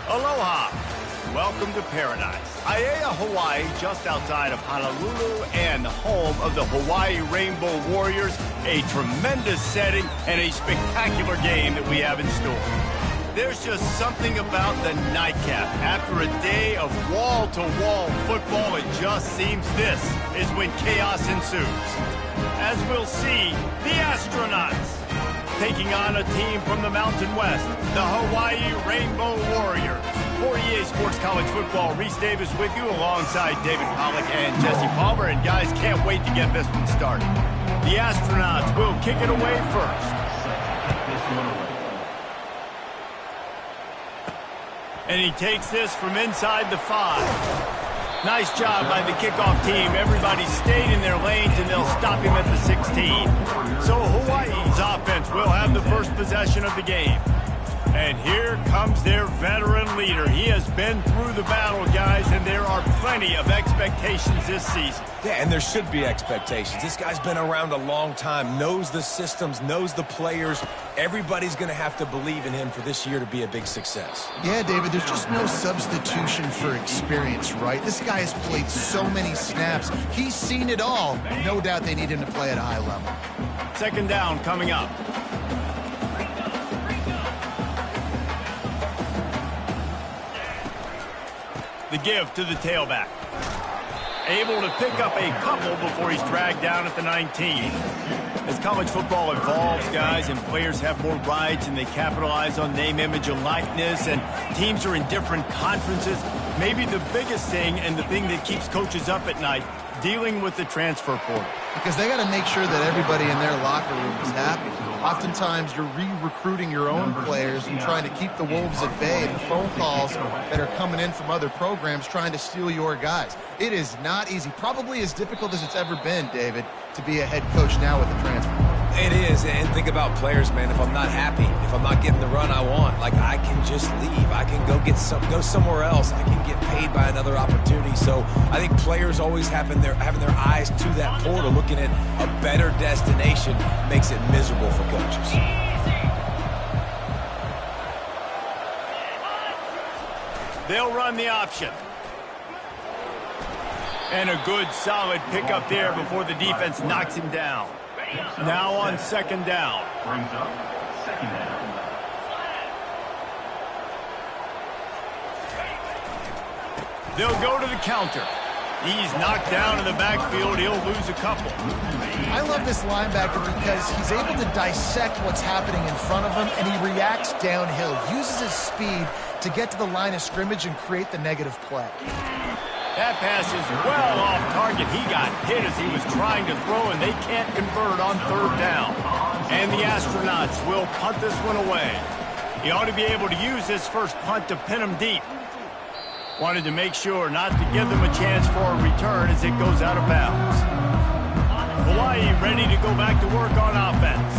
Aloha. Welcome to paradise. Aiea, Hawaii, just outside of Honolulu and the home of the Hawaii Rainbow Warriors. A tremendous setting and a spectacular game that we have in store. There's just something about the nightcap. After a day of wall-to-wall football, it just seems this is when chaos ensues. As we'll see, the Astronauts taking on a team from the Mountain West, the Hawaii Rainbow Warriors. For EA Sports College Football, Reese Davis with you alongside David Pollack and Jesse Palmer. And guys, can't wait to get this one started. The Astronauts will kick it away first. And he takes this from inside the 5. Nice job by the kickoff team. Everybody stayed in their lanes, and they'll stop him at the 16. So Hawaii's offense will have the first possession of the game. And here comes their veteran leader. He has been through the battle, guys, and there are plenty of expectations this season. Yeah, and there should be expectations. This guy's been around a long time, knows the systems, knows the players. Everybody's going to have to believe in him for this year to be a big success. Yeah, David, there's just no substitution for experience, right? This guy has played so many snaps. He's seen it all. No doubt they need him to play at a high level. Second down coming up. The give to the tailback. Able to pick up a couple before he's dragged down at the 19. As college football evolves, guys, and players have more rights and they capitalize on name, image, and likeness, and teams are in different conferences, maybe the biggest thing and the thing that keeps coaches up at night, dealing with the transfer portal. Because they got to make sure that everybody in their locker room is happy. Oftentimes, you're re-recruiting your own players and trying to keep the Wolves at bay. The phone calls that are coming in from other programs trying to steal your guys. It is not easy. Probably as difficult as it's ever been, David, to be a head coach now with the transfer. It is, and think about players, man. If I'm not happy, if I'm not getting the run I want, like, I can just leave. I can go somewhere else. I can get paid by another opportunity. So I think players always having their eyes to that portal, looking at a better destination, makes it miserable for coaches. They'll run the option. And a good, solid pickup there before the defense knocks him down. Now on second down. Brings up second down. They'll go to the counter. He's knocked down in the backfield. He'll lose a couple. I love this linebacker because he's able to dissect what's happening in front of him, and he reacts downhill, uses his speed to get to the line of scrimmage and create the negative play. That pass is well off target. He got hit as he was trying to throw, and they can't convert on third down. And the Astronauts will punt this one away. He ought to be able to use this first punt to pin him deep. Wanted to make sure not to give them a chance for a return as it goes out of bounds. Hawaii ready to go back to work on offense.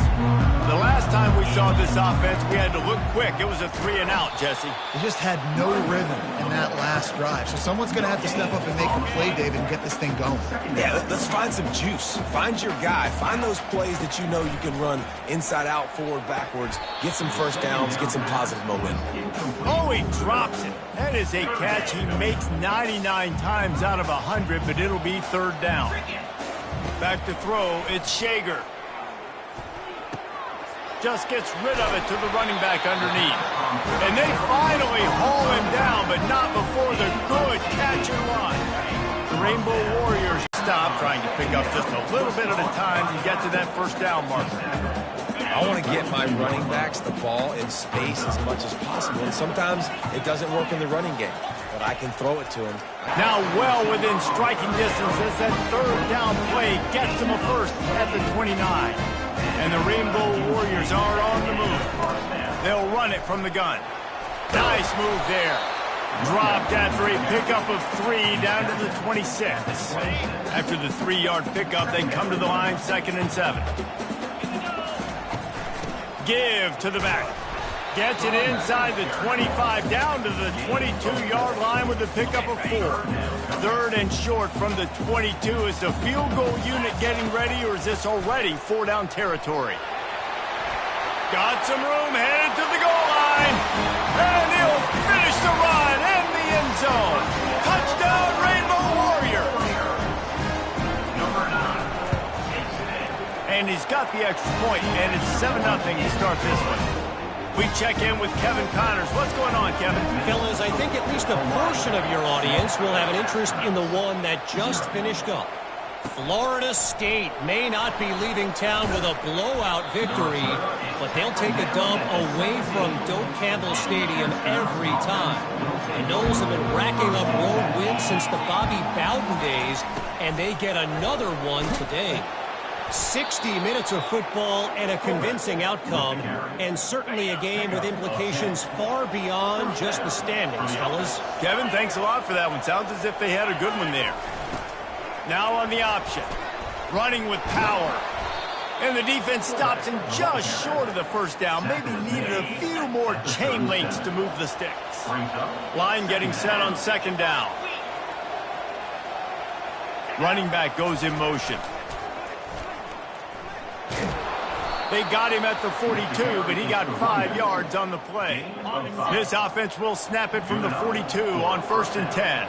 The last time we saw this offense, we had to look quick. It was a 3-and-out, Jesse. They just had no rhythm in that last drive. So someone's going to have to step up and make a play, David, and get this thing going. Yeah, let's find some juice. Find your guy. Find those plays that you know you can run inside out, forward, backwards. Get some first downs. Get some positive momentum. Oh, he drops it. That is a catch he makes 99 times out of 100, but it'll be third down. Back to throw, it's Shager. Just gets rid of it to the running back underneath. And they finally haul him down, but not before the good catch and run. The Rainbow Warriors stop, trying to pick up just a little bit at a time to get to that first down marker. I want to get my running backs the ball in space as much as possible, and sometimes it doesn't work in the running game, but I can throw it to him. Now well within striking distance as that third down play gets him a first at the 29. And the Rainbow Warriors are on the move. They'll run it from the gun. Nice move there. Dropped after a pickup of 3 down to the 26. After the 3-yard pickup, they come to the line, 2nd and 7. Give to the back. Gets it inside the 25, down to the 22-yard line with a pickup of 4. 3rd and short from the 22. Is the field goal unit getting ready, or is this already 4-down territory? Got some room, headed to the goal line, and he'll finish the run got the extra point, and it's 7-0 to start this one. We check in with Kevin Connors. What's going on, Kevin? Fellas, I think at least a portion of your audience will have an interest in the one that just finished up. Florida State may not be leaving town with a blowout victory, but they'll take a dub away from Doak Campbell Stadium every time. The Noles have been racking up road wins since the Bobby Bowden days, and they get another one today. 60 minutes of football and a convincing outcome, and certainly a game with implications far beyond just the standings, fellas. Kevin, thanks a lot for that one. Sounds as if they had a good one there. Now on the option. Running with power. And the defense stops him just short of the first down. Maybe needed a few more chain links to move the sticks. Line getting set on second down. Running back goes in motion. They got him at the 42, but he got 5 yards on the play. This offense will snap it from the 42 on 1st and 10.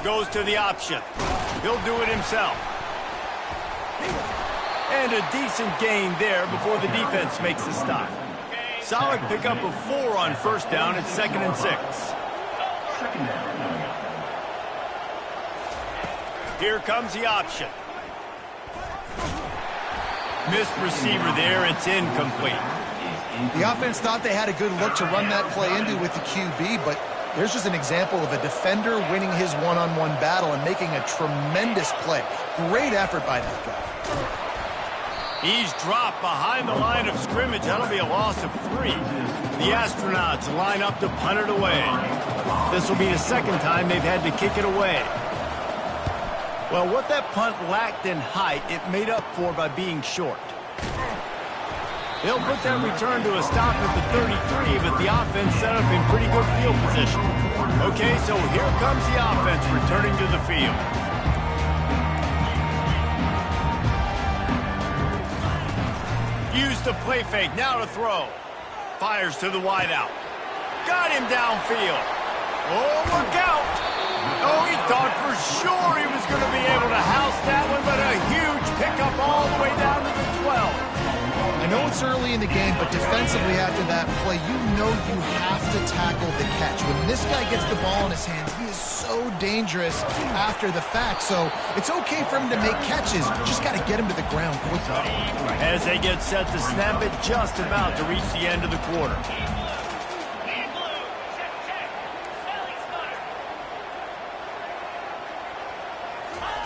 Goes to the option. He'll do it himself. And a decent gain there before the defense makes the stop. Solid pickup of 4 on 1st down at 2nd and 6. Here comes the option. Missed receiver there. It's incomplete. The offense thought they had a good look to run that play into with the QB, but there's just an example of a defender winning his one-on-one battle and making a tremendous play. Great effort by that guy. He's dropped behind the line of scrimmage. That'll be a loss of 3. The Astronauts line up to punt it away. This will be the second time they've had to kick it away. Well, what that punt lacked in height, it made up for by being short. They'll put that return to a stop at the 33, but the offense set up in pretty good field position. Okay, so here comes the offense returning to the field. Use the play fake, now to throw. Fires to the wideout. Got him downfield. Oh, look out! Oh, he thought for sure he was going to be able to house that one, but a huge pickup all the way down to the 12. I know it's early in the game, but defensively after that play, you know you have to tackle the catch. When this guy gets the ball in his hands, he is so dangerous after the fact. So it's okay for him to make catches. You just got to get him to the ground quickly. As they get set to snap it, just about to reach the end of the quarter.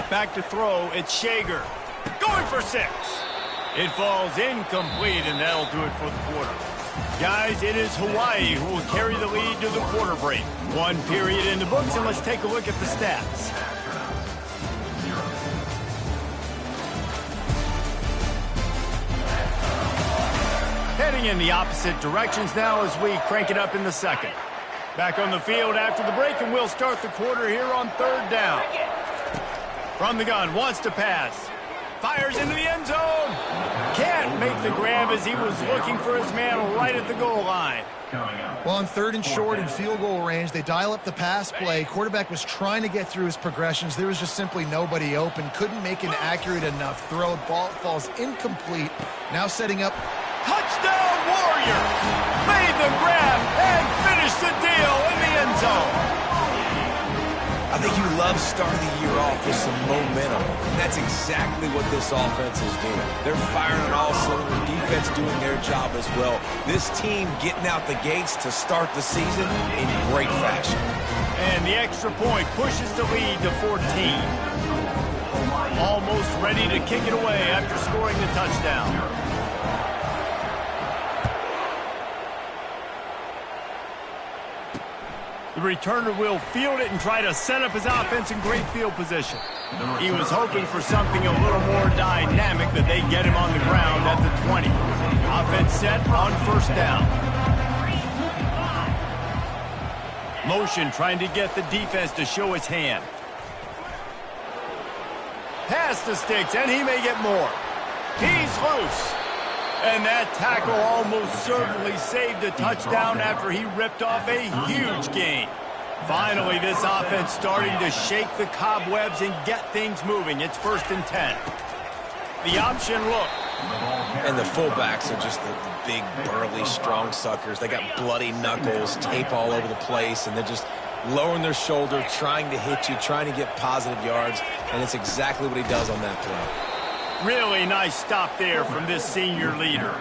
Back to throw, it's Shager. Going for 6. It falls incomplete, and that'll do it for the quarter. Guys, it is Hawaii who will carry the lead to the quarter break. 1 period in the books, and let's take a look at the stats. Heading in the opposite directions now as we crank it up in the second. Back on the field after the break, and we'll start the quarter here on 3rd down. From the gun, wants to pass. Fires into the end zone. Can't make the grab as he was looking for his man right at the goal line. Well, on 3rd and short and field goal range, they dial up the pass play. Quarterback was trying to get through his progressions. There was just simply nobody open. Couldn't make an accurate enough throw. Ball falls incomplete. Now setting up. Touchdown Warrior! Made the grab and finished the deal in the end zone. I think you love starting the year off with some momentum. And that's exactly what this offense is doing. They're firing on all cylinders. Defense doing their job as well. This team getting out the gates to start the season in great fashion. And the extra point pushes the lead to 14. Almost ready to kick it away after scoring the touchdown. The returner will field it and try to set up his offense in great field position. He was hoping for something a little more dynamic, but they get him on the ground at the 20. Offense set on 1st down. Motion trying to get the defense to show his hand. Pass the sticks, and he may get more. He's loose. And that tackle almost certainly saved a touchdown after he ripped off a huge gain. Finally, this offense starting to shake the cobwebs and get things moving. It's 1st and 10. The option look. And the fullbacks are just the big, burly, strong suckers. They got bloody knuckles, tape all over the place, and they're just lowering their shoulder, trying to hit you, trying to get positive yards, and it's exactly what he does on that play. Really nice stop there from this senior leader.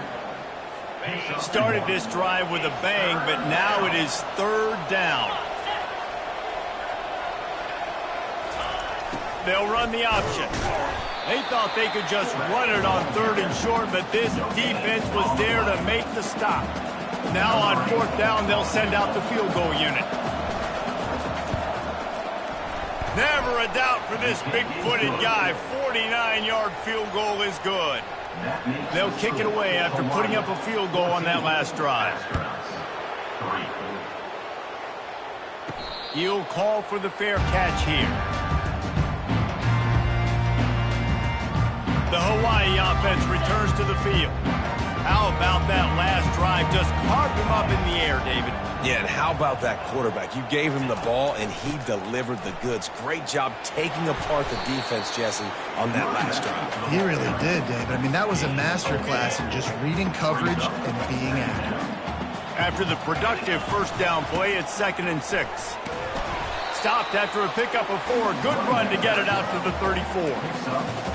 Started this drive with a bang, but now it is 3rd down. They'll run the option. They thought they could just run it on 3rd and short, but this defense was there to make the stop. Now on 4th down, they'll send out the field goal unit. Never a doubt for this big-footed guy. 49-yard field goal is good. They'll kick it away after putting up a field goal on that last drive. He'll call for the fair catch here. The Hawaii offense returns to the field. How about that last drive? Just carved him up in the air, David. Yeah, and how about that quarterback? You gave him the ball, and he delivered the goods. Great job taking apart the defense, Jesse, on that last drive. He really did, David. I mean, that was a masterclass in just reading coverage and being accurate. After the productive 1st down play, it's 2nd and 6. Stopped after a pickup of 4. Good run to get it out to the 34.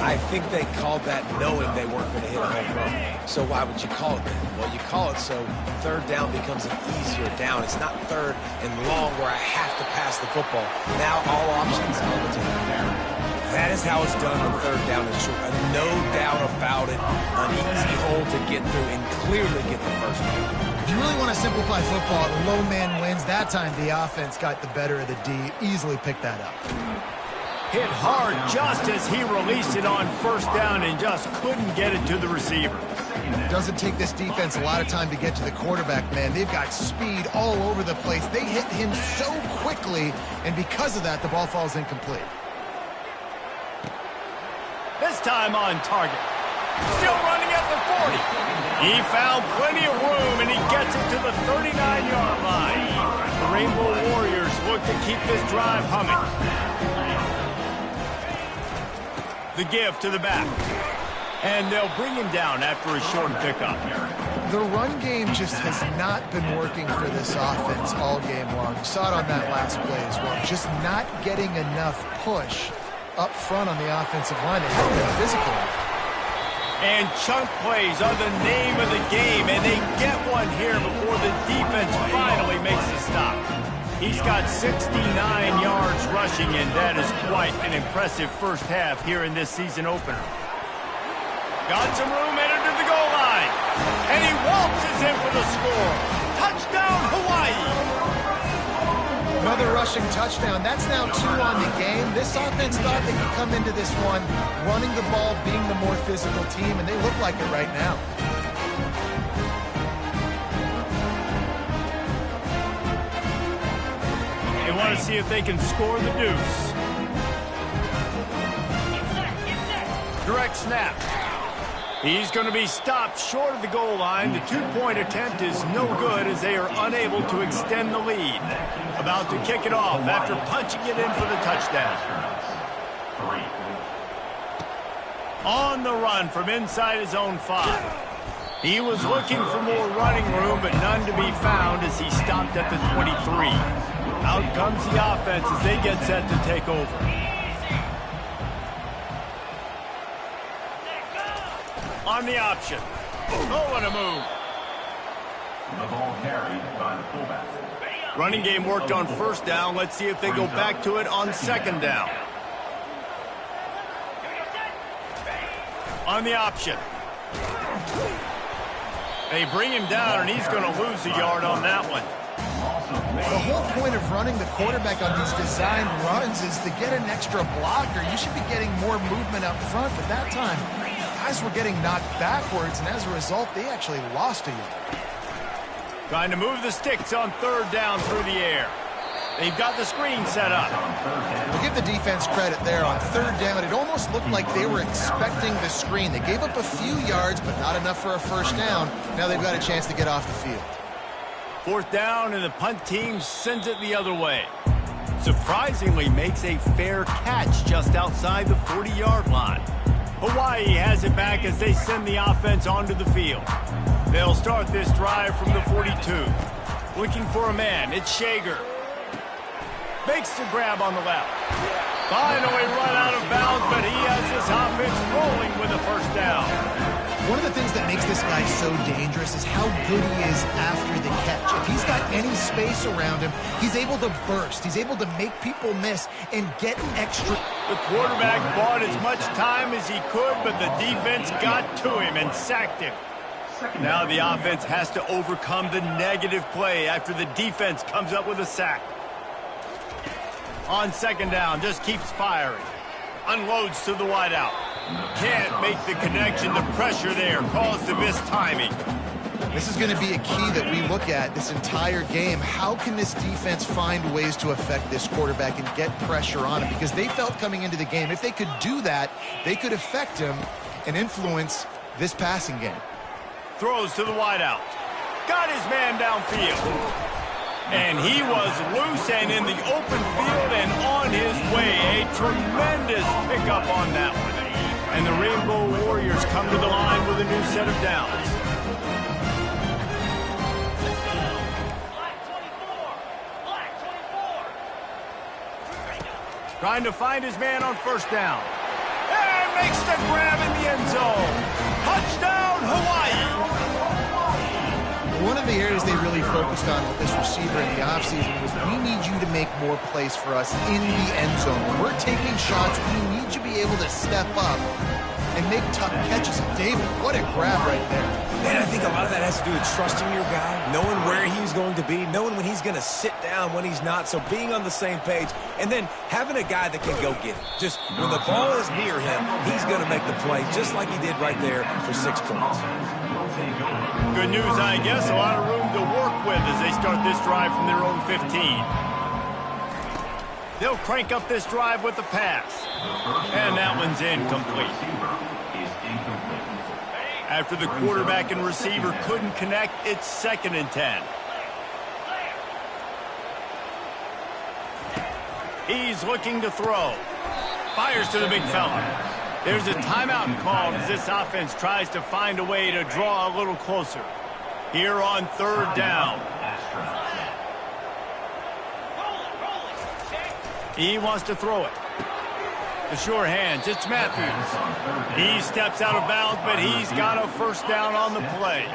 I think they called that knowing they weren't going to hit a home run. So why would you call it that? Well, you call it so 3rd down becomes an easier down. It's not 3rd and long where I have to pass the football. Now all options on the table. That is how it's done when 3rd down is short. No doubt about it. An easy hole to get through and clearly get the 1st down. If you really want to simplify football, the low man wins. That time the offense got the better of the D. Easily picked that up. Hit hard just as he released it on 1st down and just couldn't get it to the receiver. Doesn't take this defense a lot of time to get to the quarterback, man. They've got speed all over the place. They hit him so quickly, and because of that, the ball falls incomplete. This time on target. Still running at the 40. He found plenty of room, and he gets it to the 39-yard line. The Rainbow Warriors look to keep this drive humming. The give to the back. And they'll bring him down after a short pickup. The run game just has not been working for this offense all game long. You saw it on that last play as well. Just not getting enough push up front on the offensive line. They haven't been physical. And chunk plays are the name of the game, and they get one here before the defense finally makes the stop. He's got 69 yards rushing, and that is quite an impressive 1st half here in this season opener. Got some room, entered to the goal line, and he waltzes in for the score. Touchdown, Hawaii! Another rushing touchdown. That's now 2 on the game. This offense thought they could come into this one running the ball, being the more physical team, and they look like it right now. They want to see if they can score the deuce. Direct snap. He's going to be stopped short of the goal line. The 2-point attempt is no good as they are unable to extend the lead. About to kick it off after punching it in for the touchdown. On the run from inside his own 5. He was looking for more running room, but none to be found as he stopped at the 23. Out comes the offense as they get set to take over. On the option. Oh, what a move. The ball carried by the fullback. Running game worked on 1st down. Let's see if they go back to it on 2nd down. On the option. They bring him down, and he's going to lose a yard on that one. The whole point of running the quarterback on these designed runs is to get an extra blocker. You should be getting more movement up front, but that time, guys were getting knocked backwards, and as a result, they actually lost a yard. Trying to move the sticks on 3rd down through the air. They've got the screen set up. We'll give the defense credit there on 3rd down. It almost looked like they were expecting the screen. They gave up a few yards, but not enough for a 1st down. Now they've got a chance to get off the field. 4th down, and the punt team sends it the other way. surprisingly makes a fair catch just outside the 40-yard line. Hawaii has it back as they send the offense onto the field. They'll start this drive from the 42. Looking for a man, it's Shager. Makes the grab on the left. Finally run out of bounds, but he has his offense rolling with a first down. One of the things that makes this guy so dangerous is how good he is after the catch. If he's got any space around him, he's able to burst. He's able to make people miss and get extra. The quarterback bought as much time as he could, but the defense got to him and sacked him. Now the offense has to overcome the negative play after the defense comes up with a sack. On second down, just keeps firing. Unloads to the wideout. Can't make the connection. The pressure there caused the missed timing. This is going to be a key that we look at this entire game. How can this defense find ways to affect this quarterback and get pressure on him? Because they felt coming into the game, if they could do that, they could affect him and influence this passing game. Throws to the wideout. Got his man downfield. And he was loose and in the open field and on his way. A tremendous pickup on that one. And the Rainbow Warriors come to the line with a new set of downs. Trying to find his man on first down. And makes the grab in the end zone. Touchdown, Hawaii! One of the areas they really focused on with this receiver in the offseason was we need you to make more plays for us in the end zone. When we're taking shots, we need you to be able to step up and make tough catches. David, what a grab right there. Man, I think a lot of that has to do with trusting your guy, knowing where he's going to be, knowing when he's going to sit down, when he's not, so being on the same page, and then having a guy that can go get it. Just when the ball is near him, he's going to make the play, just like he did right there for 6 points. Good news, I guess. A lot of room to work with as they start this drive from their own 15. They'll crank up this drive with the pass. And that one's incomplete. After the quarterback and receiver couldn't connect, it's 2nd and 10. He's looking to throw. Fires to the big fella. There's a timeout called as this offense tries to find a way to draw a little closer. Here on 3rd down. He wants to throw it. The sure hands, it's Matthews. He steps out of bounds, but he's got a first down on the play.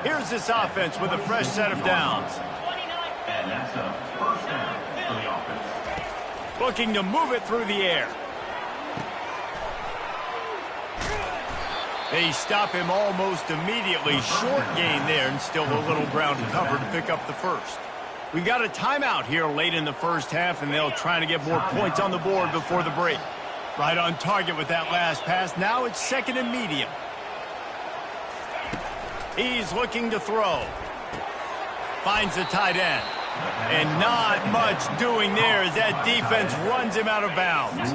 Here's this offense with a fresh set of downs. And that's a first down for the offense. Looking to move it through the air. They stop him almost immediately. Short gain there and still a little ground to cover to pick up the first. We got a timeout here late in the first half, and they'll try to get more points on the board before the break. Right on target with that last pass. Now it's 2nd and medium. He's looking to throw. Finds the tight end. And not much doing there as that defense runs him out of bounds.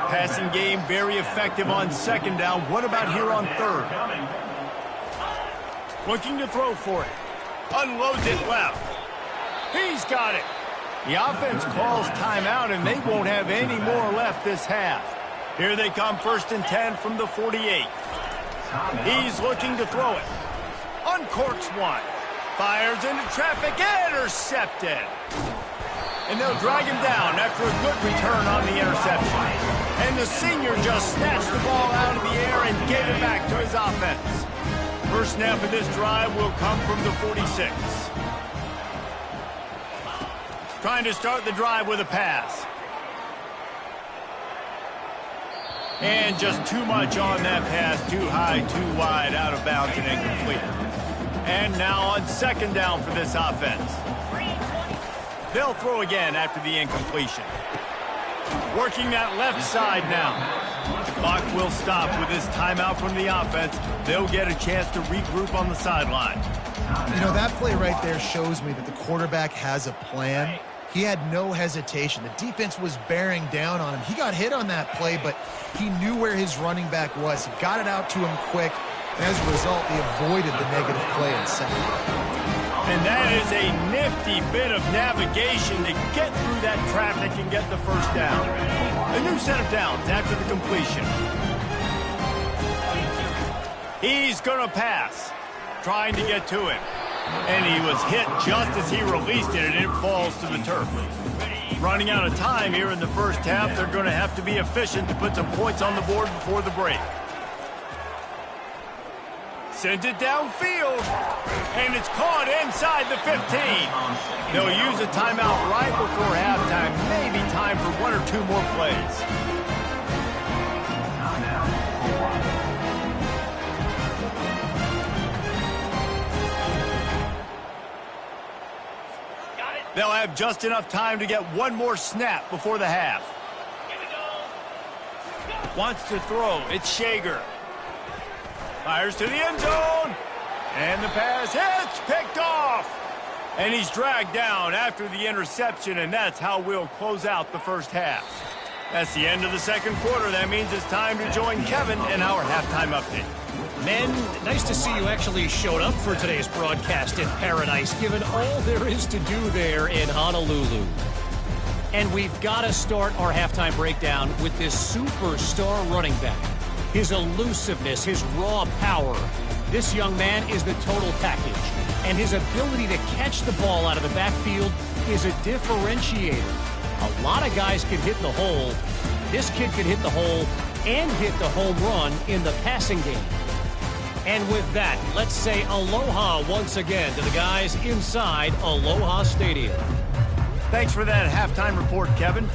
Passing game very effective on 2nd down. What about here on 3rd? Looking to throw for it. Unloads it left. He's got it. The offense calls timeout, and they won't have any more left this half. Here they come, 1st and 10 from the 48. He's looking to throw it. Uncorks one. Fires into traffic. Intercepted. And they'll drag him down after a good return on the interception. And the senior just snatched the ball out of the air and gave it back to his offense. First snap of this drive will come from the 46. Trying to start the drive with a pass. And just too much on that pass. Too high, too wide, out of bounds and incomplete. And now on 2nd down for this offense. They'll throw again after the incompletion. Working that left side now. The clock will stop with this timeout from the offense. They'll get a chance to regroup on the sideline. You know, that play right there shows me that the quarterback has a plan. He had no hesitation. The defense was bearing down on him. He got hit on that play, but he knew where his running back was. He got it out to him quick, As a result, they avoided the negative play in second. And that is a nifty bit of navigation to get through that traffic and get the first down. A new set of downs after the completion. He's going to pass, trying to get to him. And he was hit just as he released it, and it falls to the turf. Running out of time here in the first half, they're going to have to be efficient to put some points on the board before the break. Sends it downfield, and it's caught inside the 15. They'll use a timeout right before halftime, maybe time for one or two more plays. They'll have just enough time to get one more snap before the half. Wants to throw. It's Shager. Fires to the end zone. And the pass hits. Picked off. And he's dragged down after the interception, and that's how we'll close out the first half. That's the end of the second quarter. That means it's time to join Kevin in our halftime update. Men, nice to see you actually showed up for today's broadcast in Paradise, given all there is to do there in Honolulu. And we've got to start our halftime breakdown with this superstar running back. His elusiveness, his raw power. This young man is the total package. And his ability to catch the ball out of the backfield is a differentiator. A lot of guys can hit the hole. This kid can hit the hole and hit the home run in the passing game. And with that, let's say aloha once again to the guys inside Aloha Stadium. Thanks for that halftime report, Kevin.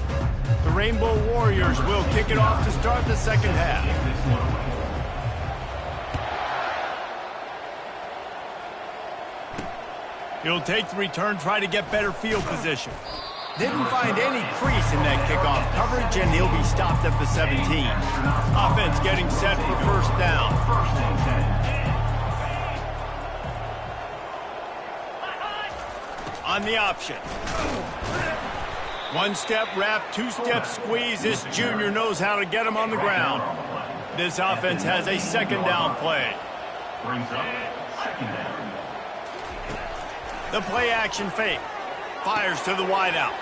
The Rainbow Warriors will kick it off to start the second half. He'll take the return, try to get better field position. Didn't find any crease in that kickoff coverage, and he'll be stopped at the 17. Offense getting set for first down. On the option. One-step wrap, two-step squeeze. This junior knows how to get him on the ground. This offense has a second down play. Brings up second down. The play action fake. Fires to the wideout.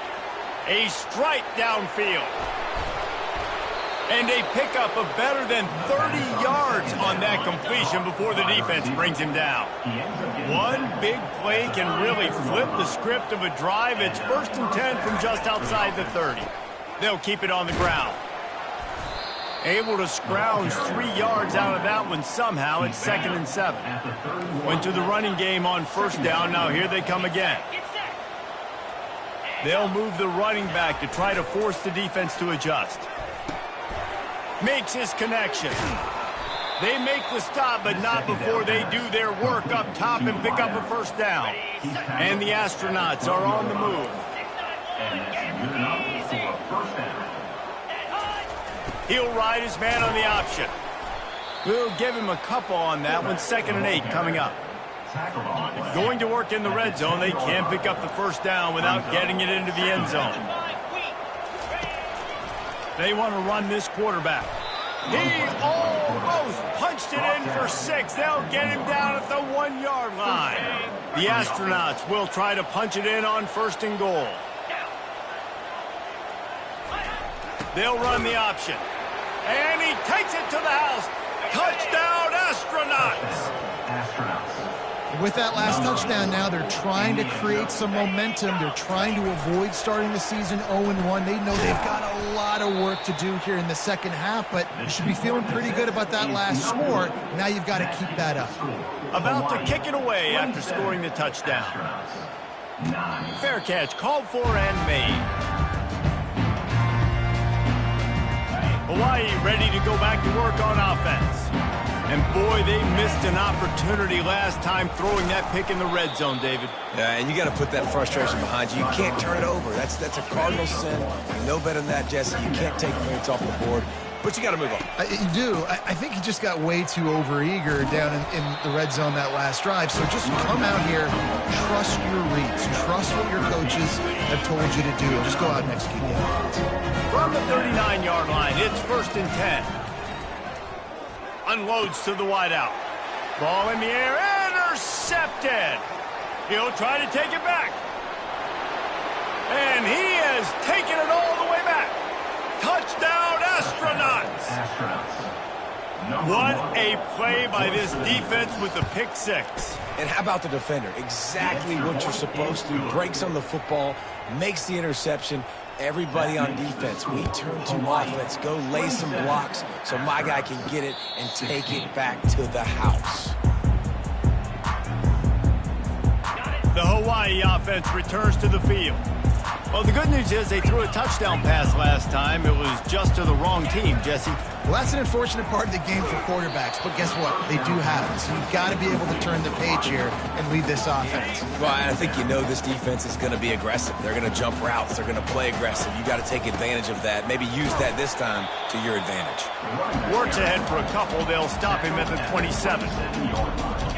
A strike downfield. And a pickup of better than 30 yards on that completion before the defense brings him down. One big play can really flip the script of a drive. It's 1st and 10 from just outside the 30. They'll keep it on the ground. Able to scrounge 3 yards out of that one somehow. It's 2nd and 7. Went to the running game on first down. Now here they come again. They'll move the running back to try to force the defense to adjust. Makes his connection. They make the stop, but not before they do their work up top and pick up a first down. And the Astronauts are on the move. And that's good enough for a first down. He'll ride his man on the option. We'll give him a couple on that one. 2nd and 8 coming up. Going to work in the red zone. They can't pick up the first down without getting it into the end zone. They want to run this quarterback. He almost punched it in for 6. They'll get him down at the 1-yard line. The Astronauts will try to punch it in on 1st and goal. They'll run the option. And he takes it to the house. Touchdown, Astronauts. With that last touchdown now, they're trying to create some momentum. They're trying to avoid starting the season 0-1. They know they've got a lot of work to do here in the second half, but you should be feeling pretty good about that last score. Now you've got to keep that up. About to kick it away after scoring the touchdown. Fair catch called for and made. Hawaii ready to go back to work on offense. And boy, they missed an opportunity last time throwing that pick in the red zone, David. Yeah, and you got to put that frustration behind you. You can't turn it over. That's a cardinal sin. You know better than that, Jesse. You can't take points off the board. But you got to move on. You do. I think he just got way too overeager down in the red zone that last drive. So just come out here, trust your reads, trust what your coaches have told you to do, and just go out and execute the offense. From the 39-yard line, it's 1st and 10. Unloads to the wideout. Ball in the air, intercepted. He'll try to take it back. And he has taken it all the way back. Touchdown, Astronauts. What a play by this defense with the pick six. And how about the defender? Exactly what you're supposed to. Breaks on the football, makes the interception. Everybody on defense, we turn to offense. Go lay some blocks so my guy can get it and take it back to the house. The Hawaii offense returns to the field. Well, the good news is they threw a touchdown pass last time. It was just to the wrong team, Jesse. Well, that's an unfortunate part of the game for quarterbacks, but guess what? They do happen. So you've got to be able to turn the page here and lead this offense. Well, I think you know this defense is going to be aggressive. They're going to jump routes. They're going to play aggressive. You got to take advantage of that. Maybe use that this time to your advantage. Works ahead for a couple. They'll stop him at the 27.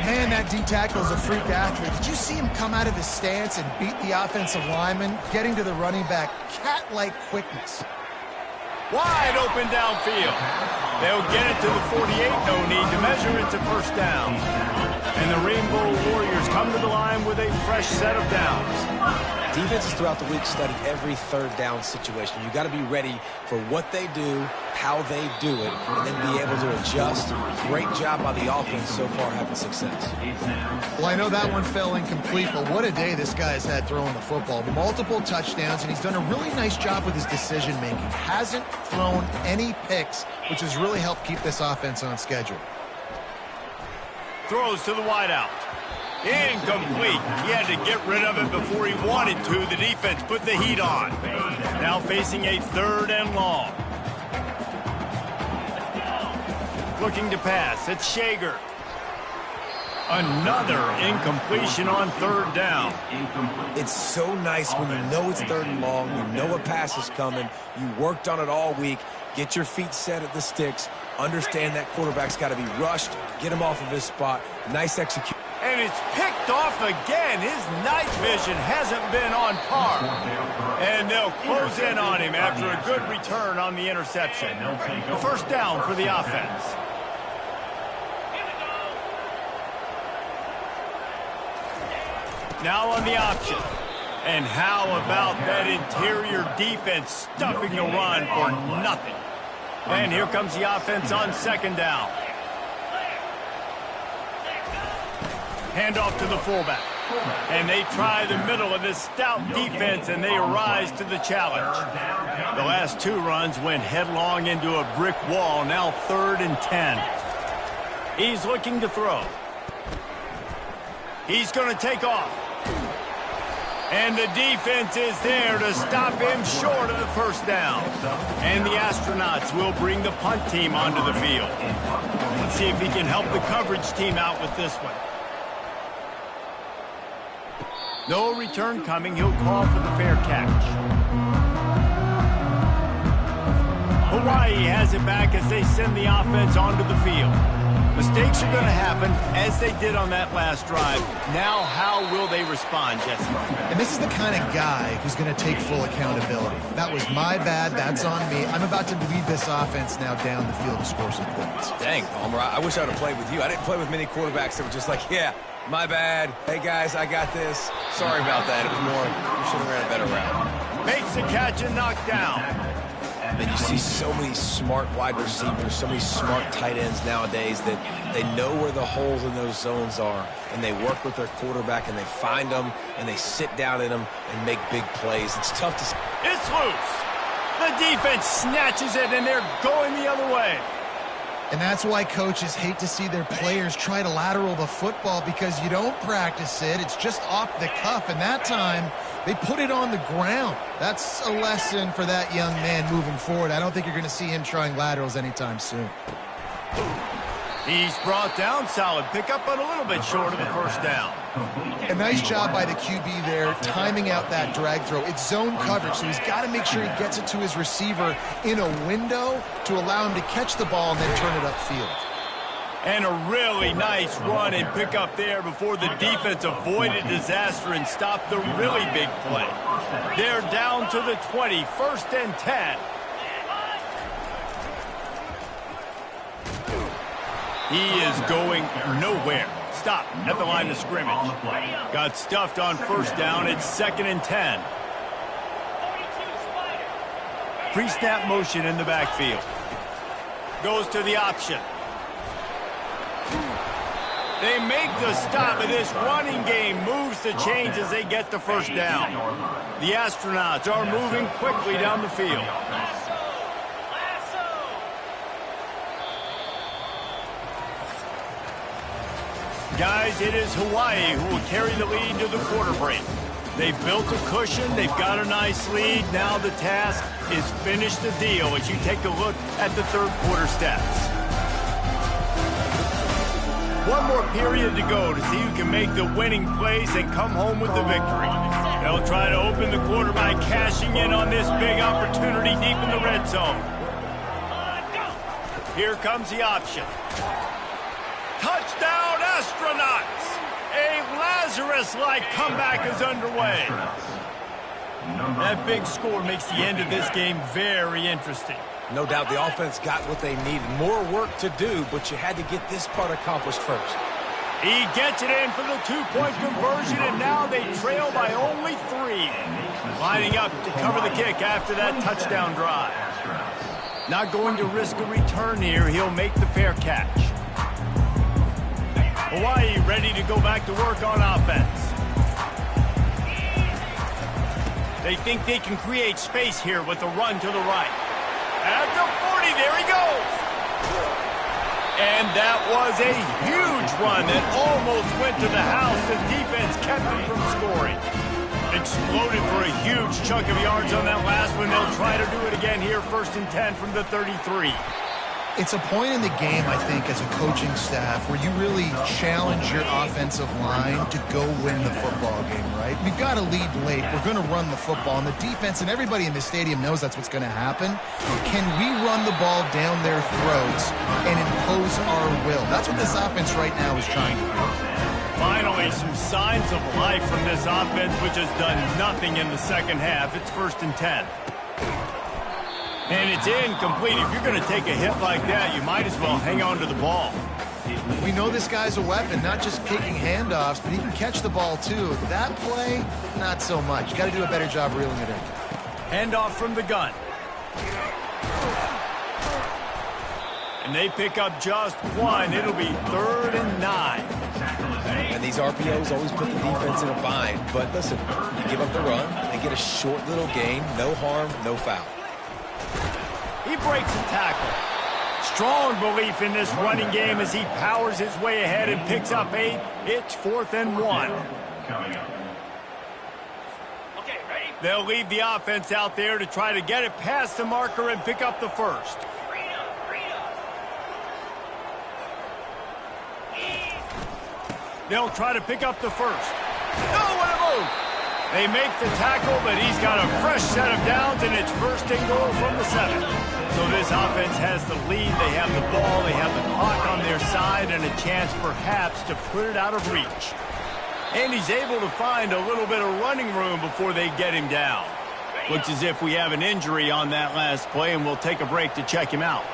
Man, that D tackle is a freak athlete. Did you see him come out of his stance and beat the offensive lineman, getting to the running back? Cat-like quickness. Wide open downfield. They'll get it to the 48. No need to measure it to first down. And the Rainbow Warriors come to the line with a fresh set of downs. Defenses throughout the week study every third down situation. You got to be ready for what they do, how they do it, and then be able to adjust. Great job by the offense so far having success. Well, I know that one fell incomplete, but what a day this guy has had throwing the football. Multiple touchdowns, and he's done a really nice job with his decision-making. Hasn't thrown any picks, which has really helped keep this offense on schedule. Throws to the wideout. Incomplete. He had to get rid of it before he wanted to. The defense put the heat on. Now facing a 3rd and long. Looking to pass. It's Shager. Another incompletion on 3rd down. It's so nice when you know it's 3rd and long, you know a pass is coming, you worked on it all week, get your feet set at the sticks, understand that quarterback's got to be rushed, get him off of his spot. Nice execution. And it's picked off again. His night vision hasn't been on par. And they'll close in on him after a good return on the interception. The first down for the offense. Now on the option. And how about that interior defense stuffing the run for nothing? And here comes the offense on 2nd down. Handoff to the fullback. And they try the middle of this stout defense, and they rise to the challenge. The last 2 runs went headlong into a brick wall. Now 3rd and 10. He's looking to throw. He's going to take off. And the defense is there to stop him short of the first down. And the Astronauts will bring the punt team onto the field. Let's see if he can help the coverage team out with this one. No return coming. He'll call for the fair catch. Hawaii has it back as they send the offense onto the field. Mistakes are going to happen, as they did on that last drive. Now, how will they respond, Jesse? And this is the kind of guy who's going to take full accountability. That was my bad. That's on me. I'm about to lead this offense now down the field to score some points. Dang, Palmer, I wish I would have played with you. I didn't play with many quarterbacks that were just like, yeah, my bad. Hey, guys, I got this. Sorry about that. It was more, we should have ran a better route. Makes the catch and knocked down. And you see so many smart wide receivers, so many smart tight ends nowadays that they know where the holes in those zones are, and they work with their quarterback, and they find them, and they sit down in them and make big plays. It's tough to... It's loose. The defense snatches it, and they're going the other way. And that's why coaches hate to see their players try to lateral the football, because you don't practice it. It's just off the cuff, and that time they put it on the ground. That's a lesson for that young man moving forward. I don't think you're going to see him trying laterals anytime soon. He's brought down. Solid pickup, but a little bit short of the first down. A nice job by the QB there, timing out that drag throw. It's zone coverage, so he's got to make sure he gets it to his receiver in a window to allow him to catch the ball and then turn it upfield. And a really nice run and pickup there before the defense avoided disaster and stopped the really big play. They're down to the 20, 1st and 10. He is going nowhere. Stop at the line of scrimmage. Got stuffed on first down. It's 2nd and 10. Pre-snap motion in the backfield. Goes to the option. They make the stop, but this running game moves the chains as they get the first down. The Astronauts are moving quickly down the field. Guys, it is Hawaii who will carry the lead to the quarter break. They've built a cushion. They've got a nice lead. Now the task is finish the deal as you take a look at the third quarter stats. One more period to go to see who can make the winning plays and come home with the victory. They'll try to open the quarter by cashing in on this big opportunity deep in the red zone. Here comes the option. Touchdown, Astronauts! A Lazarus-like comeback is underway. That big score makes the end of this game very interesting. No doubt the offense got what they needed. More work to do, but you had to get this part accomplished first. He gets it in for the two-point conversion, and now they trail by only 3. Lining up to cover the kick after that touchdown drive. Not going to risk a return here. He'll make the fair catch. Hawaii ready to go back to work on offense. They think they can create space here with a run to the right. At the 40, there he goes. And that was a huge run that almost went to the house. The defense kept him from scoring. Exploded for a huge chunk of yards on that last one. They'll try to do it again here, 1st and 10 from the 33. It's a point in the game, I think, as a coaching staff where you really challenge your offensive line to go win the football game, right? We've got to lead late. We're going to run the football. And the defense and everybody in the stadium knows that's what's going to happen. Can we run the ball down their throats and impose our will? That's what this offense right now is trying to do. Finally, some signs of life from this offense, which has done nothing in the second half. It's 1st and 10. And it's incomplete. If you're going to take a hit like that, you might as well hang on to the ball. We know this guy's a weapon, not just kicking handoffs, but he can catch the ball too. That play, not so much. You got to do a better job reeling it in. Handoff from the gun. And they pick up just 1. It'll be 3rd and 9. And these RPOs always put the defense in a bind. But listen, you give up the run, they get a short little gain, no harm, no foul. He breaks a tackle. Strong belief in this running game as he powers his way ahead and picks up 8. It's 4th and 1. They'll leave the offense out there to try to get it past the marker and pick up the first. They'll try to pick up the first. Oh, what a move! They make the tackle, but he's got a fresh set of downs, and it's 1st and goal from the 7. So this offense has the lead. They have the ball. They have the clock on their side and a chance perhaps to put it out of reach. And he's able to find a little bit of running room before they get him down. Looks as if we have an injury on that last play, and we'll take a break to check him out.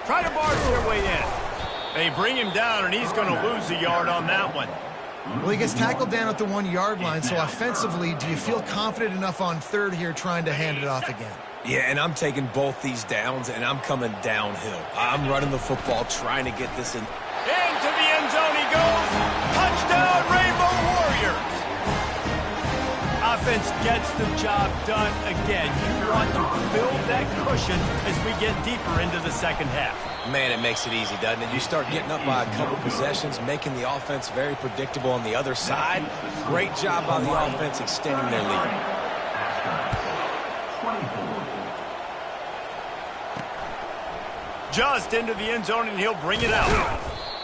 Try to barge their way in. They bring him down, and he's going to lose a yard on that one. Well, he gets tackled down at the 1-yard line, so offensively, do you feel confident enough on 3rd here trying to hand it off again? Yeah, and I'm taking both these downs, and I'm coming downhill. I'm running the football, trying to get this in. Into the end zone he goes. Touchdown, Rainbow Warriors. Offense gets the job done again. You want to build that cushion as we get deeper into the second half. Man, it makes it easy, doesn't it? You start getting up by a couple possessions, making the offense very predictable on the other side. Great job by the offense extending their lead. Just into the end zone, and he'll bring it out.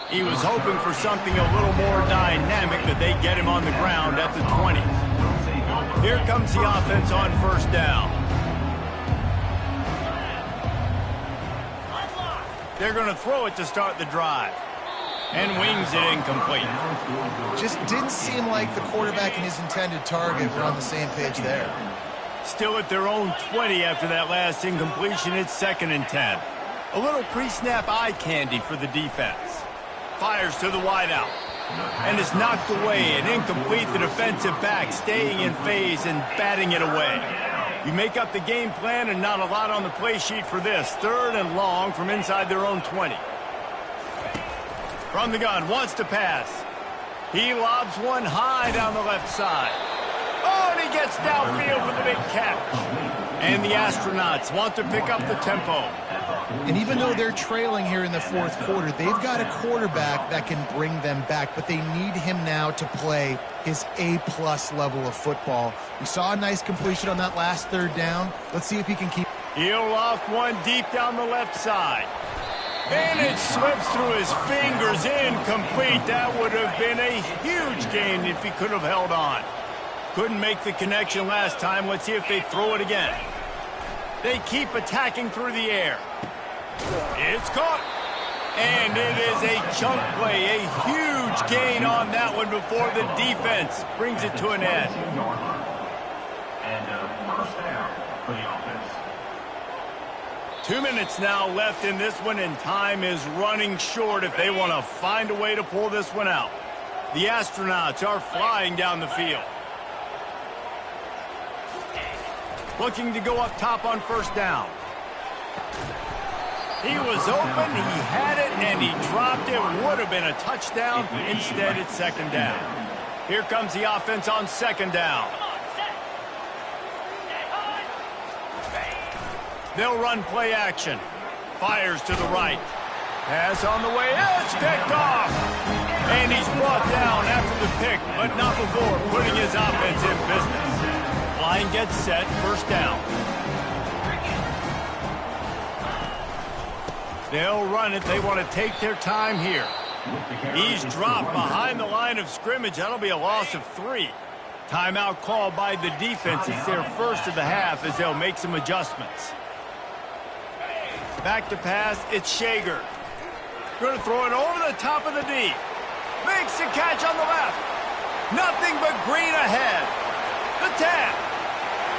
He was hoping for something a little more dynamic, but they get him on the ground at the 20. Here comes the offense on 1st down. They're going to throw it to start the drive. And wings it incomplete. Just didn't seem like the quarterback and his intended target were on the same page there. Still at their own 20 after that last incompletion. It's 2nd and 10. A little pre-snap eye candy for the defense. Fires to the wideout. And is knocked away and incomplete. The defensive back staying in phase and batting it away. You make up the game plan and not a lot on the play sheet for this. 3rd and long from inside their own 20. From the gun, wants to pass. He lobs one high down the left side. Oh, and he gets downfield for the big catch. And the Astronauts want to pick up the tempo. And even though they're trailing here in the 4th quarter, they've got a quarterback that can bring them back, but they need him now to play his A-plus level of football. We saw a nice completion on that last 3rd down. Let's see if he can keep. He'll loft one deep down the left side. And it slips through his fingers, incomplete. That would have been a huge gain if he could have held on. Couldn't make the connection last time. Let's see if they throw it again. They keep attacking through the air. It's caught. And it is a chunk play, a huge gain on that one before the defense brings it to an end. And first down for the offense. 2 minutes now left in this one, and time is running short if they want to find a way to pull this one out. The Astronauts are flying down the field. Looking to go up top on 1st down. He was open, he had it, and he dropped it. Would have been a touchdown. Instead, it's 2nd down. Here comes the offense on 2nd down. They'll run play action. Fires to the right. Pass on the way. It's picked off. And he's brought down after the pick, but not before putting his offense in business. Line gets set. 1st down. They'll run it. They want to take their time here. He's dropped behind the line of scrimmage. That'll be a loss of 3. Timeout called by the defense. It's their first of the half as they'll make some adjustments. Back to pass. It's Shager. Going to throw it over the top of the D. Makes the catch on the left. Nothing but green ahead. The tap.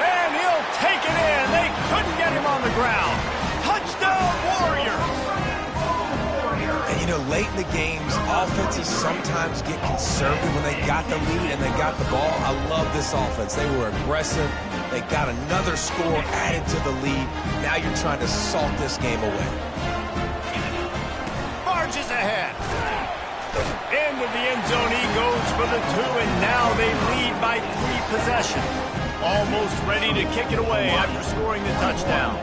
And he'll take it in. They couldn't get him on the ground. Touchdown, Warriors! And, you know, late in the games, offenses sometimes get conservative when they got the lead and they got the ball. I love this offense. They were aggressive. They got another score added to the lead. Now you're trying to salt this game away. Marches ahead. Into the end zone he goes for the 2, and now they lead by 3 possessions. Almost ready to kick it away after scoring the touchdown.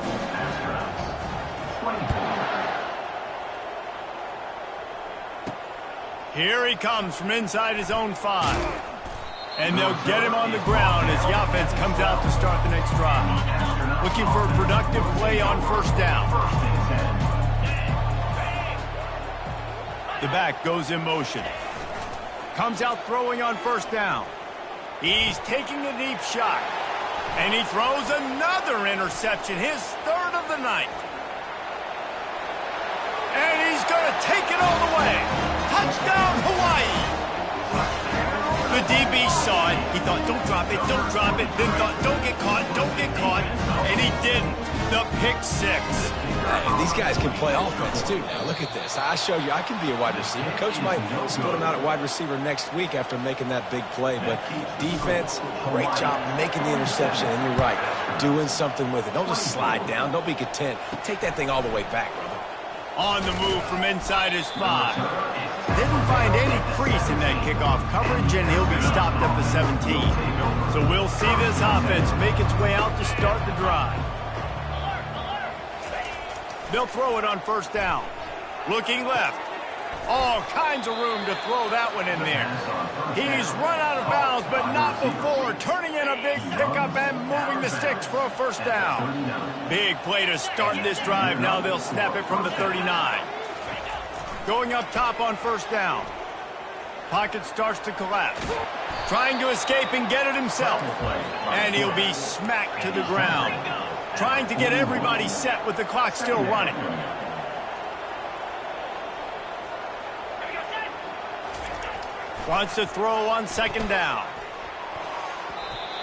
Here he comes from inside his own 5. And they'll get him on the ground as the offense comes out to start the next drive. Looking for a productive play on 1st down. The back goes in motion. Comes out throwing on 1st down. He's taking a deep shot. And he throws another interception, his 3rd of the night. And he's going to take it all the way. Touchdown, Hawaii. The DB saw it. He thought, don't drop it, don't drop it. Then thought, don't get caught, don't get caught. And he didn't. The pick 6. Hey, these guys can play offense, too. Now, look at this. I show you I can be a wide receiver. Coach might split him out at wide receiver next week after making that big play. But defense, great job making the interception. And you're right, doing something with it. Don't just slide down. Don't be content. Take that thing all the way back, brother. On the move from inside his 5. Didn't find any crease in that kickoff coverage, and he'll be stopped at the 17. So we'll see this offense make its way out to start the drive. They'll throw it on 1st down. Looking left. All kinds of room to throw that one in there. He's run out of bounds, but not before. Turning in a big pickup and moving the sticks for a 1st down. Big play to start this drive. Now they'll snap it from the 39. Going up top on 1st down. Pocket starts to collapse. Trying to escape and get it himself. And he'll be smacked to the ground. Trying to get everybody set with the clock still running. Wants to throw on 2nd down.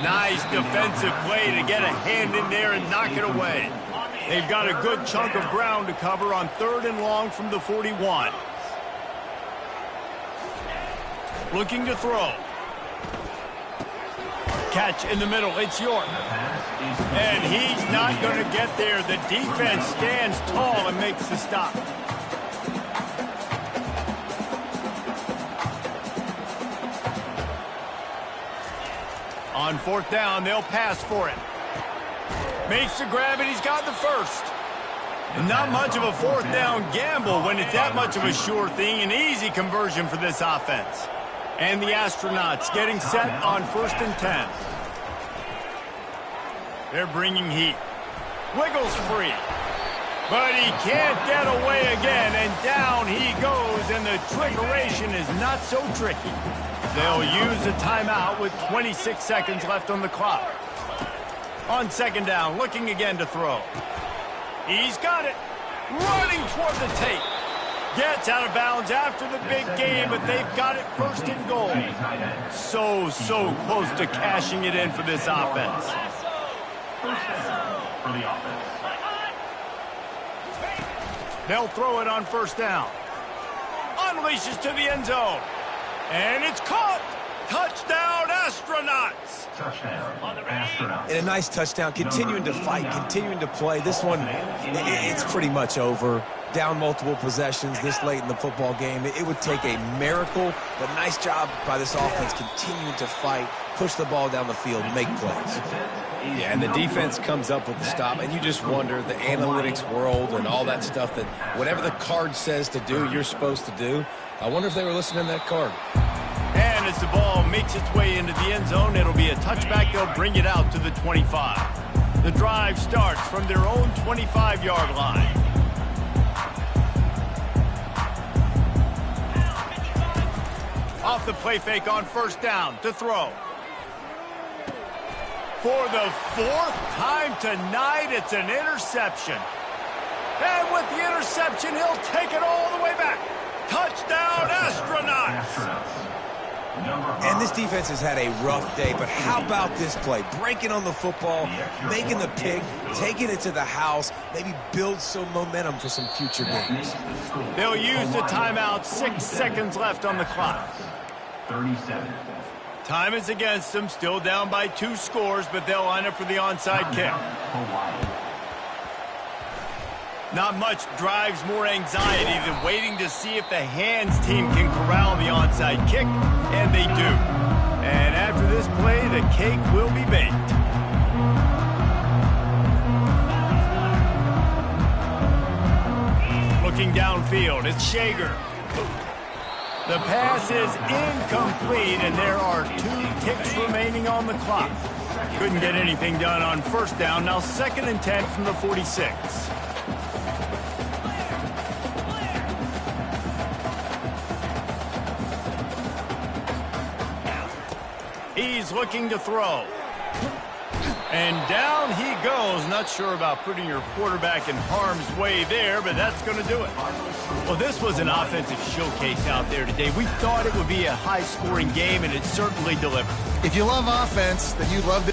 Nice defensive play to get a hand in there and knock it away. They've got a good chunk of ground to cover on 3rd and long from the 41. Looking to throw. Catch in the middle. It's York. And he's not going to get there. The defense stands tall and makes the stop. On 4th down, they'll pass for it. Makes the grab, and he's got the first. And not much of a 4th down gamble when it's that much of a sure thing. An easy conversion for this offense. And the Astronauts getting set on 1st and 10. They're bringing heat. Wiggles free. But he can't get away again, and down he goes, and the trickeration is not so tricky. They'll use a timeout with 26 seconds left on the clock. On 2nd down, looking again to throw. He's got it. Running toward the tape. Gets out of bounds after the big game, but they've got it 1st and goal. So close to cashing it in for this offense. First down for the offense. They'll throw it on 1st down. Unleashes to the end zone. And it's caught. Touchdown, Astronauts. Touchdown, Astronauts. And a nice touchdown, continuing to fight, continuing to play. This one, it's pretty much over. Down multiple possessions this late in the football game. It would take a miracle, but nice job by this offense continuing to fight, push the ball down the field, make plays. Yeah, and the defense comes up with the stop, and you just wonder, the analytics world and all that stuff, that whatever the card says to do, you're supposed to do. I wonder if they were listening to that card. And as the ball makes its way into the end zone, it'll be a touchback. They'll bring it out to the 25. The drive starts from their own 25-yard line. Off the play fake on 1st down to throw. For the 4th time tonight, it's an interception. And with the interception, he'll take it all the way back. Touchdown, Astronauts! And this defense has had a rough day, but how about this play? Breaking on the football, making the pick, taking it to the house, maybe build some momentum for some future games. They'll use the timeout. 6 seconds left on the clock. 37. Time is against them, still down by 2 scores, but they'll line up for the onside kick. Not much drives more anxiety than waiting to see if the hands team can corral the onside kick, and they do. And after this play, the cake will be baked. Looking downfield, it's Shager. The pass is incomplete, and there are 2 ticks remaining on the clock. Couldn't get anything done on 1st down. Now 2nd and 10 from the 46. He's looking to throw. And down he goes. Not sure about putting your quarterback in harm's way there, but that's going to do it. Well, this was an offensive showcase out there today. We thought it would be a high-scoring game, and it certainly delivered. If you love offense, then you love the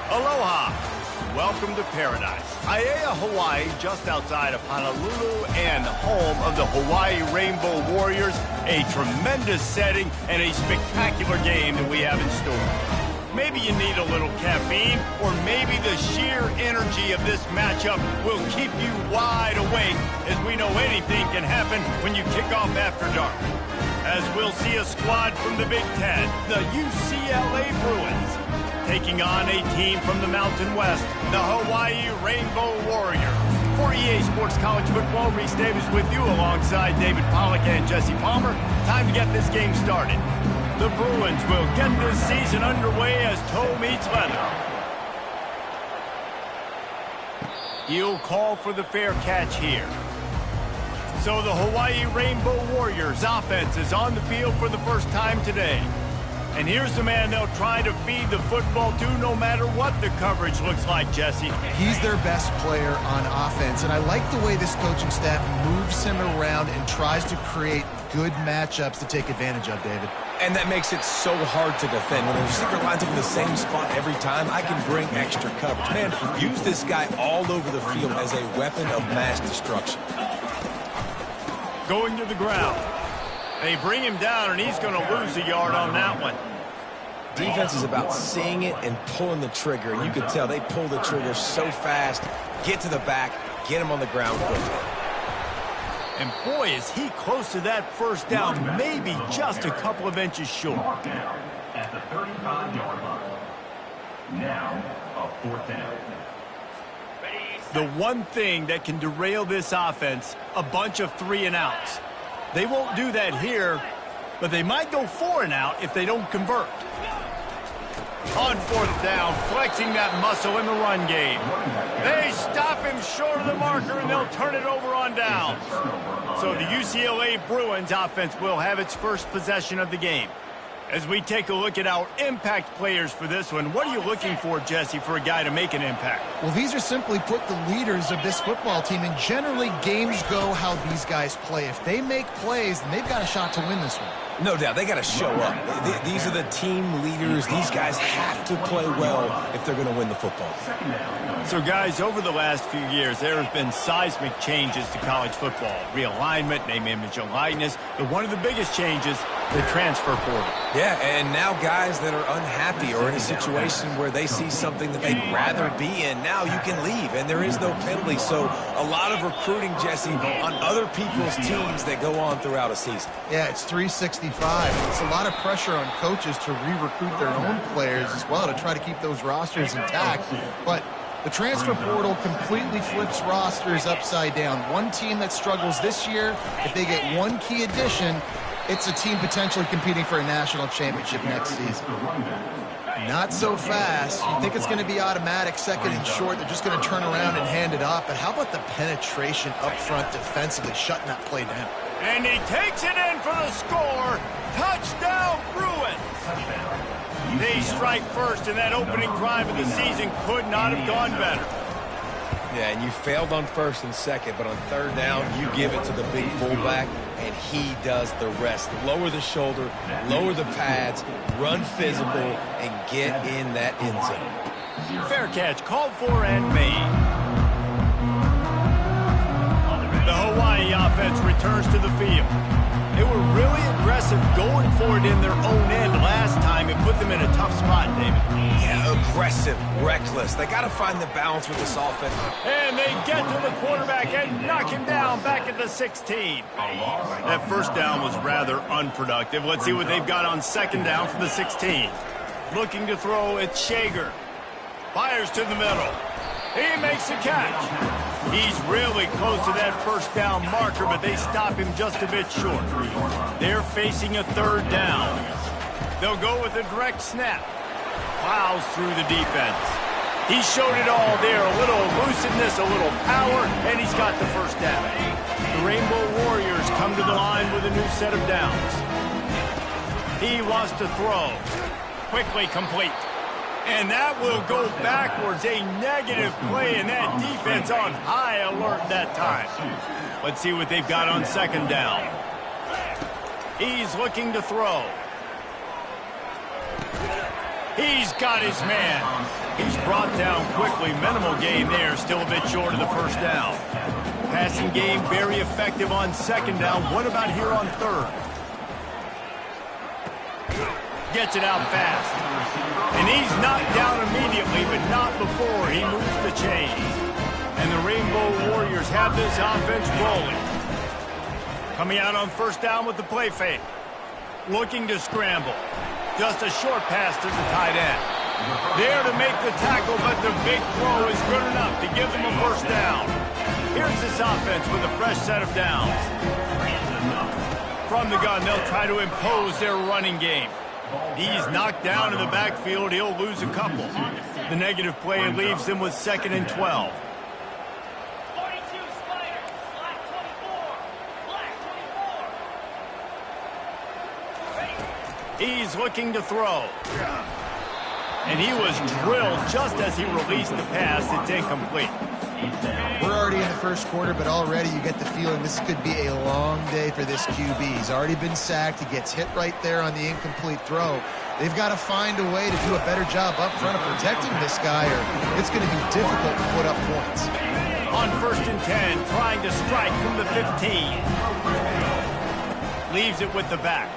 Aloha. Welcome to paradise. Aiea, Hawaii, just outside of Honolulu and home of the Hawaii Rainbow Warriors. A tremendous setting and a spectacular game that we have in store. Maybe you need a little caffeine, or maybe the sheer energy of this matchup will keep you wide awake, as we know anything can happen when you kick off after dark. As we'll see a squad from the Big Ten, the UCLA Bruins, taking on a team from the Mountain West, the Hawaii Rainbow Warriors. For EA Sports College Football, Reese Davis with you alongside David Pollack and Jesse Palmer. Time to get this game started. The Bruins will get this season underway as toe meets leather. He'll call for the fair catch here. So the Hawaii Rainbow Warriors offense is on the field for the first time today. And here's the man they'll try to feed the football to no matter what the coverage looks like, Jesse. He's their best player on offense, and I like the way this coaching staff moves him around and tries to create good matchups to take advantage of, David. And that makes it so hard to defend. When the receiver lines up in the same spot every time, I can bring extra coverage. Man, use this guy all over the field as a weapon of mass destruction. Going to the ground. They bring him down, and he's going to lose a yard on that one. Defense is about seeing it and pulling the trigger, and you can tell they pull the trigger so fast, get to the back, get him on the ground quickly. And boy, is he close to that first down, maybe just a couple of inches short. Down at the 35-yard line. Now, a fourth down. The one thing that can derail this offense, a bunch of 3-and-outs. They won't do that here, but they might go 4-and-out if they don't convert. On fourth down, flexing that muscle in the run game. They stop him short of the marker, and they'll turn it over on downs. So the UCLA Bruins offense will have its first possession of the game. As we take a look at our impact players for this one, what are you looking for, Jesse, for a guy to make an impact? Well, these are simply put the leaders of this football team, and generally games go how these guys play. If they make plays, then they've got a shot to win this one. No doubt, they got to show up. These are the team leaders. These guys have to play well if they're going to win the football. So, guys, over the last few years, there have been seismic changes to college football. Realignment, name, image, and likeness. But one of the biggest changes, the transfer portal. Yeah, and now guys that are unhappy or in a situation where they see something that they'd rather be in, now you can leave, and there is no penalty. So a lot of recruiting, Jesse, on other people's teams that go on throughout a season. Yeah, it's 365. It's a lot of pressure on coaches to re-recruit their own players as well to try to keep those rosters intact. But the transfer portal completely flips rosters upside down. One team that struggles this year, if they get one key addition, it's a team potentially competing for a national championship next season. Not so fast. You think it's going to be automatic, second and short. They're just going to turn around and hand it off. But how about the penetration up front defensively, shutting that play down? And he takes it in for the score. Touchdown, Bruins. They strike first, and that opening drive of the season could not have gone better. Yeah, and you failed on first and second, but on third down, you give it to the big fullback, and he does the rest. Lower the shoulder, lower the pads, run physical, and get in that end zone. Fair catch called for and made. The Hawaii offense returns to the field. They were really aggressive going for it in their own end last time. It put them in a tough spot, David. Yeah, aggressive, reckless. They got to find the balance with this offense. And they get to the quarterback and knock him down back at the 16. That first down was rather unproductive. Let's see what they've got on second down for the 16. Looking to throw, it's Shager. Fires to the middle. He makes the catch. He's really close to that first down marker, but they stop him just a bit short. They're facing a third down. They'll go with a direct snap. Plows through the defense. He showed it all there. A little elusiveness, a little power, and he's got the first down. The Rainbow Warriors come to the line with a new set of downs. He wants to throw. Quickly complete. And that will go backwards. A negative play, and that defense on high alert that time. Let's see what they've got on second down. He's looking to throw. He's got his man. He's brought down quickly. Minimal gain there. Still a bit short of the first down. Passing game very effective on second down. What about here on third? Gets it out fast. And he's knocked down immediately, but not before he moves the chains. And the Rainbow Warriors have this offense rolling. Coming out on first down with the play fake. Looking to scramble. Just a short pass to the tight end. There to make the tackle, but the big throw is good enough to give them a first down. Here's this offense with a fresh set of downs. From the gun, they'll try to impose their running game. He's knocked down in the backfield. He'll lose a couple. The negative play leaves them with 2nd and 12. He's looking to throw. And he was drilled just as he released the pass. It's incomplete. We're already in the first quarter, but already you get the feeling this could be a long day for this QB. He's already been sacked. He gets hit right there on the incomplete throw. They've got to find a way to do a better job up front of protecting this guy, or it's going to be difficult to put up points. On 1st and 10, trying to strike from the 15. Leaves it with the back.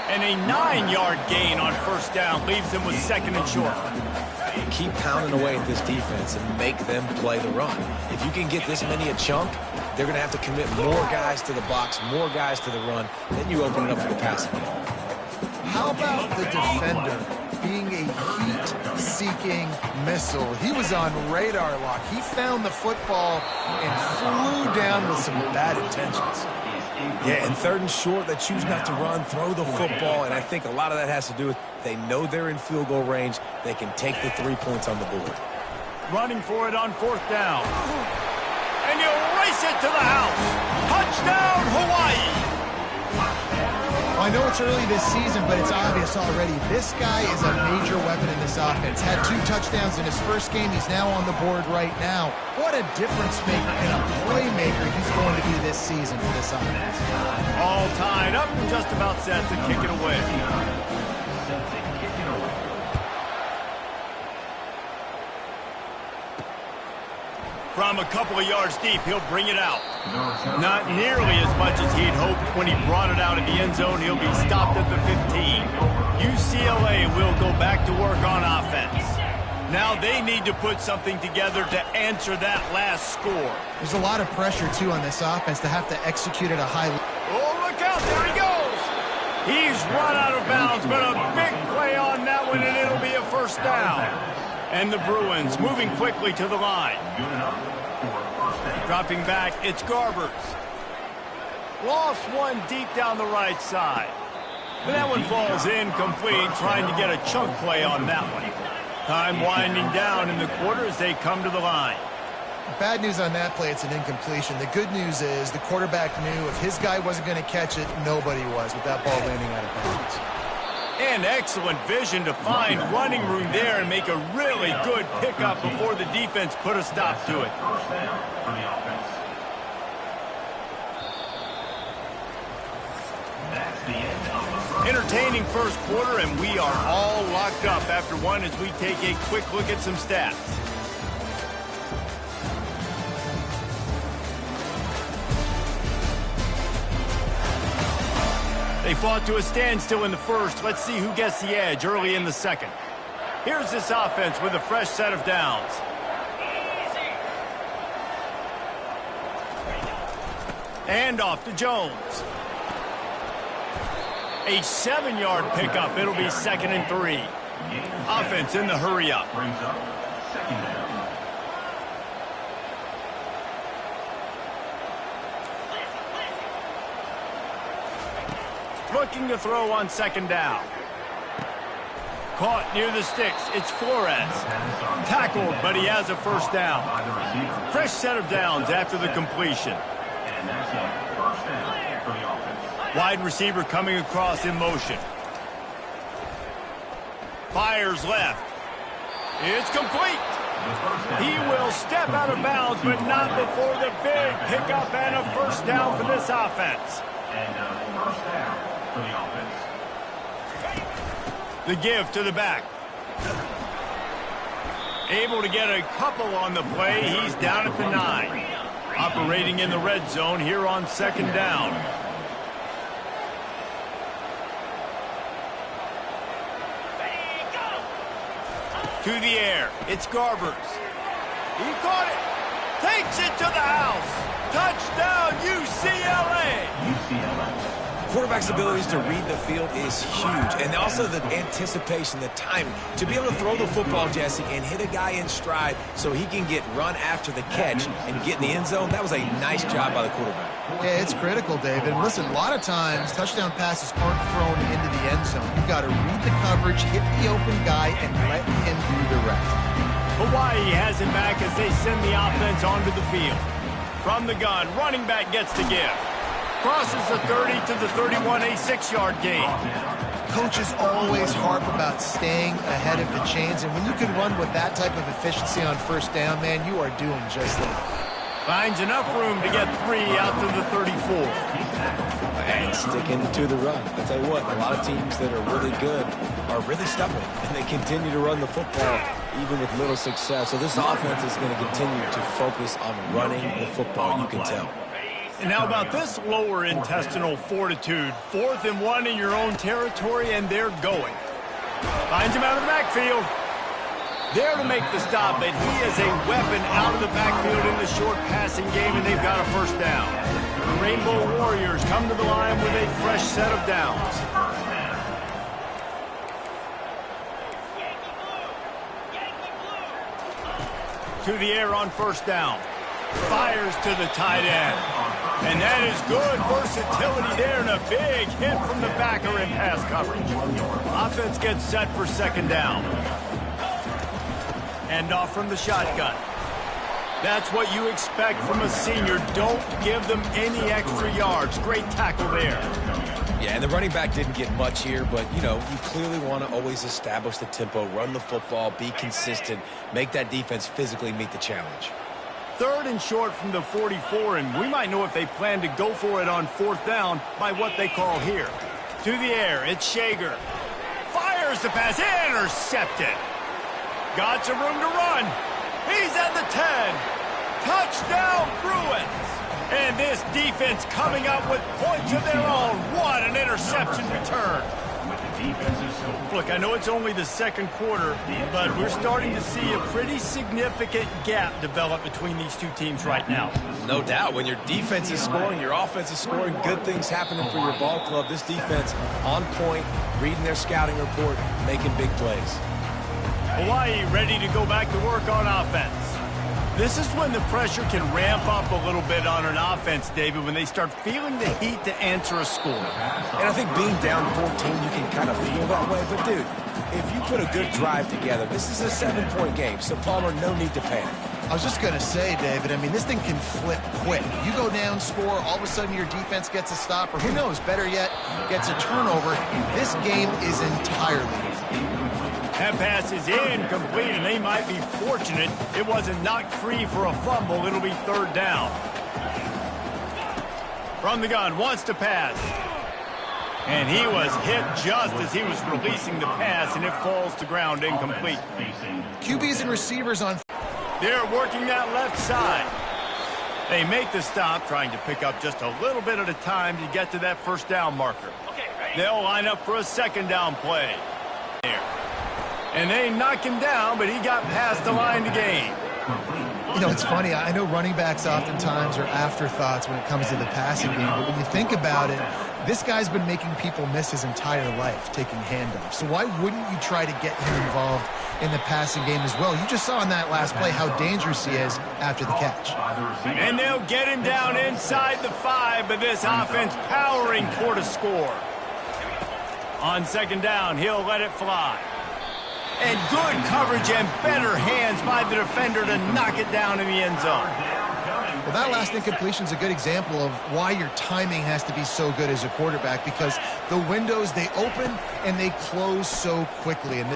And a 9-yard gain on first down leaves them with 2nd and short. Keep pounding away at this defense and make them play the run. If you can get this many a chunk, they're going to have to commit more guys to the box, more guys to the run. Then you open it up for the passing game. How about the defender being a heat-seeking missile? He was on radar lock. He found the football and flew down with some bad intentions. Yeah, and 3rd and short, they choose not to run, throw the football, and I think a lot of that has to do with they know they're in field goal range. They can take the 3 points on the board. Running for it on 4th down. And you race it to the house. Touchdown, Hawaii! I know it's early this season, but it's obvious already. This guy is a major weapon in this offense. Had 2 touchdowns in his first game. He's now on the board right now. What a difference maker and a playmaker he's going to be this season for this offense. All tied up and just about set to kick it away. From a couple of yards deep, he'll bring it out. Not nearly as much as he'd hoped when he brought it out of the end zone. He'll be stopped at the 15. UCLA will go back to work on offense. Now they need to put something together to answer that last score. There's a lot of pressure, too, on this offense to have to execute at a high level. Oh, look out. There he goes. He's run out of bounds, but a big play on that one, and it'll be a first down. And the Bruins moving quickly to the line. Dropping back, it's Garbers. Lost one deep down the right side. But that one falls incomplete, trying to get a chunk play on that one. Time winding down in the quarter as they come to the line. Bad news on that play, it's an incompletion. The good news is the quarterback knew if his guy wasn't going to catch it, nobody was with that ball landing out of bounds. And excellent vision to find running room there and make a really good pickup before the defense put a stop to it. Entertaining first quarter, and we are all locked up after one as we take a quick look at some stats. They fought to a standstill in the first. Let's see who gets the edge early in the second. Here's this offense with a fresh set of downs. And off to Jones. A 7-yard pickup. It'll be 2nd and 3. Offense in the hurry up. Brings up 2nd down. Looking to throw on 2nd down. Caught near the sticks. It's Flores. Tackled, but he has a first down. Fresh set of downs after the completion. And that's a first down for the offense. Wide receiver coming across in motion. Fires left. It's complete. He will step out of bounds, but not before the big pickup and a first down for this offense. And first down for the offense. The give to the back. Able to get a couple on the play. He's down at the 9. Operating in the red zone here on 2nd down. To the air. It's Garbers. He caught it. Takes it to the house. Touchdown, UCLA. Quarterback's abilities to read the field is huge. And also the anticipation, the timing. To be able to throw the football, Jesse, and hit a guy in stride so he can get run after the catch and get in the end zone, that was a nice job by the quarterback. Yeah, it's critical, David. And listen, a lot of times, touchdown passes aren't thrown into the end zone. You've got to read the coverage, hit the open guy, and let him do the rest. Hawaii has him back as they send the offense onto the field. From the gun, running back gets the give. Crosses the 30 to the 31, a 6-yard gain. Coaches always harp about staying ahead of the chains, and when you can run with that type of efficiency on 1st down, man, you are doing just that. Finds enough room to get 3 out to the 34. And sticking to the run. I'll tell you what, a lot of teams that are really good are really stubborn, and they continue to run the football even with little success. So this offense is going to continue to focus on running the football, you can tell. And how about this lower intestinal fortitude? 4th and 1 in your own territory, and they're going. Finds him out of the backfield. There to make the stop, but he is a weapon out of the backfield in the short passing game, and they've got a 1st down. The Rainbow Warriors come to the line with a fresh set of downs. To the air on 1st down. Fires to the tight end. And that is good versatility there, and a big hit from the backer in pass coverage. Offense gets set for 2nd down. End off from the shotgun. That's what you expect from a senior. Don't give them any extra yards. Great tackle there. Yeah, and the running back didn't get much here, but, you know, you clearly want to always establish the tempo, run the football, be consistent, make that defense physically meet the challenge. 3rd and short from the 44, and we might know if they plan to go for it on 4th down by what they call here. To the air, it's Shager. Fires the pass, intercepted. Got some room to run. He's at the 10. Touchdown, Bruins. And this defense coming up with points of their own. What an interception return. Look, I know it's only the 2nd quarter, but we're starting to see a pretty significant gap develop between these two teams right now. No doubt. When your defense is scoring, your offense is scoring, good things happening for your ball club. This defense on point, reading their scouting report, making big plays. Hawaii ready to go back to work on offense. This is when the pressure can ramp up a little bit on an offense, David, when they start feeling the heat to answer a score. And I think being down 14, you can kind of feel that way. But, dude, if you put a good drive together, this is a 7-point game, so Palmer, no need to panic. I was just going to say, David, I mean, this thing can flip quick. You go down, score, all of a sudden your defense gets a stop, or who knows, better yet, gets a turnover. This game is entirely easy. That pass is incomplete, and they might be fortunate it wasn't knocked free for a fumble. It'll be 3rd down. From the gun, wants to pass. And he was hit just as he was releasing the pass, and it falls to ground incomplete. QBs and receivers on. They're working that left side. They make the stop, trying to pick up just a little bit at a time to get to that 1st down marker. They'll line up for a 2nd down play. And they knock him down, but he got past the line to gain. You know, it's funny. I know running backs oftentimes are afterthoughts when it comes to the passing game, but when you think about it, this guy's been making people miss his entire life taking handoffs. So why wouldn't you try to get him involved in the passing game as well? You just saw in that last play how dangerous he is after the catch. And they'll get him down inside the 5, but this offense powering toward a score. On 2nd down, he'll let it fly. And good coverage and better hands by the defender to knock it down in the end zone. Well, that last incompletion is a good example of why your timing has to be so good as a quarterback, because the windows, they open and they close so quickly. And he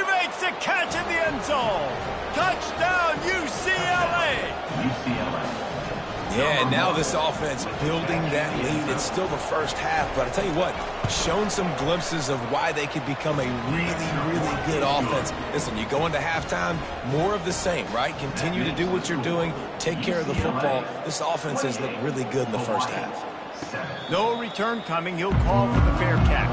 makes a catch in the end zone. Touchdown, UCLA. Yeah, and now this offense building that lead. It's still the first half, but I tell you what, shown some glimpses of why they could become a really, really good offense. Listen, you go into halftime, more of the same, right? Continue to do what you're doing, take care of the football. This offense has looked really good in the first half. No return coming. He'll call for the fair catch.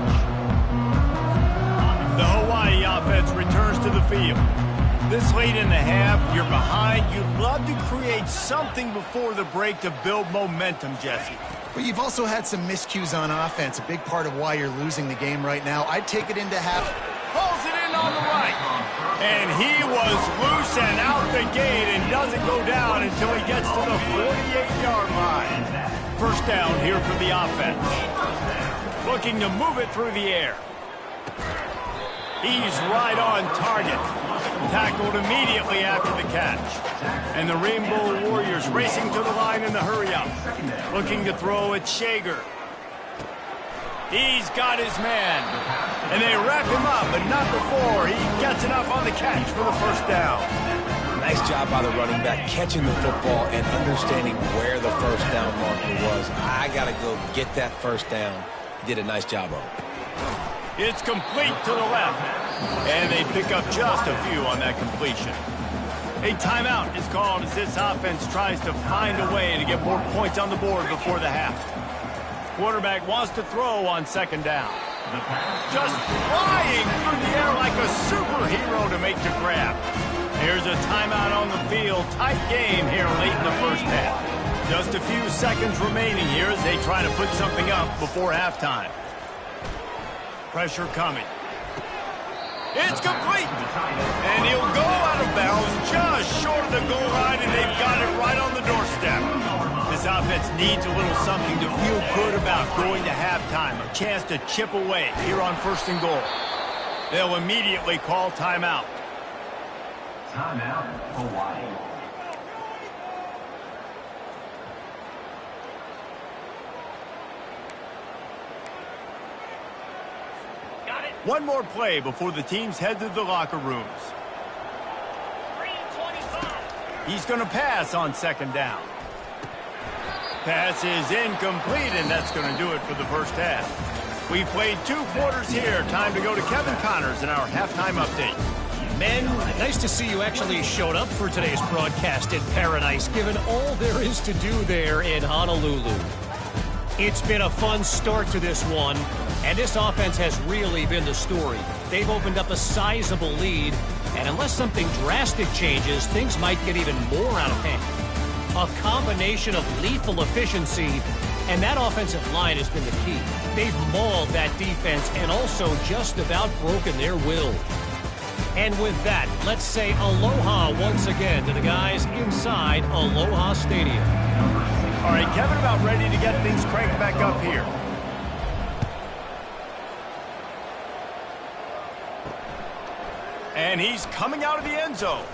The Hawaii offense returns to the field. This late in the half, you're behind. You'd love to create something before the break to build momentum, Jesse. But you've also had some miscues on offense, a big part of why you're losing the game right now. I'd take it into half. Pulls it in on the right. And he was loose and out the gate and doesn't go down until he gets to the 48-yard line. First down here for the offense. Looking to move it through the air. He's right on target. Tackled immediately after the catch. And the Rainbow Warriors racing to the line in the hurry-up. Looking to throw at Shager. He's got his man. And they wrap him up, but not before he gets enough on the catch for the first down. Nice job by the running back, catching the football and understanding where the first down marker was. I got to go get that first down. He did a nice job of it. It's complete to the left. And they pick up just a few on that completion. A timeout is called as this offense tries to find a way to get more points on the board before the half. Quarterback wants to throw on second down. Just flying through the air like a superhero to make the grab. Here's a timeout on the field. Tight game here late in the first half. Just a few seconds remaining here as they try to put something up before halftime. Pressure coming. It's complete. And he'll go out of bounds just short of the goal line, and they've got it right on the doorstep. This offense needs a little something to feel good about going to halftime. A chance to chip away here on first and goal. They'll immediately call timeout. Timeout, Hawaii. One more play before the teams head to the locker rooms. He's going to pass on second down. Pass is incomplete, and that's going to do it for the first half. We've played 2 quarters here. Time to go to Kevin Connors in our halftime update. Men, nice to see you actually showed up for today's broadcast in Paradise, given all there is to do there in Honolulu. It's been a fun start to this one, and this offense has really been the story. They've opened up a sizable lead, and unless something drastic changes, things might get even more out of hand. A combination of lethal efficiency, and that offensive line has been the key. They've mauled that defense and also just about broken their will. And with that, let's say aloha once again to the guys inside Aloha Stadium. All right, Kevin, about ready to get things cranked back up here. And he's coming out of the end zone.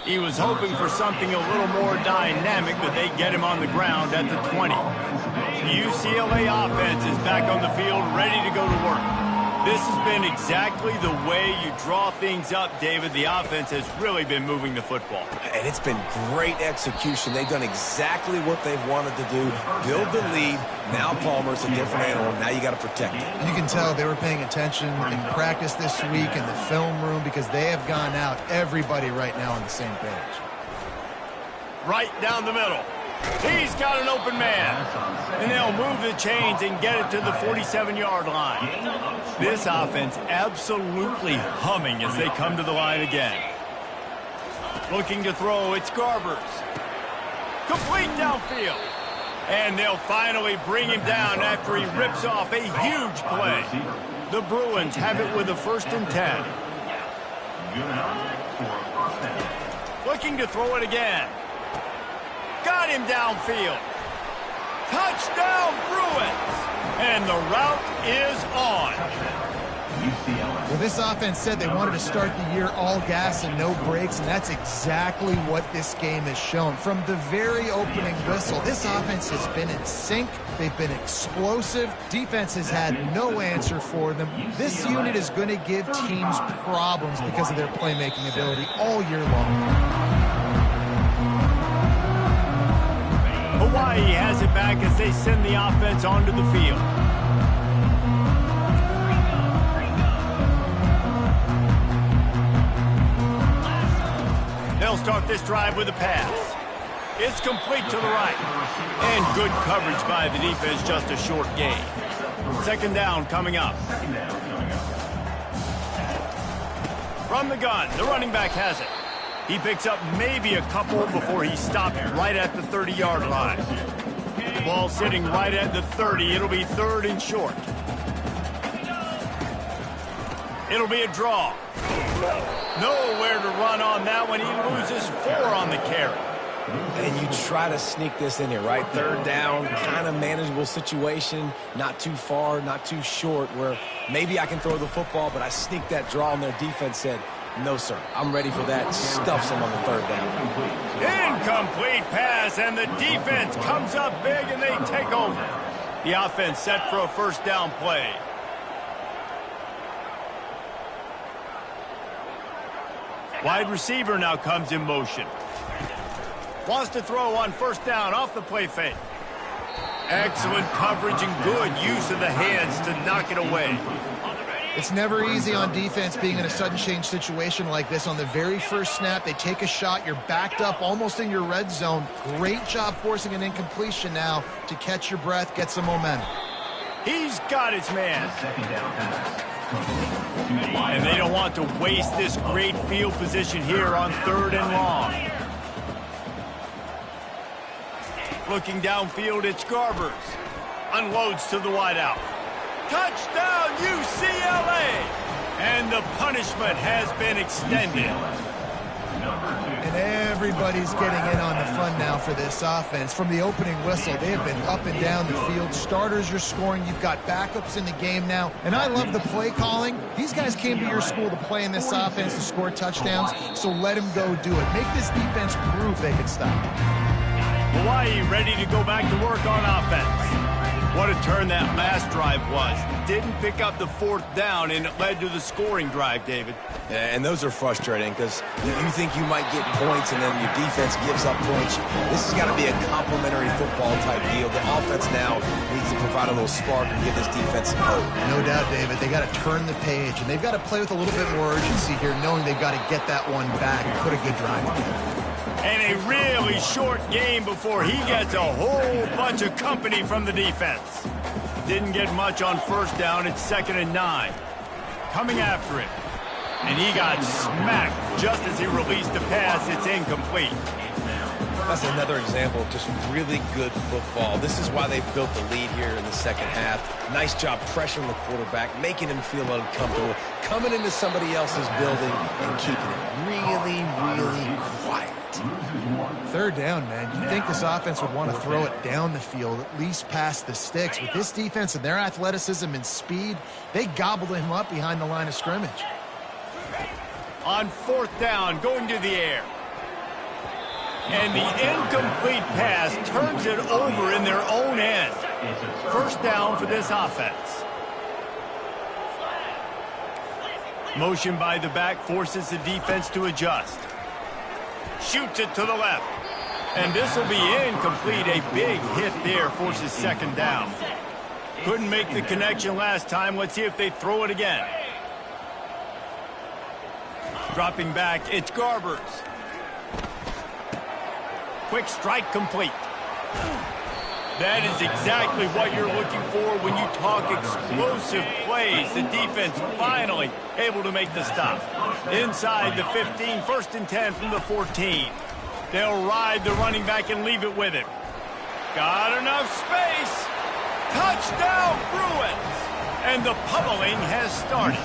He was hoping for something a little more dynamic, but they get him on the ground at the 20. The UCLA offense is back on the field, ready to go to work. This has been exactly the way you draw things up, David. The offense has really been moving the football. And it's been great execution. They've done exactly what they've wanted to do. Build the lead. Now Palmer's a different animal. Now you got to protect it. You can tell they were paying attention in practice this week in the film room because they have gone out, everybody right now on the same page. Right down the middle. He's got an open man. And they'll move the chains and get it to the 47-yard line. This offense absolutely humming as they come to the line again. Looking to throw, it's Garbers. Complete downfield. And they'll finally bring him down after he rips off a huge play. The Bruins have it with a 1st and 10. Looking to throw it again. Got him downfield. Touchdown, Bruins! And the route is on. Well, this offense said they wanted to start the year all gas and no brakes, and that's exactly what this game has shown. From the very opening whistle, this offense has been in sync. They've been explosive. Defense has had no answer for them. This unit is going to give teams problems because of their playmaking ability all year long. Hawaii has it back as they send the offense onto the field. They'll start this drive with a pass. It's complete to the right. And good coverage by the defense, just a short gain. Second down coming up. From the gun, the running back has it. He picks up maybe a couple before he stopped right at the 30-yard line. The ball sitting right at the 30. It'll be third and short. It'll be a draw. Nowhere to run on that one. He loses 4 on the carry. And you try to sneak this in here, right? Third down, kind of manageable situation. Not too far, not too short, where maybe I can throw the football, but I sneak that draw, and their defense said, no, sir, I'm ready for that. Stuffs him on the third down. Incomplete pass, and the defense comes up big, and they take over. The offense set for a first down play. Wide receiver now comes in motion. Wants to throw on first down off the play fake. Excellent coverage and good use of the hands to knock it away. It's never easy on defense being in a sudden change situation like this. On the very first snap, they take a shot. You're backed up almost in your red zone. Great job forcing an incompletion now to catch your breath, get some momentum. He's got his man. And they don't want to waste this great field position here on third and long. Looking downfield, it's Garbers. Unloads to the wideout. Touchdown, UCLA! And the punishment has been extended. And everybody's getting in on the fun now for this offense. From the opening whistle, they have been up and down the field. Starters are scoring. You've got backups in the game now. And I love the play calling. These guys came to your school to play in this offense to score touchdowns, so let them go do it. Make this defense prove they can stop it. Hawaii ready to go back to work on offense. What a turn that last drive was. Didn't pick up the fourth down, and it led to the scoring drive, David. Yeah, and those are frustrating because you think you might get points and then your defense gives up points. This has got to be a complementary football type deal. The offense now needs to provide a little spark and give this defense some hope. No doubt, David. They got to turn the page, and they've got to play with a little bit more urgency here, knowing they've got to get that one back and put a good drive together. And a really short game before he gets a whole bunch of company from the defense. Didn't get much on first down. It's 2nd and 9. Coming after it. And he got smacked just as he released the pass. It's incomplete. That's another example of just really good football. This is why they've built the lead here in the second half. Nice job pressuring the quarterback, making him feel uncomfortable, coming into somebody else's building and keeping it really, really quiet. Third down, man. You'd think this offense would want to throw it down the field, at least past the sticks. With this defense and their athleticism and speed, they gobbled him up behind the line of scrimmage. On fourth down, going to the air. And the incomplete pass turns it over in their own end. First down for this offense. Motion by the back forces the defense to adjust. Shoots it to the left. And this will be incomplete. A big hit there forces second down. Couldn't make the connection last time. Let's see if they throw it again. Dropping back, it's Garbers. Quick strike complete. That is exactly what you're looking for when you talk explosive plays. The defense finally able to make the stop. Inside the 15, 1st and 10 from the 14. They'll ride the running back and leave it with him. Got enough space. Touchdown, Bruins. And the pummeling has started.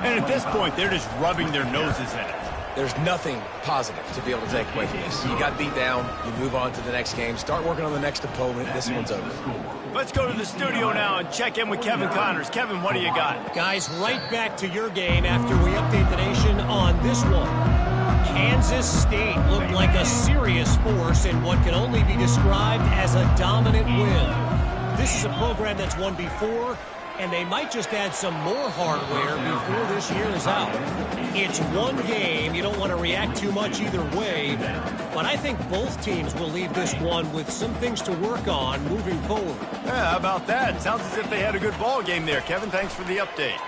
And at this point, they're just rubbing their noses in it. There's nothing positive to be able to take away from this. You got beat down, you move on to the next game, start working on the next opponent, this one's over. Let's go to the studio now and check in with Kevin Connors. Kevin, what do you got? Guys, right back to your game after we update the nation on this one. Kansas State looked like a serious force in what can only be described as a dominant win. This is a program that's won before and they might just add some more hardware before this year is out. It's one game. You don't want to react too much either way, but I think both teams will leave this one with some things to work on moving forward. Yeah, how about that? Sounds as if they had a good ball game there. Kevin, thanks for the update.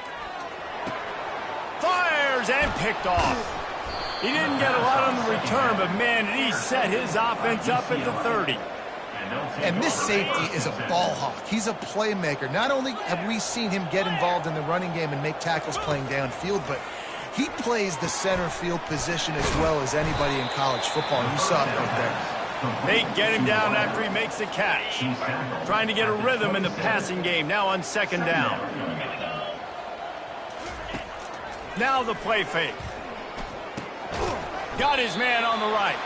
Fires and picked off. He didn't get a lot on the return, but man, did he set his offense up at the 30. And this safety is a ball hawk. He's a playmaker. Not only have we seen him get involved in the running game and make tackles playing downfield, but he plays the center field position as well as anybody in college football. You saw it right there. They get him down after he makes the catch. Trying to get a rhythm in the passing game, now on second down. Now the play fake. Got his man on the right.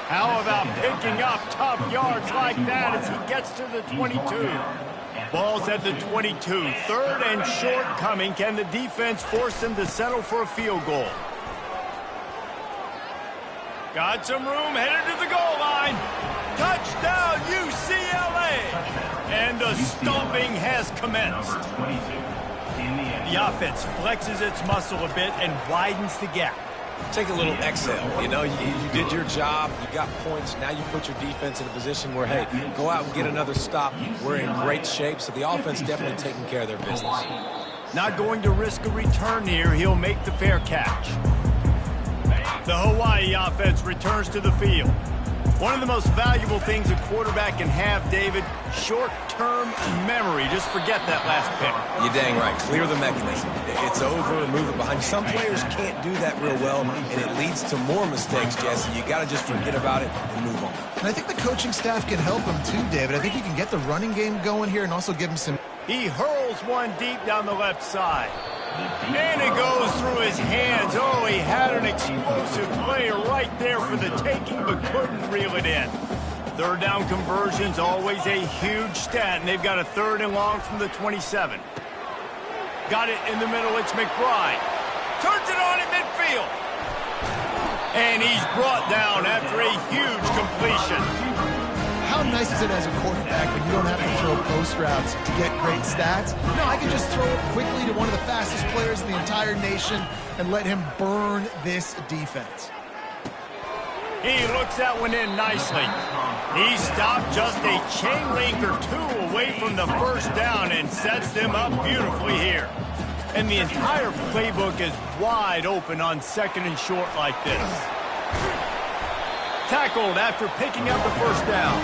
How about picking up tough yards like that as he gets to the 22? Ball's at the 22. Third and short coming. Can the defense force them to settle for a field goal? Got some room, headed to the goal line. Touchdown, UCLA! And the stomping has commenced. The offense flexes its muscle a bit and widens the gap. Take a little exhale. You know, you did your job. You got points. Now you put your defense in a position where, hey, go out and get another stop. We're in great shape, so the offense definitely taking care of their business. Not going to risk a return here. He'll make the fair catch. The Hawaii offense returns to the field. One of the most valuable things a quarterback can have, David, short-term memory. Just forget that last pick. You're dang right. Clear the mechanism. It's over, move it behind. Some players can't do that real well, and it leads to more mistakes, Jesse. You got to just forget about it and move on. And I think the coaching staff can help him too, David. I think he can get the running game going here and also give him some... He hurls one deep down the left side. And it goes through his hands. Oh, he had an explosive play right there for the taking, but couldn't reel it in. Third down conversion's always a huge stat, and they've got a third and long from the 27. Got it in the middle. It's McBride. Turns it on in midfield. And he's brought down after a huge completion. How nice is it as a quarterback when you don't have to throw post routes to get great stats? No, I can just throw it quickly to one of the fastest players in the entire nation and let him burn this defense. He looks that one in nicely. He stopped just a chain link or two away from the first down and sets them up beautifully here. And the entire playbook is wide open on second and short like this. Tackled after picking up the first down.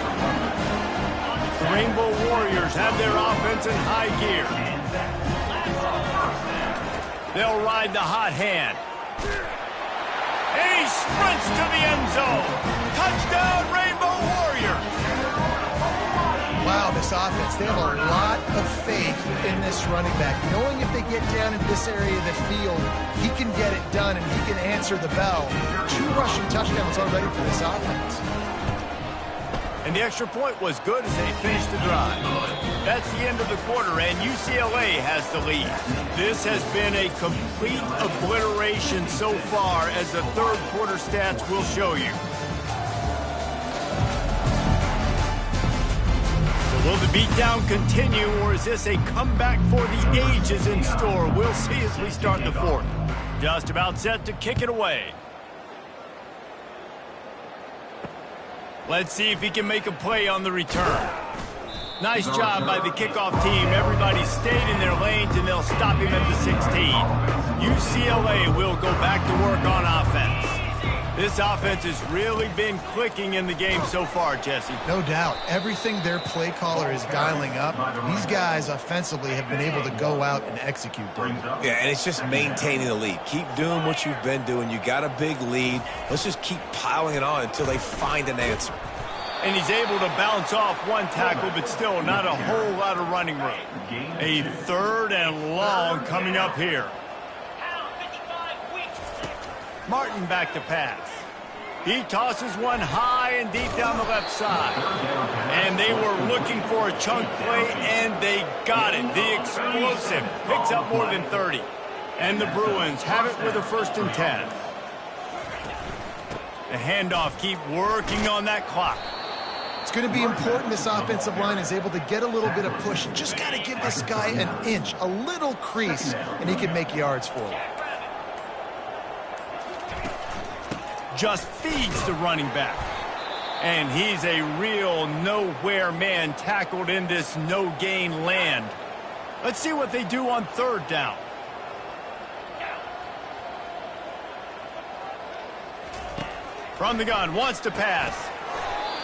The Rainbow Warriors have their offense in high gear. They'll ride the hot hand. And he sprints to the end zone. Touchdown, Rainbow Warriors. Wow, this offense, they have a lot of faith in this running back. Knowing if they get down in this area of the field, he can get it done and he can answer the bell. 2 rushing touchdowns already for this offense. And the extra point was good as they finished the drive. That's the end of the quarter, and UCLA has the lead. This has been a complete obliteration so far, as the third quarter stats will show you. Will the beatdown continue, or is this a comeback for the ages in store? We'll see as we start the fourth. Just about set to kick it away. Let's see if he can make a play on the return. Nice job by the kickoff team. Everybody stayed in their lanes, and they'll stop him at the 16. UCLA will go back to work on offense. This offense has really been clicking in the game so far, Jesse. No doubt. Everything their play caller is dialing up, these guys offensively have been able to go out and execute them. Yeah, and it's just maintaining the lead. Keep doing what you've been doing. You got a big lead. Let's just keep piling it on until they find an answer. And he's able to bounce off one tackle, but still not a whole lot of running room. A third and long coming up here. Martin back to pass. He tosses one high and deep down the left side. And they were looking for a chunk play, and they got it. The explosive picks up more than 30. And the Bruins have it with a 1st and 10. The handoff, keep working on that clock. It's going to be important this offensive line is able to get a little bit of push. Just got to give this guy an inch, a little crease, and he can make yards for it. Just feeds the running back. And he's a real nowhere man tackled in this no-gain land. Let's see what they do on third down. From the gun, wants to pass.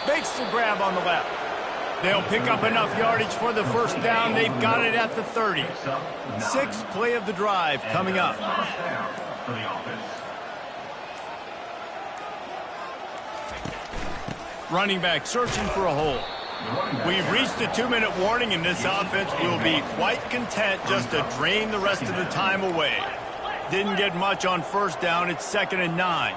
Makes the grab on the left. They'll pick up enough yardage for the first down. They've got it at the 30. Sixth play of the drive coming up. Running back searching for a hole. We've reached the 2-minute warning, and this offense will be quite content just to drain the rest of the time away. Didn't get much on first down. It's 2nd and 9.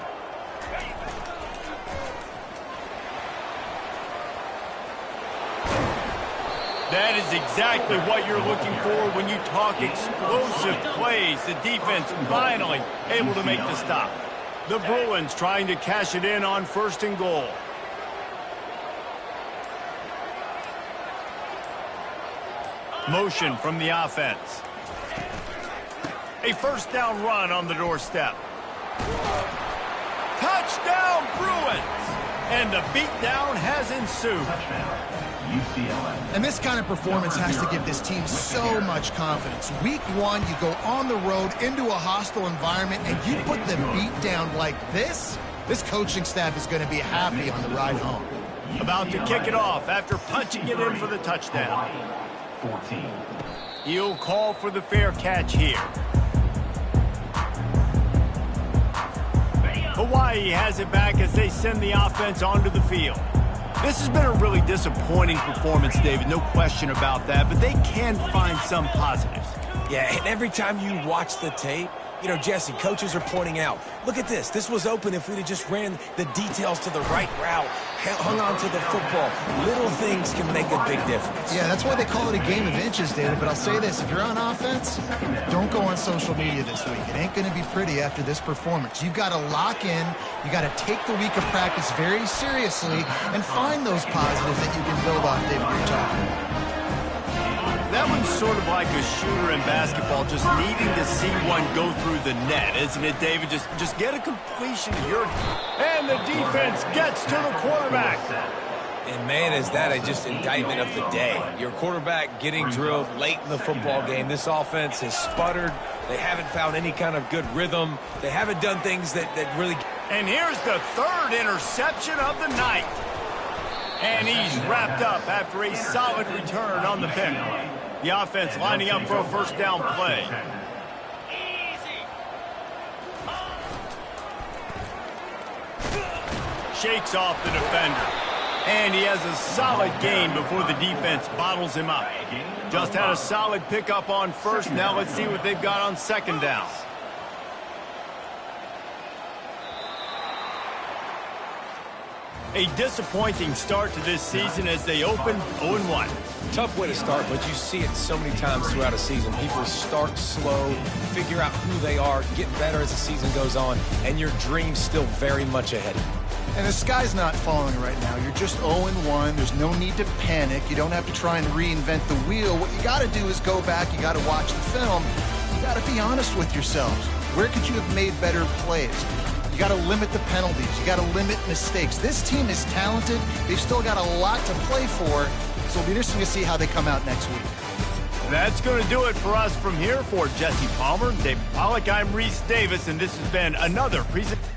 That is exactly what you're looking for when you talk explosive plays. The defense finally able to make the stop. The Bruins trying to cash it in on 1st and goal. Motion from the offense. A first down run on the doorstep. Touchdown Bruins! And the beatdown has ensued. And this kind of performance has to give this team so much confidence. Week 1, you go on the road into a hostile environment, and you put the beat down like this, this coaching staff is going to be happy on the ride home. About to kick it off after punching it in for the touchdown. 14. He'll call for the fair catch here. Hawaii has it back as they send the offense onto the field. This has been a really disappointing performance, David, no question about that, but they can find some positives. Yeah, and every time you watch the tape, you know, Jesse, coaches are pointing out, look at this. This was open if we'd have just ran the details to the right route, hung on to the football. Little things can make a big difference. Yeah, that's why they call it a game of inches, David. But I'll say this, if you're on offense, don't go on social media this week. It ain't going to be pretty after this performance. You've got to lock in. You got to take the week of practice very seriously and find those positives that you can build off, David, you're talking about. That one's sort of like a shooter in basketball, just needing to see one go through the net, isn't it, David? Just get a completion here. And the defense gets to the quarterback. And, man, is that just indictment of the day. Your quarterback getting drilled late in the football game. This offense has sputtered. They haven't found any kind of good rhythm. They haven't done things that really... And here's the 3rd interception of the night. And he's wrapped up after a solid return on the pick. The offense lining up for a first down play. Shakes off the defender. And he has a solid gain before the defense bottles him up. Just had a solid pickup on first. Now let's see what they've got on 2nd down. A disappointing start to this season as they open 0-1. Tough way to start, but you see it so many times throughout a season. People start slow, figure out who they are, get better as the season goes on, and your dream's still very much ahead of you. And the sky's not falling right now. You're just 0-1. There's no need to panic. You don't have to try and reinvent the wheel. What you got to do is go back. You got to watch the film. You got to be honest with yourselves. Where could you have made better plays? You got to limit the penalties. You got to limit mistakes. This team is talented. They've still got a lot to play for, so it'll be interesting to see how they come out next week. That's going to do it for us from here. For Jesse Palmer, Dave Pollack, I'm Reese Davis, and this has been another presentation.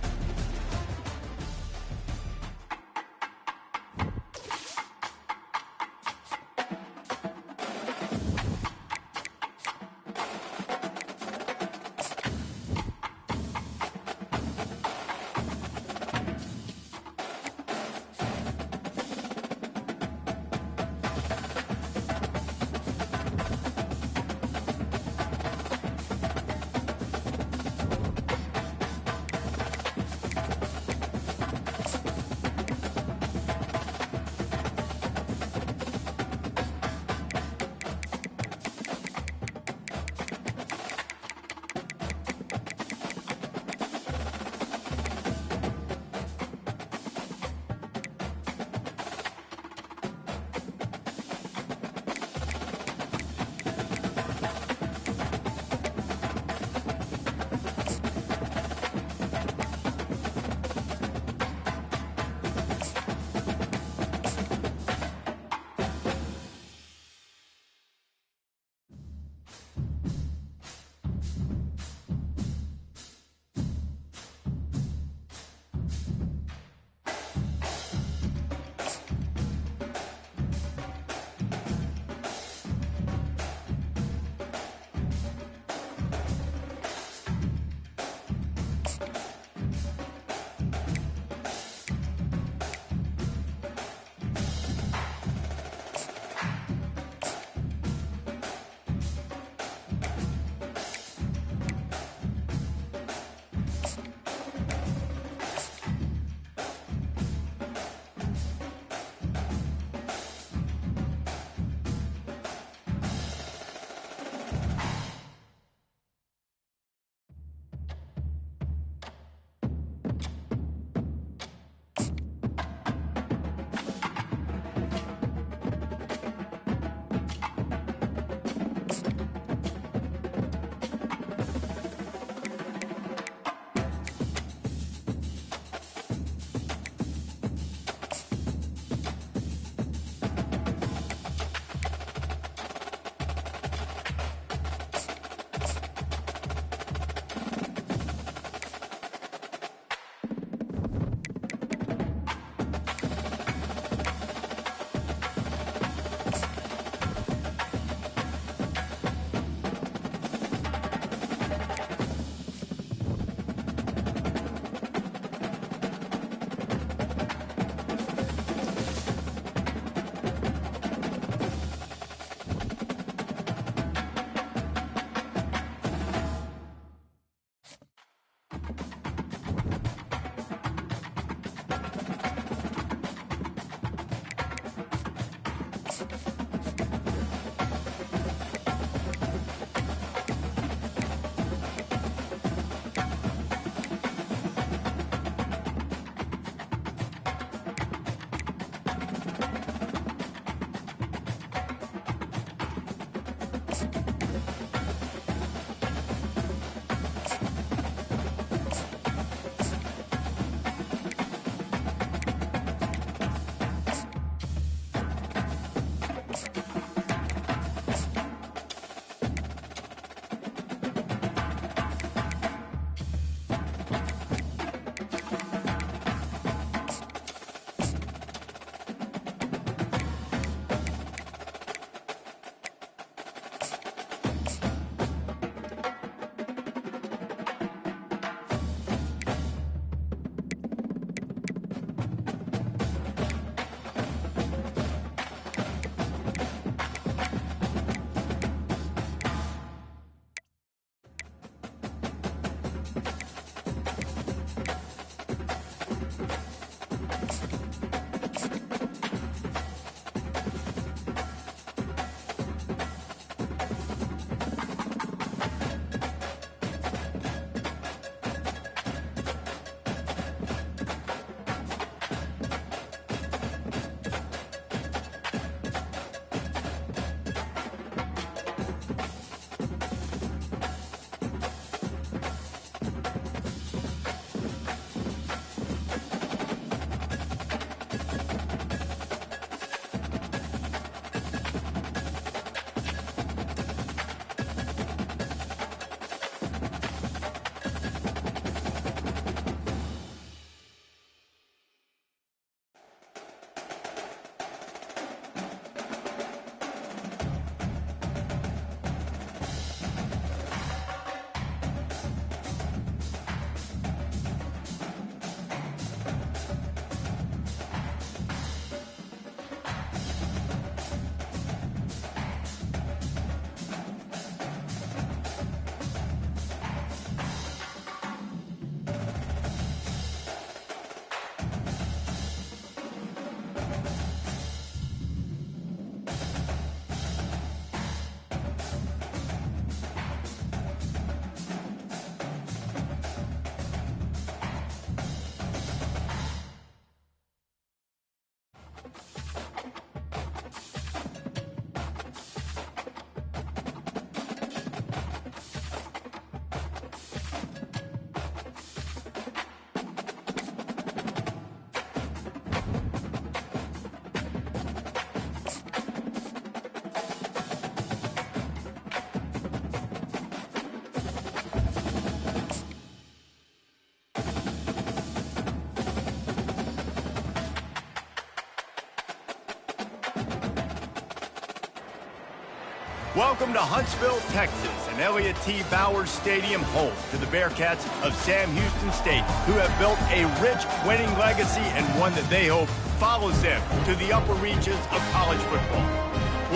Welcome to Huntsville, Texas, and Elliott T. Bowers Stadium, home to the Bearcats of Sam Houston State, who have built a rich winning legacy and one that they hope follows them to the upper reaches of college football.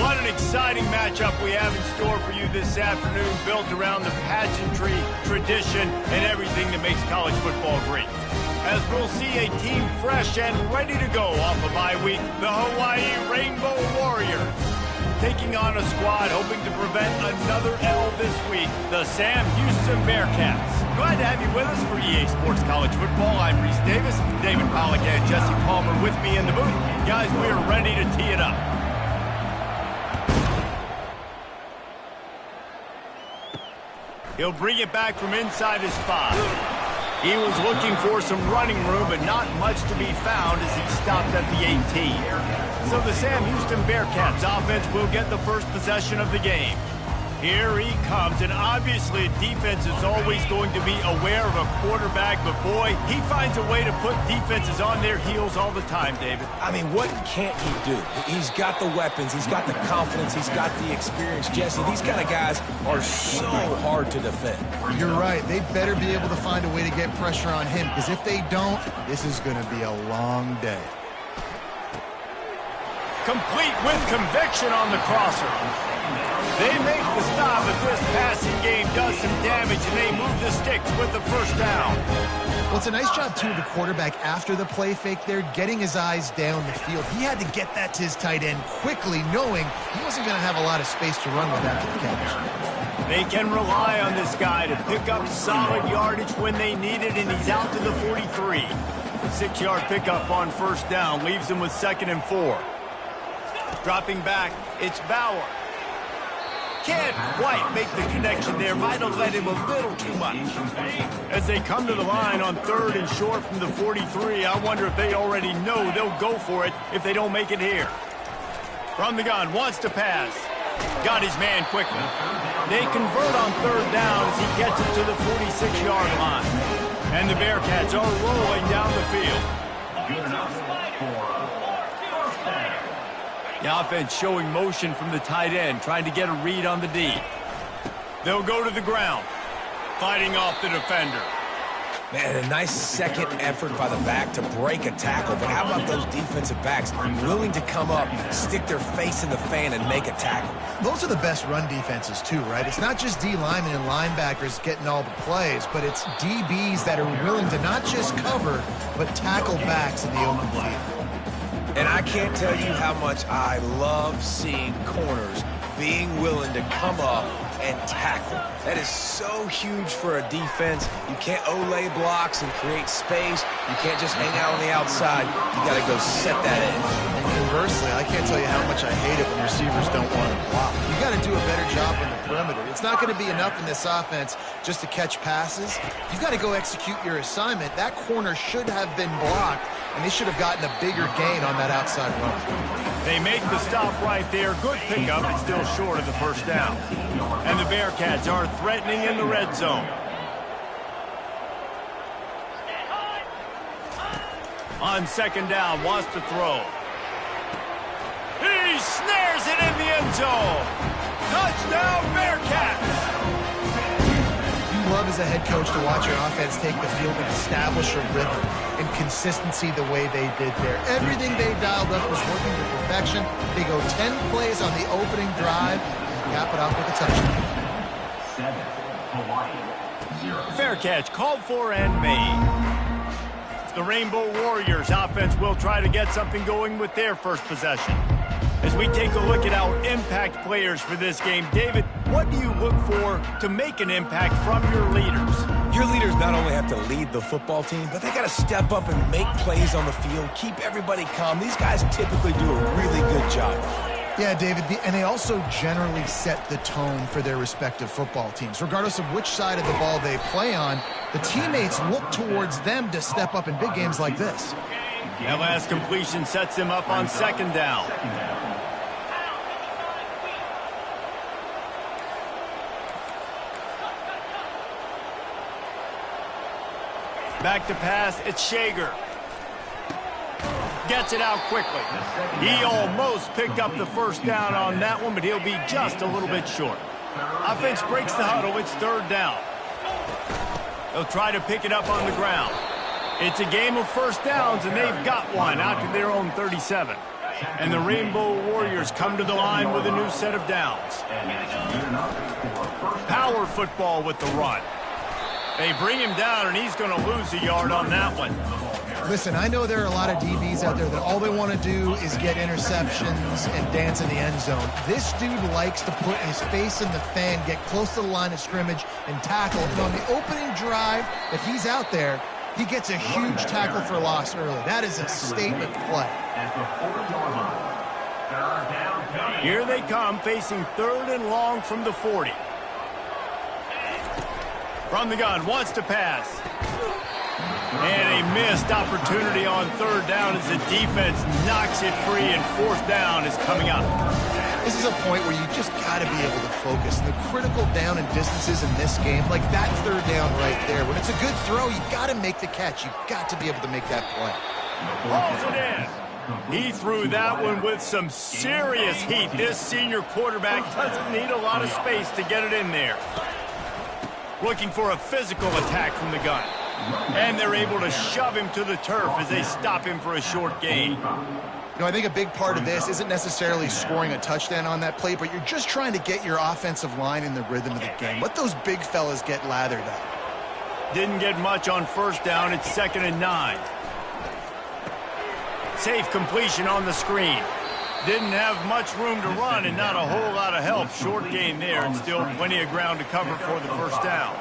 What an exciting matchup we have in store for you this afternoon, built around the pageantry, tradition, and everything that makes college football great. As we'll see a team fresh and ready to go off a bye week, the Hawaii Rainbow Warriors. Taking on a squad hoping to prevent another L this week, the Sam Houston Bearcats. Glad to have you with us for EA Sports College Football. I'm Reese Davis, David Pollack and Jesse Palmer with me in the booth. Guys, we are ready to tee it up. He'll bring it back from inside his 5. He was looking for some running room, but not much to be found as he stopped at the 18. So the Sam Houston Bearcats offense will get the first possession of the game. Here he comes, and obviously defense is always going to be aware of a quarterback, but boy, he finds a way to put defenses on their heels all the time, David. I mean, what can't he do? He's got the weapons, he's got the confidence, he's got the experience. Jesse, these kind of guys are so hard to defend. You're right. They better be able to find a way to get pressure on him, because if they don't, this is going to be a long day. Complete with conviction on the crosser. They make the stop, but this passing game does some damage, and they move the sticks with the first down. Well, it's a nice job, too, of the quarterback after the play fake there, getting his eyes down the field. He had to get that to his tight end quickly, knowing he wasn't going to have a lot of space to run with after the catch. They can rely on this guy to pick up solid yardage when they need it, and he's out to the 43. A 6-yard pickup on first down leaves him with 2nd and 4. Dropping back, it's Bauer. Can't quite make the connection there. Might have led him a little too much. As they come to the line on 3rd and short from the 43, I wonder if they already know they'll go for it if they don't make it here. From the gun, wants to pass. Got his man quickly. They convert on 3rd down as he gets it to the 46-yard line. And the Bearcats are rolling down the field. Good enough for first down. The offense showing motion from the tight end, trying to get a read on the D. They'll go to the ground, fighting off the defender. Man, a nice second effort by the back to break a tackle. But how about those defensive backs willing to come up, stick their face in the fan, and make a tackle? Those are the best run defenses, too, right? It's not just D linemen and linebackers getting all the plays, but it's DBs that are willing to not just cover, but tackle backs in the open field. And I can't tell you how much I love seeing corners being willing to come up and tackle. That is so huge for a defense. You can't olay blocks and create space. You can't just hang out on the outside. You got to go set that edge. And conversely, I can't tell you how much I hate it when receivers don't want to block. You got to do a better job on the perimeter. It's not going to be enough in this offense just to catch passes. You've got to go execute your assignment. That corner should have been blocked, and they should have gotten a bigger gain on that outside run. They make the stop right there. Good pickup, but still short of the first down. And the Bearcats are threatening in the red zone. On 2nd down, wants to throw. He snares it in the end zone. Touchdown, Bearcats! You love as a head coach to watch your offense take the field and establish a rhythm and consistency the way they did there. Everything they dialed up was working to perfection. They go 10 plays on the opening drive and cap it off with a touchdown. 7, Hawaii, 0. Fair catch, called for and made. The Rainbow Warriors offense will try to get something going with their first possession. As we take a look at our impact players for this game, David, what do you look for to make an impact from your leaders? Your leaders not only have to lead the football team, but they got to step up and make plays on the field, keep everybody calm. These guys typically do a really good job. Yeah, David, and they also generally set the tone for their respective football teams. Regardless of which side of the ball they play on, the teammates look towards them to step up in big games like this. That last completion sets him up on 2nd down. Back to pass, it's Shager. Gets it out quickly. He almost picked up the first down on that one, but he'll be just a little bit short. Offense breaks the huddle. It's third down. They'll try to pick it up on the ground. It's a game of first downs, and they've got one out to their own 37. And the Rainbow Warriors come to the line with a new set of downs. Power football with the run. They bring him down, and he's going to lose a yard on that one. Listen, I know there are a lot of DBs out there that all they want to do is get interceptions and dance in the end zone. This dude likes to put his face in the fan, get close to the line of scrimmage, and tackle. And on the opening drive that he's out there, he gets a huge tackle for loss early. That is a statement play. Here they come, facing third and long from the 40. From the gun, wants to pass. And a missed opportunity on third down as the defense knocks it free, and fourth down is coming up. This is a point where you just got to be able to focus. And the critical down and distances in this game, like that third down right there, when it's a good throw, you got to make the catch. You've got to be able to make that play. Hauls it in. He threw that one with some serious heat. This senior quarterback doesn't need a lot of space to get it in there. Looking for a physical attack from the gun. And they're able to shove him to the turf as they stop him for a short gain. You know, I think a big part of this isn't necessarily scoring a touchdown on that play, but you're just trying to get your offensive line in the rhythm of the game. Let those big fellas get lathered up. Didn't get much on first down. It's 2nd and 9. Safe completion on the screen. Didn't have much room to run and not a whole lot of help. Short gain there and still plenty of ground to cover for the first down.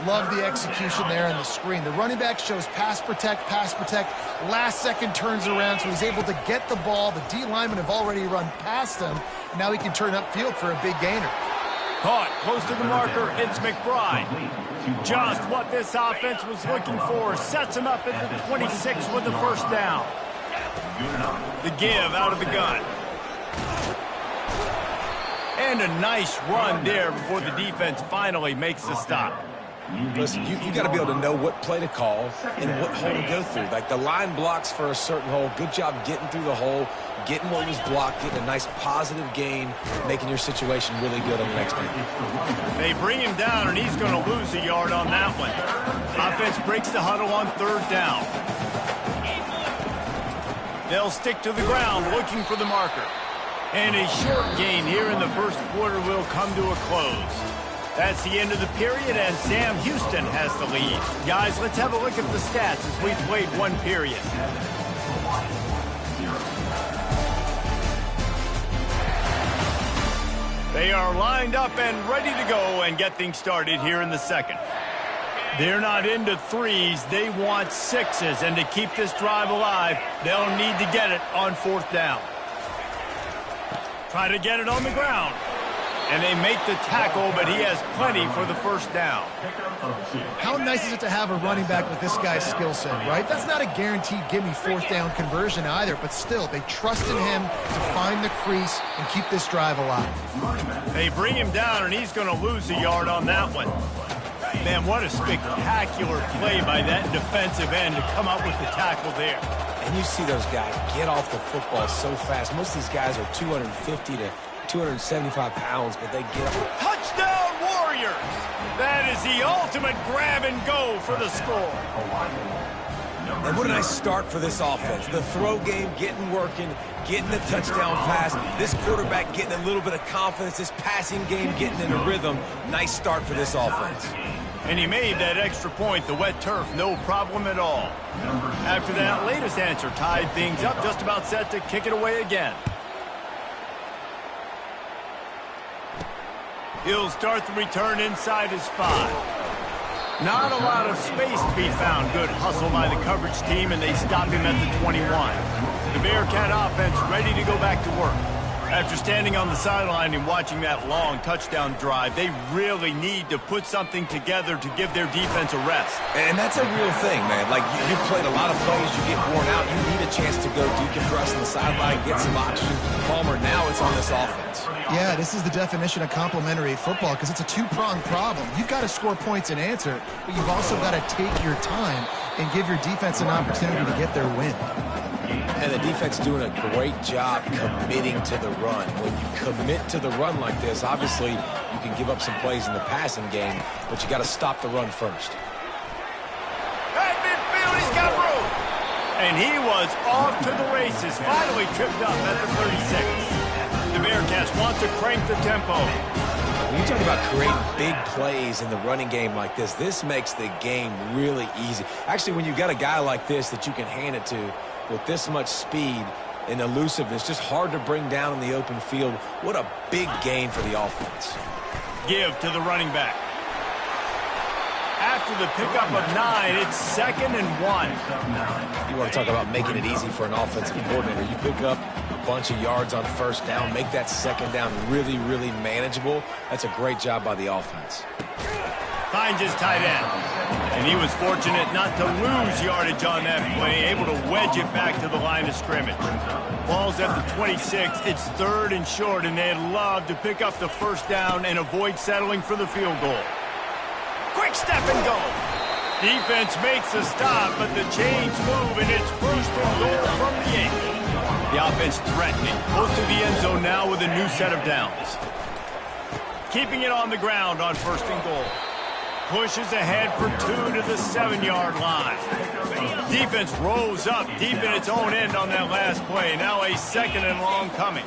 Love the execution there on the screen. The running back shows pass protect, last second turns around, so he's able to get the ball. The D linemen have already run past him. Now he can turn upfield for a big gainer. Caught close to the marker. It's McBride. Just what this offense was looking for. Sets him up at the 26 with the first down. The give out of the gun. And a nice run there before the defense finally makes the stop. Listen, you got to be able to know what play to call and what hole to go through. Like the line blocks for a certain hole. Good job getting through the hole, getting what was blocked, getting a nice positive gain, making your situation really good on the next game. They bring him down, and he's going to lose a yard on that one. Offense breaks the huddle on third down. They'll stick to the ground looking for the marker. And a short gain here in the first quarter will come to a close. That's the end of the period, and Sam Houston has the lead. Guys, let's have a look at the stats as we've played one period. They are lined up and ready to go and get things started here in the second. They're not into threes. They want sixes, and to keep this drive alive, they'll need to get it on fourth down. Try to get it on the ground. And they make the tackle, but he has plenty for the first down. How nice is it to have a running back with this guy's skill set, right? That's not a guaranteed give-me fourth down conversion either, but still, they trusted him to find the crease and keep this drive alive. They bring him down, and he's going to lose a yard on that one. Man, what a spectacular play by that defensive end to come up with the tackle there. And you see those guys get off the football so fast. Most of these guys are 250 to 275 pounds, but they get up. Touchdown, Warriors! That is the ultimate grab and go for the score. And what a nice start for this offense. The throw game getting working, getting the touchdown pass. This quarterback getting a little bit of confidence. This passing game getting in a rhythm. Nice start for this offense. And he made that extra point, the wet turf, no problem at all. After that latest answer tied things up, just about set to kick it away again. He'll start the return inside his 5. Not a lot of space to be found. Good hustle by the coverage team, and they stop him at the 21. The Bearcat offense ready to go back to work. After standing on the sideline and watching that long touchdown drive, they really need to put something together to give their defense a rest. And that's a real thing, man. Like, you played a lot of plays, you get worn out, you need a chance to go decompress on the sideline, get some oxygen. Palmer, now it's on this offense. Yeah, this is the definition of complementary football because it's a two-pronged problem. You've got to score points and answer, but you've also got to take your time and give your defense an opportunity to get their win. And the defense doing a great job committing to the run. When you commit to the run like this, obviously you can give up some plays in the passing game, but you got to stop the run first. At midfield, he's got room. And he was off to the races. Finally tripped up at the 36. The Bearcats want to crank the tempo. When you talk about creating big plays in the running game like this makes the game really easy. Actually, when you've got a guy like this that you can hand it to with this much speed and elusiveness, just hard to bring down in the open field. What a big gain for the offense. Give to the running back. After the pickup of 9, it's 2nd and 1. You want to talk about making it easy for an offensive coordinator. You pick up a bunch of yards on first down, make that second down really, really manageable. That's a great job by the offense. Finds his tight end. And he was fortunate not to lose yardage on that play, able to wedge it back to the line of scrimmage. Ball's at the 26. It's 3rd and short, and they'd love to pick up the first down and avoid settling for the field goal. Quick step and go. Defense makes a stop, but the chains move, and it's 1st and goal from the 8. The offense threatening. Close to the end zone now with a new set of downs. Keeping it on the ground on 1st and goal. Pushes ahead for 2 to the 7-yard line. Defense rose up deep in its own end on that last play. Now a 2nd and long coming.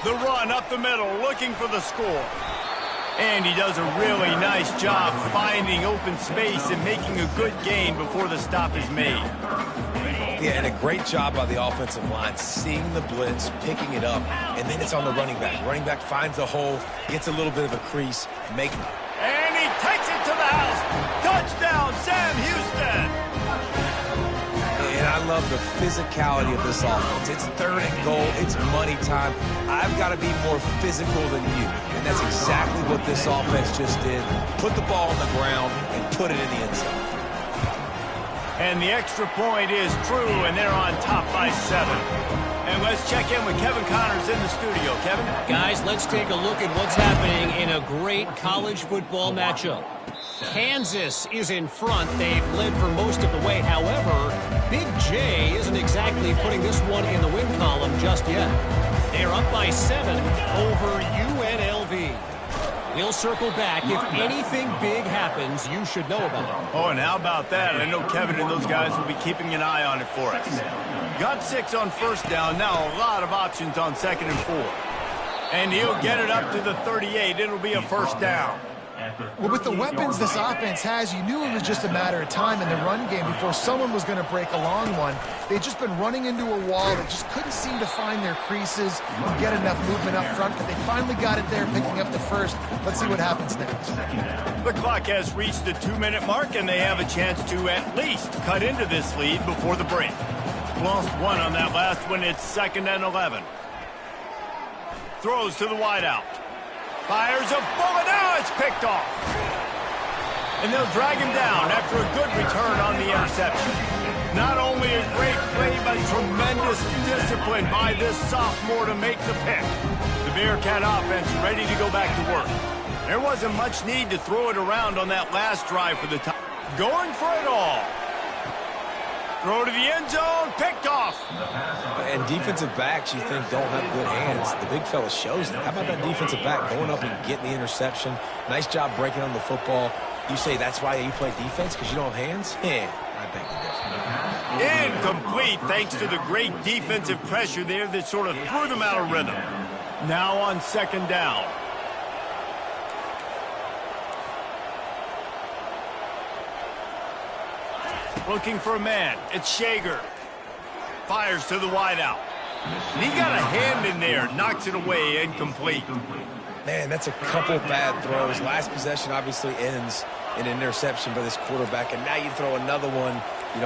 The run up the middle, looking for the score. And he does a really nice job finding open space and making a good gain before the stop is made. Yeah, and a great job by the offensive line, seeing the blitz, picking it up, and then it's on the running back. Running back finds the hole, gets a little bit of a crease, and he takes it to the house. Touchdown, Sam Houston. And I love the physicality of this offense. It's 3rd and goal. It's money time. I've got to be more physical than you. And that's exactly what this offense just did. Put the ball on the ground and put it in the end zone. And the extra point is true, and they're on top by 7. And let's check in with Kevin Connors in the studio. Kevin? Guys, let's take a look at what's happening in a great college football matchup. Kansas is in front. They've led for most of the way. However, Big J isn't exactly putting this one in the win column just yet. They're up by 7 over UNLV. We'll circle back. If anything big happens, you should know about it. Oh, and how about that? I know Kevin and those guys will be keeping an eye on it for us. Got 6 on first down. Now a lot of options on 2nd and 4. And he'll get it up to the 38. It'll be a first down. Well, with the weapons this offense has, you knew it was just a matter of time in the run game before someone was going to break a long one. They'd just been running into a wall that just couldn't seem to find their creases and get enough movement up front, but they finally got it there, picking up the first. Let's see what happens next. The clock has reached the 2-minute mark, and they have a chance to at least cut into this lead before the break. Lost 1 on that last one. It's 2nd and 11. Throws to the wideout. Fires a bullet. Now it's picked off. And they'll drag him down after a good return on the interception. Not only a great play, but tremendous discipline by this sophomore to make the pick. The Bearcat offense ready to go back to work. There wasn't much need to throw it around on that last drive for the time. Going for it all. Throw to the end zone, picked off. And defensive backs, you think, don't have good hands. The big fella shows them. How about that defensive back going up and getting the interception? Nice job breaking on the football. You say that's why you play defense, because you don't have hands? Yeah, I beg to differ. Incomplete, thanks to the great defensive pressure there that sort of threw them out of rhythm. Now on 2nd down. Looking for a man. It's Shager. Fires to the wideout. And he got a hand in there. Knocks it away. Incomplete. Man, that's a couple bad throws. Last possession obviously ends in an interception by this quarterback. And now you throw another one,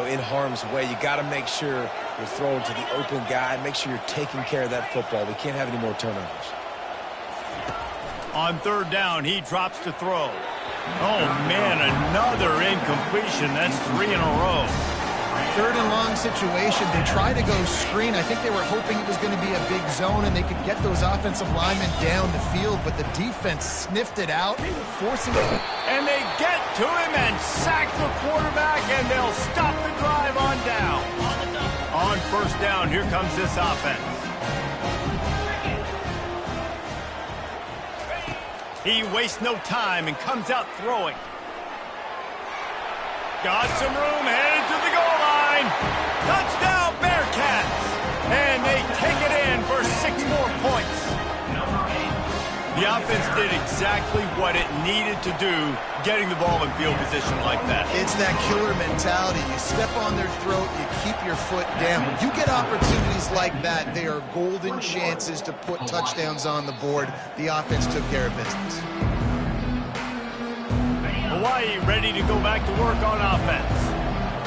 in harm's way. You got to make sure you're throwing to the open guy. Make sure you're taking care of that football. We can't have any more turnovers. On 3rd down, he drops to throw. Oh, man, another incompletion. That's 3 in a row. 3rd and long situation. They tried to go screen. I think they were hoping it was going to be a big zone and they could get those offensive linemen down the field, but the defense sniffed it out, forcing it. And they get to him and sack the quarterback, and they'll stop the drive on down. first down. Here comes this offense. He wastes no time and comes out throwing. Got some room, headed to the goal line. Touchdown, Bearcats! And they take it in for 6 more points. The offense did exactly what it needed to do, getting the ball in field position like that. It's that killer mentality. You step on their throat, you keep your foot down. When you get opportunities like that, they are golden chances to put touchdowns on the board. The offense took care of business. Hawaii ready to go back to work on offense.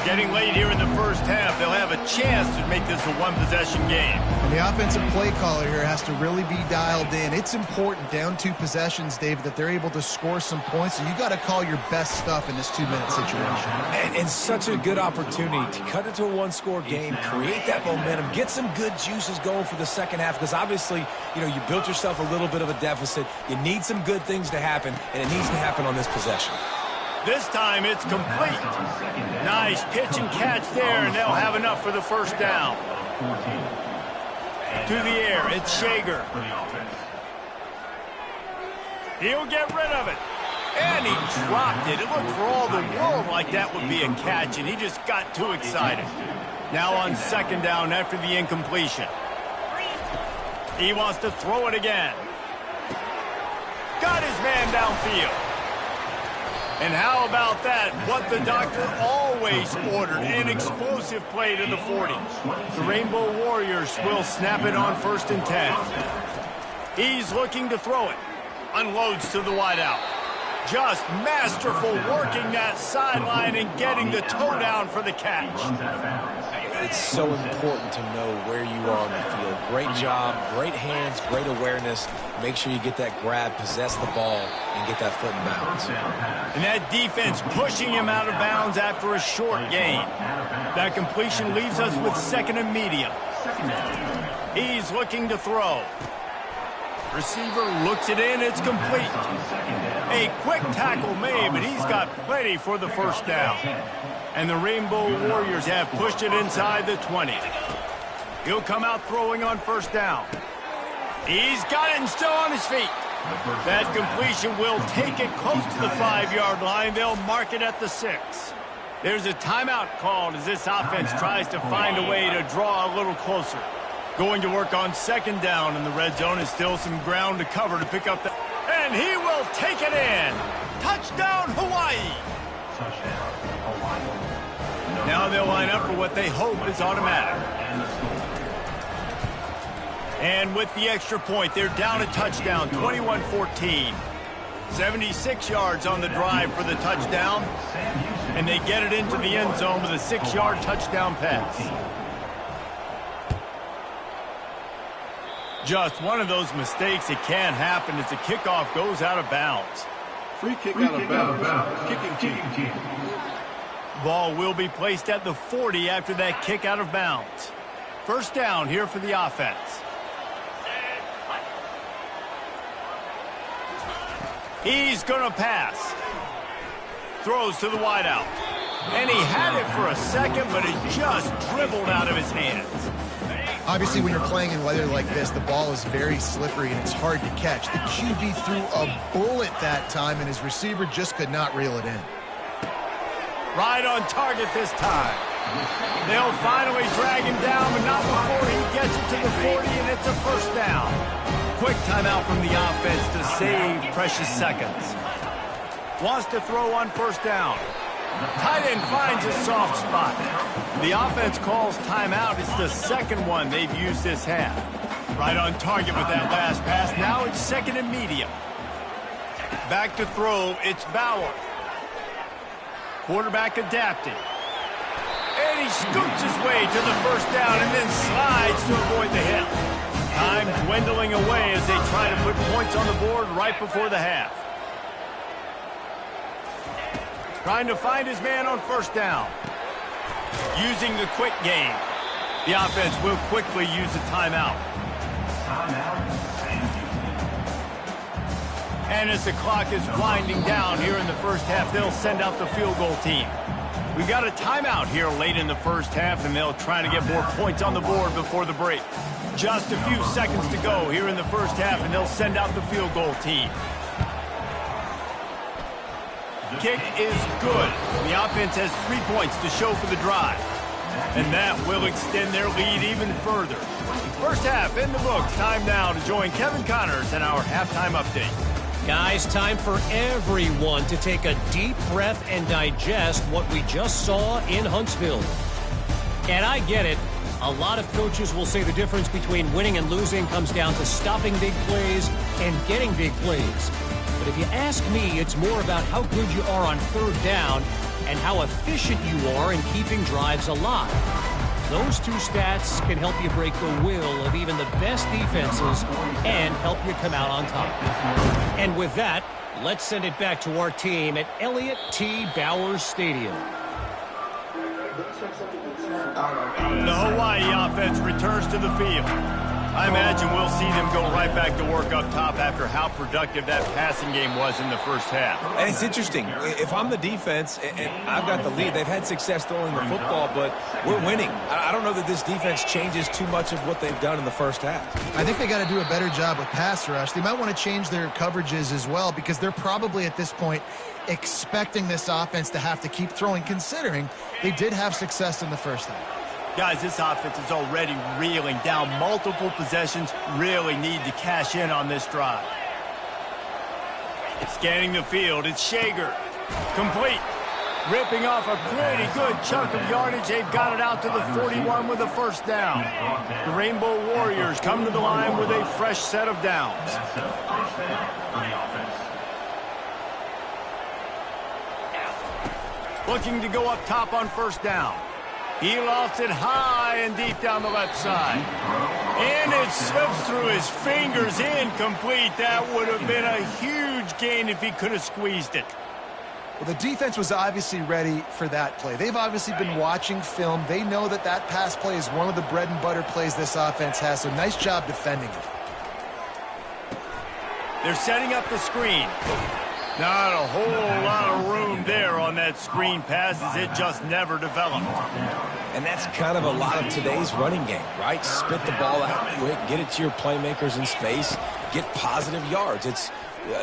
Getting late here in the first half, they'll have a chance to make this a one-possession game. And the offensive play caller here has to really be dialed in. It's important, down 2 possessions, David, that they're able to score some points. So you got to call your best stuff in this 2-minute situation. And such a good opportunity to cut it to a 1-score game, create that momentum, get some good juices going for the second half, because obviously, you know, you built yourself a little bit of a deficit. You need some good things to happen, and it needs to happen on this possession. This time it's complete. Nice pitch and catch there, and they'll have enough for the first down. To the air, it's Shager. He'll get rid of it. And he dropped it. It looked for all the world like that would be a catch, and he just got too excited. Now on second down after the incompletion. He wants to throw it again. Got his man downfield. And how about that? What the doctor always ordered, an explosive play to the 40. The Rainbow Warriors will snap it on 1st and 10. He's looking to throw it. Unloads to the wideout. Just masterful working that sideline and getting the toe down for the catch. It's so important to know where you are on the field. Great job, great hands, great awareness. Make sure you get that grab, possess the ball, and get that foot in bounds. And that defense pushing him out of bounds after a short gain. That completion leaves us with 2nd and medium. He's looking to throw. Receiver looks it in, it's complete. A quick tackle made, but he's got plenty for the first down. And the Rainbow Warriors have pushed it inside the 20. He'll come out throwing on 1st down. He's got it and still on his feet. That completion will take it close to the 5-yard line. They'll mark it at the 6. There's a timeout called as this offense tries to find a way to draw a little closer. Going to work on 2nd down in the red zone is still some ground to cover to pick up the... And he will take it in. Touchdown, Hawaii. Now they'll line up for what they hope is automatic. And with the extra point, they're down a touchdown, 21-14. 76 yards on the drive for the touchdown. And they get it into the end zone with a 6-yard touchdown pass. Just one of those mistakes that can happen as the kickoff goes out of bounds. Free kick out of bounds. Kicking team. Ball will be placed at the 40 after that kick out of bounds. First down here for the offense. He's going to pass. Throws to the wideout. And he had it for a second, but it just dribbled out of his hands. Obviously, when you're playing in weather like this, the ball is very slippery and it's hard to catch. The QB threw a bullet that time, and his receiver just could not reel it in. Right on target this time. They'll finally drag him down, but not before he gets it to the 40, and it's a first down. Quick timeout from the offense to save precious seconds. Wants to throw on 1st down. Tight end finds a soft spot. The offense calls timeout. It's the 2nd one they've used this half. Right on target with that last pass. Now it's 2nd and medium. Back to throw. It's Bauer. Quarterback adapted. And he scoots his way to the first down and then slides to avoid the hit. Time dwindling away as they try to put points on the board right before the half. Trying to find his man on 1st down. Using the quick game. The offense will quickly use a timeout. And as the clock is winding down here in the first half, they'll send out the field goal team. We've got a timeout here late in the first half, and they'll try to get more points on the board before the break. Just a few seconds to go here in the first half, and they'll send out the field goal team. Kick is good. The offense has 3 points to show for the drive. And that will extend their lead even further. First half in the books. Time now to join Kevin Connors in our halftime update. Guys, time for everyone to take a deep breath and digest what we just saw in Huntsville. And I get it. A lot of coaches will say the difference between winning and losing comes down to stopping big plays and getting big plays. But if you ask me, it's more about how good you are on third down and how efficient you are in keeping drives alive. Those two stats can help you break the will of even the best defenses and help you come out on top. And with that, let's send it back to our team at Elliott T. Bowers Stadium. The Hawaii offense returns to the field. I imagine we'll see them go right back to work up top after how productive that passing game was in the first half. And it's interesting. If I'm the defense and I've got the lead, they've had success throwing the football, but we're winning. I don't know that this defense changes too much of what they've done in the first half. I think they got to do a better job with pass rush. They might want to change their coverages as well because they're probably at this point expecting this offense to have to keep throwing, considering they did have success in the first half. Guys, this offense is already reeling down multiple possessions. Really need to cash in on this drive. Scanning the field, it's Shager. Complete. Ripping off a pretty good chunk of yardage. They've got it out to the 41 with a first down. The Rainbow Warriors come to the line with a fresh set of downs. Looking to go up top on first down. He lofts it high and deep down the left side. And it slips through his fingers, incomplete. That would have been a huge gain if he could have squeezed it. Well, the defense was obviously ready for that play. They've obviously been watching film. They know that that pass play is one of the bread and butter plays this offense has, so nice job defending it. They're setting up the screen. Not a whole lot of room there on that screen pass as it just never developed. And that's kind of a lot of today's running game, right? Spit the ball out quick, get it to your playmakers in space, get positive yards. It's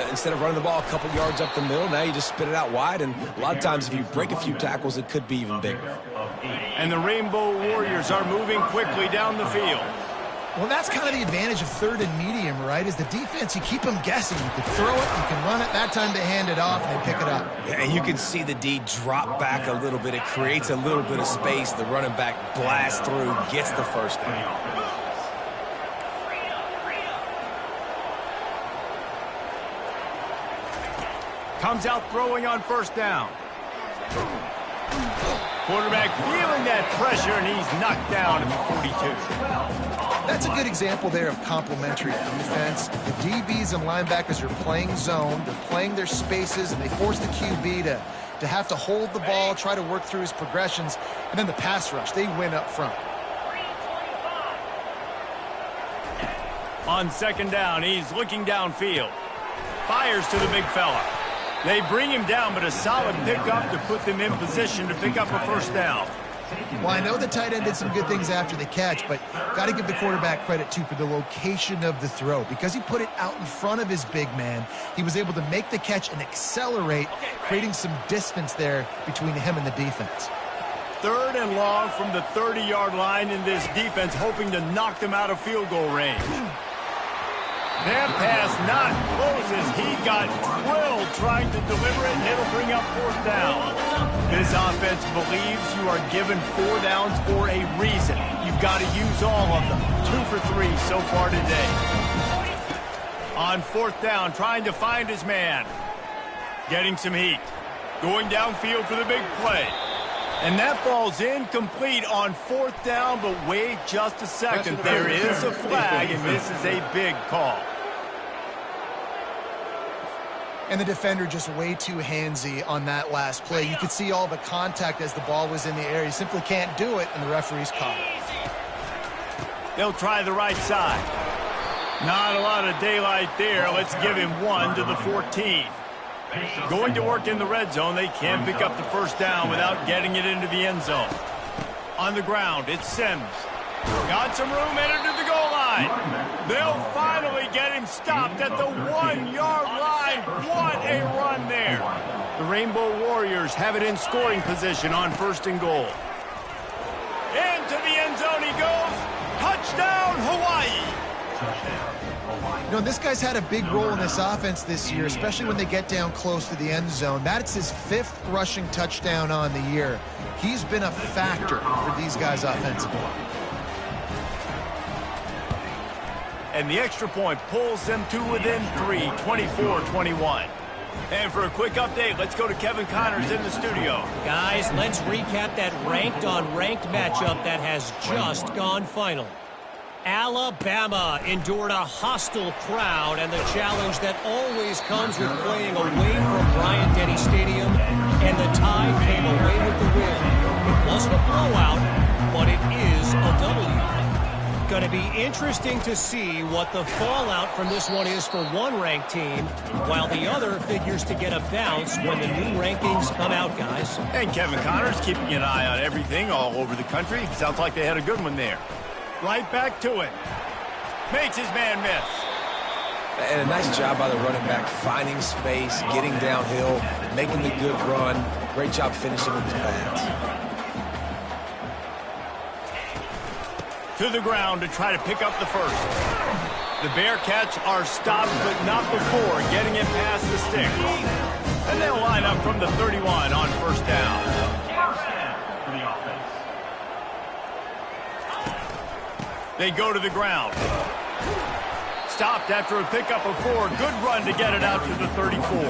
instead of running the ball a couple yards up the middle, now you just spit it out wide, and a lot of times if you break a few tackles, it could be even bigger. And the Rainbow Warriors are moving quickly down the field. Well, that's kind of the advantage of third and medium, right? Is the defense, you keep them guessing. You can throw it, you can run it. That time they hand it off and they pick it up. And you can see the D drop back a little bit. It creates a little bit of space. The running back blasts through, gets the first down. Comes out throwing on first down. Quarterback feeling that pressure, and he's knocked down at the 42. That's a good example there of complementary defense. The DBs and linebackers are playing zone. They're playing their spaces, and they force the QB to have to hold the ball, try to work through his progressions, and then the pass rush. They win up front. On second down, he's looking downfield. Fires to the big fella. They bring him down, but a solid pickup to put them in position to pick up a first down. Well, I know the tight end did some good things after the catch, but got to give the quarterback credit, too, for the location of the throw. Because he put it out in front of his big man, he was able to make the catch and accelerate, creating some distance there between him and the defense. Third and long from the 30-yard line in this defense, hoping to knock them out of field goal range. That pass not close as he got drilled trying to deliver it, and it'll bring up fourth down. This offense believes you are given 4 downs for a reason. You've got to use all of them. 2 for 3 so far today. On fourth down, trying to find his man. Getting some heat. Going downfield for the big play. And that falls incomplete on fourth down, but wait just a second. There is a flag, and this is a big call. And the defender just way too handsy on that last play. You could see all the contact as the ball was in the air. He simply can't do it, and the referee's caught it. They'll try the right side. Not a lot of daylight there. Let's give him 1 to the 14. Going to work in the red zone, they can't pick up the first down without getting it into the end zone. On the ground, it's Sims. Got some room, headed to the goal line. They'll finally get him stopped at the 1-yard line. What a run there. The Rainbow Warriors have it in scoring position on 1st and goal. Into the end zone he goes. Touchdown, Hawaii. You know, this guy's had a big role in this offense this year, especially when they get down close to the end zone. That's his 5th rushing touchdown on the year. He's been a factor for these guys offensively. And the extra point pulls them to within 3, 24-21. And for a quick update, let's go to Kevin Connors in the studio. Guys, let's recap that ranked-on-ranked matchup that has just gone final. Alabama endured a hostile crowd and the challenge that always comes with playing away from Bryant-Denny Stadium, and the Tide came away with the win. It wasn't a blowout, but it is a W. Going to be interesting to see what the fallout from this one is for one ranked team, while the other figures to get a bounce when the new rankings come out, guys. And Kevin Connors keeping an eye on everything all over the country. Sounds like they had a good one there. Right back to it. Makes his man miss. And a nice job by the running back, finding space, getting downhill, making the good run. Great job finishing with his pads. To the ground to try to pick up the first. The Bearcats are stopped, but not before getting it past the sticks. And they'll line up from the 31 on 1st down. They go to the ground. Stopped after a pickup of 4. Good run to get it out to the 34.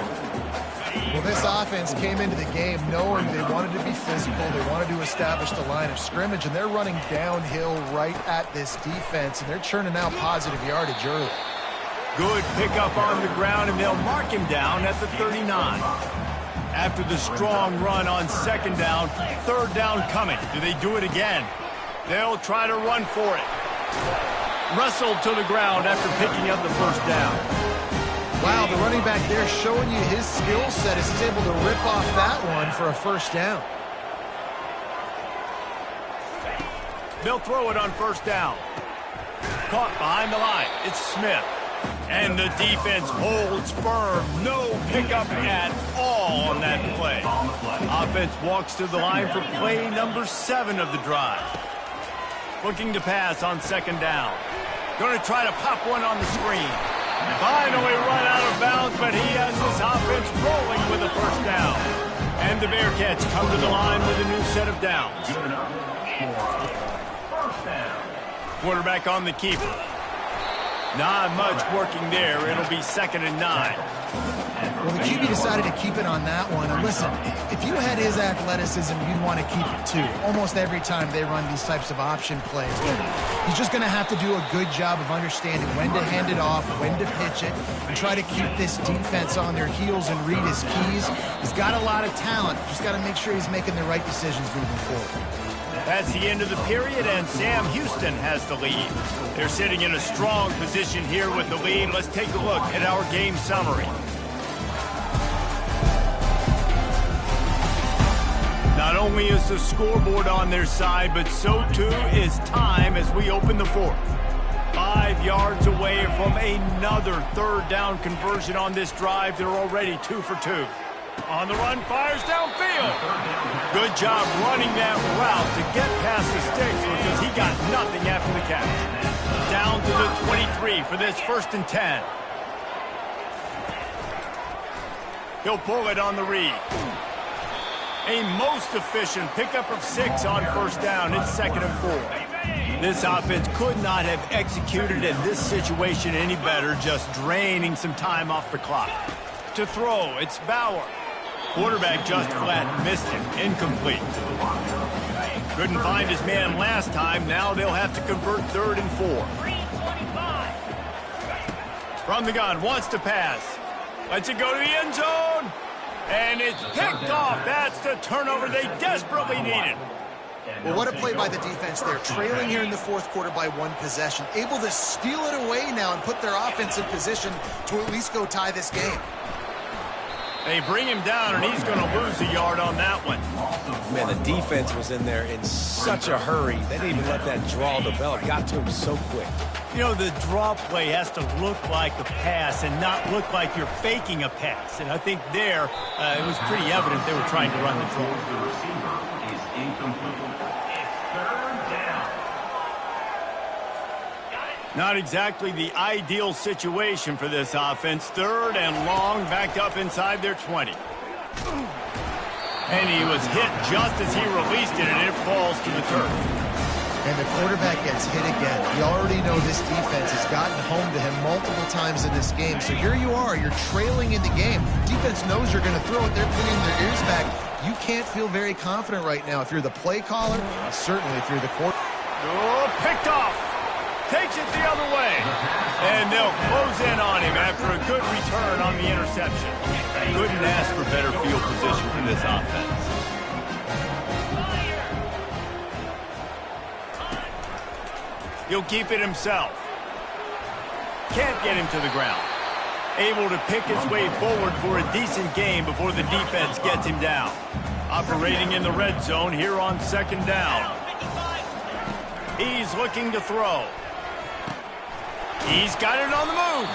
Well, this offense came into the game knowing they wanted to be physical, they wanted to establish the line of scrimmage, and they're running downhill right at this defense, and they're churning out positive yardage early. Good pickup on the ground, and they'll mark him down at the 39. After the strong run on 2nd down, 3rd down coming. Do they do it again? They'll try to run for it. Wrestled to the ground after picking up the 1st down. Wow, the running back there showing you his skill set is able to rip off that one for a 1st down. They'll throw it on 1st down. Caught behind the line. It's Smith. And the defense holds firm. No pickup at all on that play. Offense walks to the line for play number 7 of the drive. Looking to pass on 2nd down. Going to try to pop one on the screen. Finally run out of bounds, but he has his offense rolling with a 1st down. And the Bearcats come to the line with a new set of downs. Quarterback on the keeper. Not much working there. It'll be 2nd and 9. Well, the QB decided to keep it on that one. And listen, if you had his athleticism, you'd want to keep it too. Almost every time they run these types of option plays. But he's just going to have to do a good job of understanding when to hand it off, when to pitch it, and try to keep this defense on their heels and read his keys. He's got a lot of talent. Just got to make sure he's making the right decisions moving forward. That's the end of the period, and Sam Houston has the lead. They're sitting in a strong position here with the lead. Let's take a look at our game summary. Not only is the scoreboard on their side, but so too is time as we open the 4th. 5 yards away from another 3rd down conversion on this drive. They're already 2 for 2. On the run, fires downfield. Good job running that route to get past the sticks because he got nothing after the catch. Down to the 23 for this 1st and 10. He'll pull it on the read. A most efficient pickup of 6 on 1st down. It's 2nd and 4. This offense could not have executed in this situation any better, just draining some time off the clock. To throw, it's Bauer. Quarterback just flat missed him. Incomplete. Couldn't find his man last time. Now they'll have to convert 3rd and 4. From the gun, wants to pass. Lets it go to the end zone. And it's picked off. That's the turnover they desperately needed. Well, what a play by the defense there. Trailing here in the 4th quarter by 1 possession. Able to steal it away now and put their offense in position to at least go tie this game. They bring him down, and he's going to lose a yard on that one. Man, the defense was in there in such a hurry. They didn't even let that draw develop. Got to him so quick. You know, the draw play has to look like a pass and not look like you're faking a pass. And I think there, it was pretty evident they were trying to run the draw. The receiver is incomplete. It's third down. Not exactly the ideal situation for this offense. Third and long, backed up inside their 20. And he was hit just as he released it, and it falls to the turf. And the quarterback gets hit again. You already know this defense has gotten home to him multiple times in this game. So here you are, you're trailing in the game. Defense knows you're going to throw it. They're putting their ears back. You can't feel very confident right now if you're the play caller, certainly if you're the quarterback. Oh, picked off. Takes it the other way. And they'll close in on him after a good return on the interception. Couldn't ask for better field position for this offense. He'll keep it himself. Can't get him to the ground. Able to pick his way forward for a decent gain before the defense gets him down. Operating in the red zone here on second down. He's looking to throw. He's got it on the move.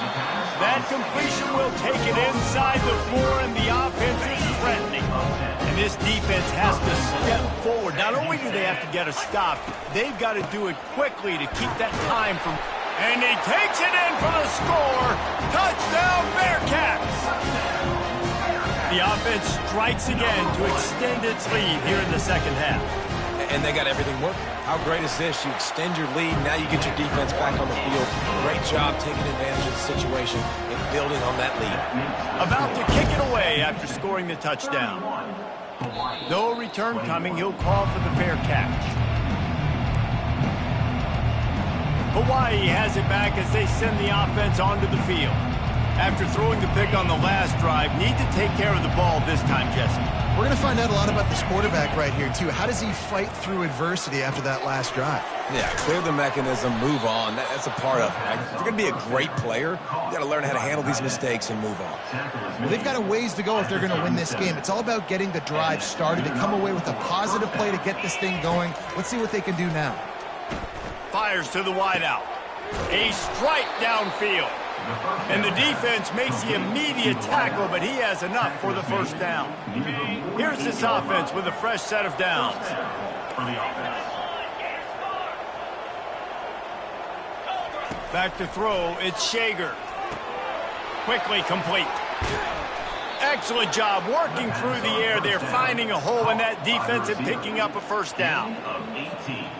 That completion will take it inside the 4, and the offense is threatening. And this defense has to step forward. Not only do they have to get a stop, they've got to do it quickly to keep that time from... And he takes it in for the score. Touchdown, Bearcats! The offense strikes again to extend its lead here in the second half. And they got everything working. How great is this? You extend your lead, now you get your defense back on the field. Great job taking advantage of the situation and building on that lead. About to kick it away after scoring the touchdown. No return coming. He'll call for the fair catch. Hawaii has it back as they send the offense onto the field. After throwing the pick on the last drive, need to take care of the ball this time, Jesse. We're going to find out a lot about this quarterback right here, too. How does he fight through adversity after that last drive? Yeah, clear the mechanism, move on. That's a part of it. Right? If you're going to be a great player, you got to learn how to handle these mistakes and move on. Well, they've got a ways to go if they're going to win this game. It's all about getting the drive started to come away with a positive play to get this thing going. Let's see what they can do now. Fires to the wideout. A strike downfield. And the defense makes the immediate tackle, but he has enough for the first down. Here's this offense with a fresh set of downs. Back to throw, it's Shager. Quickly complete. Excellent job working through the air. They're finding a hole in that defense and picking up a first down.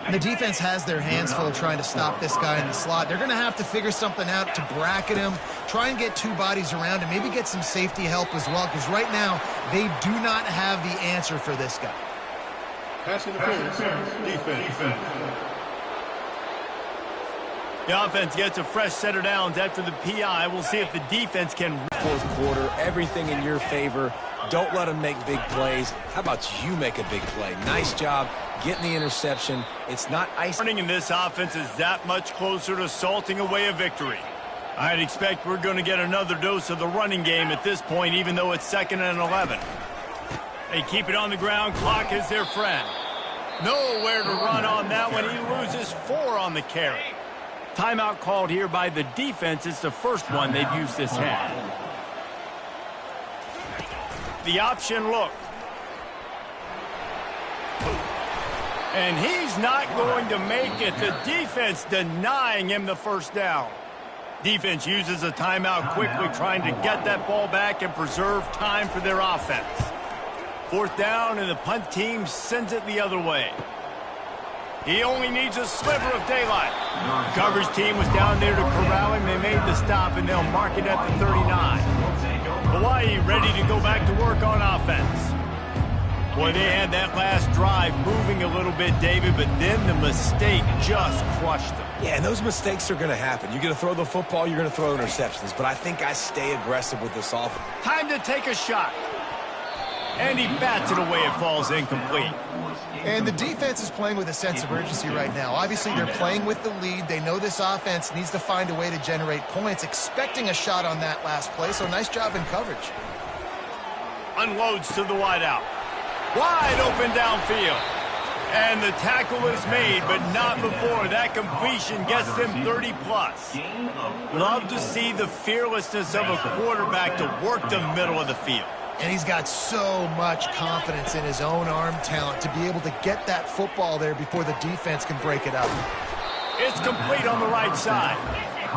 And the defense has their hands full trying to stop this guy in the slot. They're going to have to figure something out to bracket him, try and get two bodies around him, maybe get some safety help as well, because right now they do not have the answer for this guy. Pass interference, defense. The offense gets a fresh set of downs after the PI. We'll see if the defense can... Fourth quarter, everything in your favor. Don't let them make big plays. How about you make a big play? Nice job getting the interception. It's not ice. Running in this offense is that much closer to salting away a victory. I'd expect we're going to get another dose of the running game at this point, even though it's 2nd and 11. They keep it on the ground. Clock is their friend. Nowhere to run on that one. He loses 4 on the carry. Timeout called here by the defense. It's the first one they've used this half. The option look. And he's not going to make it. The defense denying him the first down. Defense uses a timeout quickly, trying to get that ball back and preserve time for their offense. 4th down, and the punt team sends it the other way. He only needs a sliver of daylight. The coverage team was down there to corral him. They made the stop, and they'll mark it at the 39. Hawaii ready to go back to work on offense. Boy, they had that last drive moving a little bit, David, but then the mistake just crushed them. Yeah, and those mistakes are going to happen. You're going to throw the football, you're going to throw interceptions, but I think I stay aggressive with this offense. Time to take a shot. And he bats it away. It falls incomplete. And the defense is playing with a sense of urgency right now. Obviously, they're playing with the lead. They know this offense needs to find a way to generate points, expecting a shot on that last play, so nice job in coverage. unloads to the wideout. Wide open downfield. And the tackle is made, but not before that completion gets them 30-plus. Love to see the fearlessness of a quarterback to work the middle of the field. And he's got so much confidence in his own arm talent to be able to get that football there before the defense can break it up. It's complete on the right side.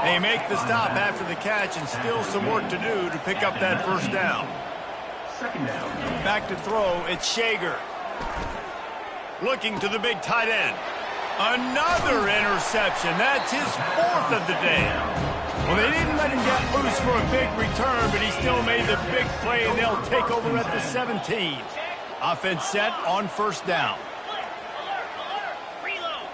They make the stop after the catch and still some work to do to pick up that first down. Back to throw, it's Shager. Looking to the big tight end. Another interception. That's his fourth of the day. Well, they didn't let him get loose for a big return, but he still made the big play, and they'll take over at the 17. Offense set on first down.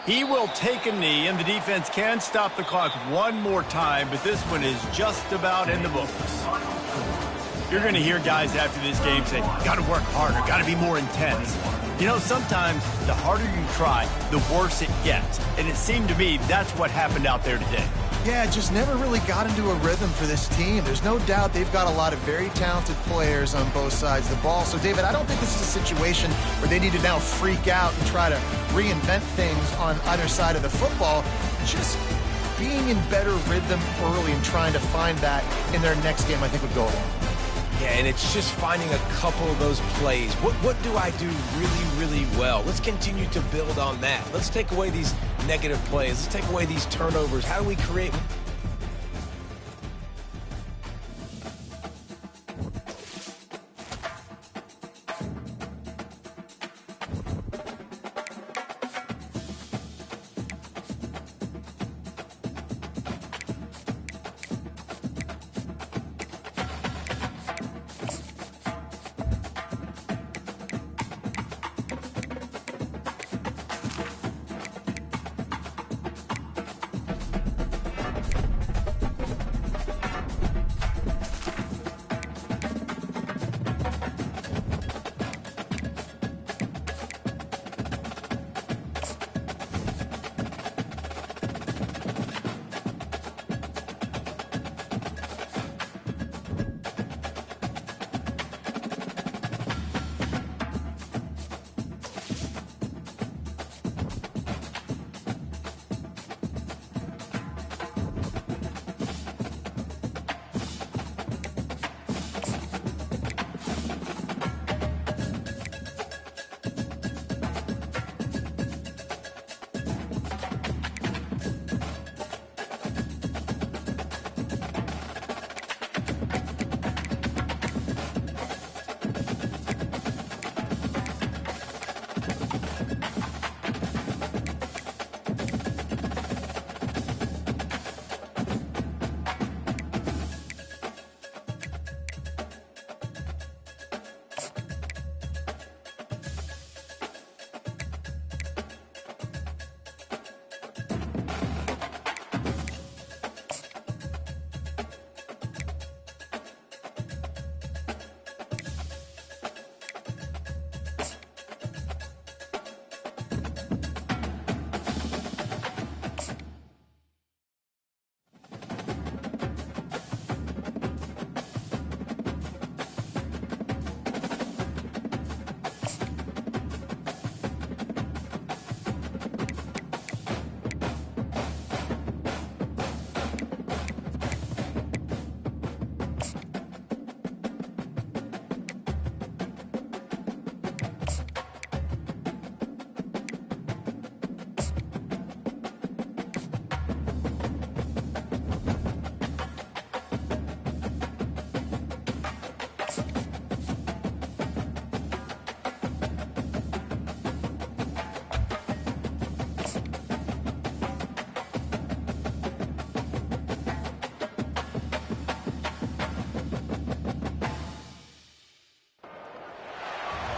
He will take a knee, and the defense can stop the clock one more time, but this one is just about in the books. You're going to hear guys after this game say, got to work harder, got to be more intense. You know, sometimes the harder you try, the worse it gets. And it seemed to me that's what happened out there today. Yeah, just never really got into a rhythm for this team. There's no doubt they've got a lot of very talented players on both sides of the ball. So, David, I don't think this is a situation where they need to now freak out and try to reinvent things on either side of the football. Just being in better rhythm early and trying to find that in their next game, I think would go a long way. Yeah, and it's just finding a couple of those plays. What do I do really, really well? Let's continue to build on that. Let's take away these negative plays. Let's take away these turnovers. How do we create...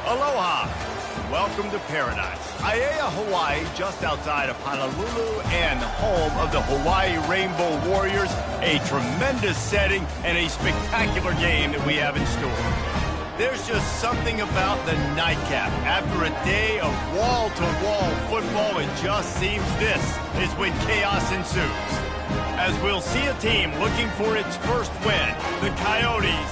Aloha. Welcome to paradise. Aiea, Hawaii, just outside of Honolulu and home of the Hawaii Rainbow Warriors. A tremendous setting and a spectacular game that we have in store. There's just something about the nightcap. After a day of wall-to-wall football, it just seems this is when chaos ensues. As we'll see a team looking for its first win, the Coyotes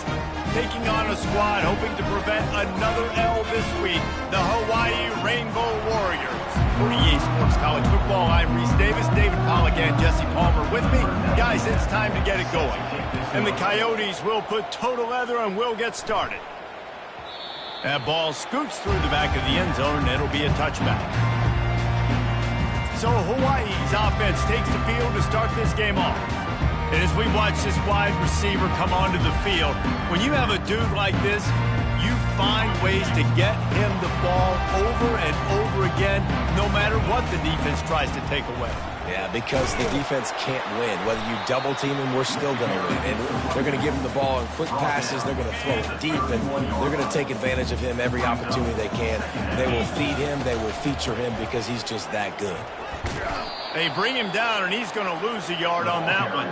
taking on a squad hoping to prevent another L this week, the Hawaii Rainbow Warriors. For EA Sports College Football, I'm Reese Davis, David Pollack, and Jesse Palmer with me. Guys, it's time to get it going. And the Coyotes will put toe to leather and we'll get started. That ball scoots through the back of the end zone, and it'll be a touchback. So Hawaii's offense takes the field to start this game off. And as we watch this wide receiver come onto the field, when you have a dude like this, you find ways to get him the ball over and over again, no matter what the defense tries to take away. Yeah, because the defense can't win. Whether you double team him, we're still going to win. And they're going to give him the ball in quick passes. They're going to throw it deep, and they're going to take advantage of him every opportunity they can. They will feed him. They will feature him because he's just that good. They bring him down, and he's going to lose a yard on that one.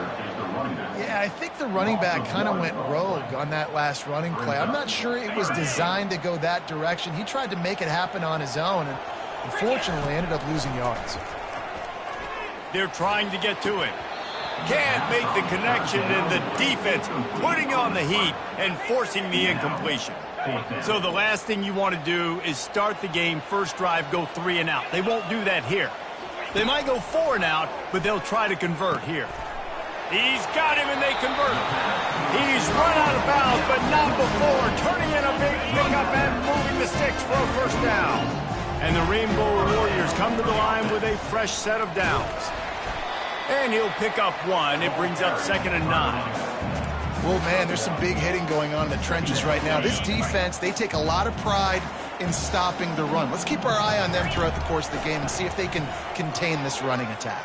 Yeah, I think the running back kind of went rogue on that last running play. I'm not sure it was designed to go that direction. He tried to make it happen on his own, and unfortunately ended up losing yards. They're trying to get to him. Can't make the connection, and the defense putting on the heat and forcing the incompletion. So the last thing you want to do is start the game, first drive, go 3 and out. They won't do that here. They might go 4 and out, but they'll try to convert here. He's got him, and they convert. He's run out of bounds, but not before. Turning in a big pickup and moving the sticks for a first down. And the Rainbow Warriors come to the line with a fresh set of downs. And he'll pick up 1. It brings up 2nd and 9. Well, man, there's some big hitting going on in the trenches right now. This defense, they take a lot of pride in stopping the run. Let's keep our eye on them throughout the course of the game and see if they can contain this running attack.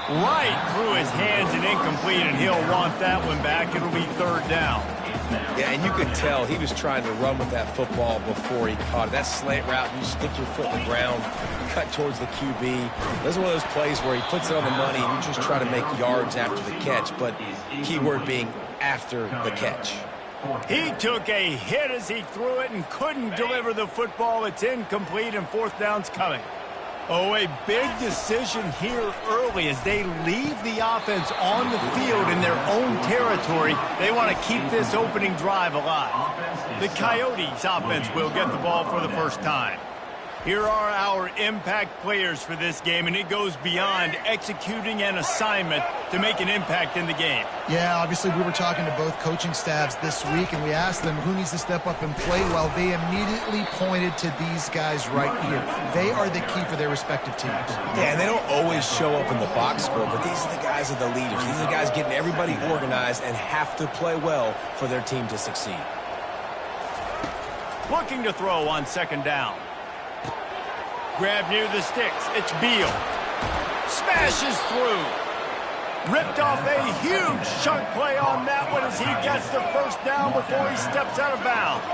Right through his hands and incomplete, and he'll want that one back. It'll be 3rd down. Yeah, and you could tell he was trying to run with that football before he caught it. That slant route, you stick your foot in the ground, cut towards the QB. This is one of those plays where he puts it on the money and you just try to make yards after the catch, but keyword being after the catch. He took a hit as he threw it and couldn't deliver the football. It's incomplete, and 4th down's coming. Oh, a big decision here early as they leave the offense on the field in their own territory. They want to keep this opening drive alive. The Coyotes offense will get the ball for the first time. Here are our impact players for this game, and it goes beyond executing an assignment to make an impact in the game. Yeah, obviously we were talking to both coaching staffs this week, and we asked them who needs to step up and play well. They immediately pointed to these guys right here. They are the key for their respective teams. Yeah, and they don't always show up in the box score, but these are the guys that are the leaders. These are the guys getting everybody organized and have to play well for their team to succeed. Looking to throw on 2nd down. Grab near the sticks. It's Beal. Smashes through. Ripped off a huge chunk play on that one as he gets the first down before he steps out of bounds.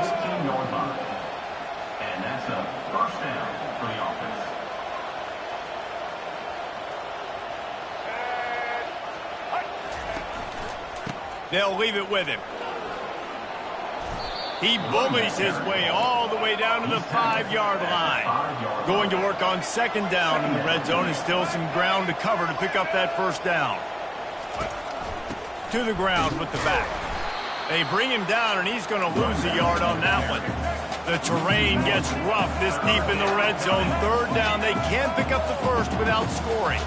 And that's a first down for the offense. They'll leave it with him. He bullies his way all the way down to the 5-yard line. Going to work on 2nd down in the red zone, and still some ground to cover to pick up that first down. To the ground with the back. They bring him down, and he's going to lose a yard on that one. The terrain gets rough this deep in the red zone. 3rd down. They can't pick up the first without scoring.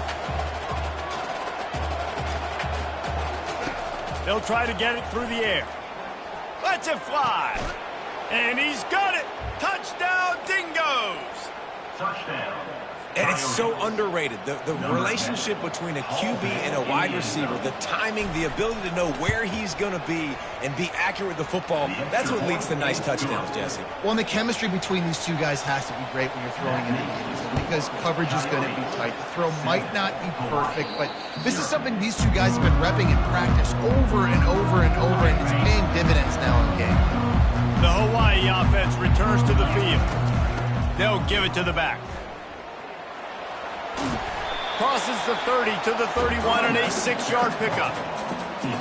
They'll try to get it through the air. Lets it fly. And he's got it. Touchdown, Dingoes. Touchdown. And it's so underrated. The relationship between a QB and a wide receiver, the timing, the ability to know where he's going to be and be accurate with the football, that's what leads to nice touchdowns, Jesse. Well, and the chemistry between these two guys has to be great when you're throwing in the games because coverage is going to be tight. The throw might not be perfect, but this is something these two guys have been repping in practice over and over and over, and it's paying dividends now in the game. The Hawaii offense returns to the field. They'll give it to the back. Crosses the 30 to the 31 and a 6-yard pickup.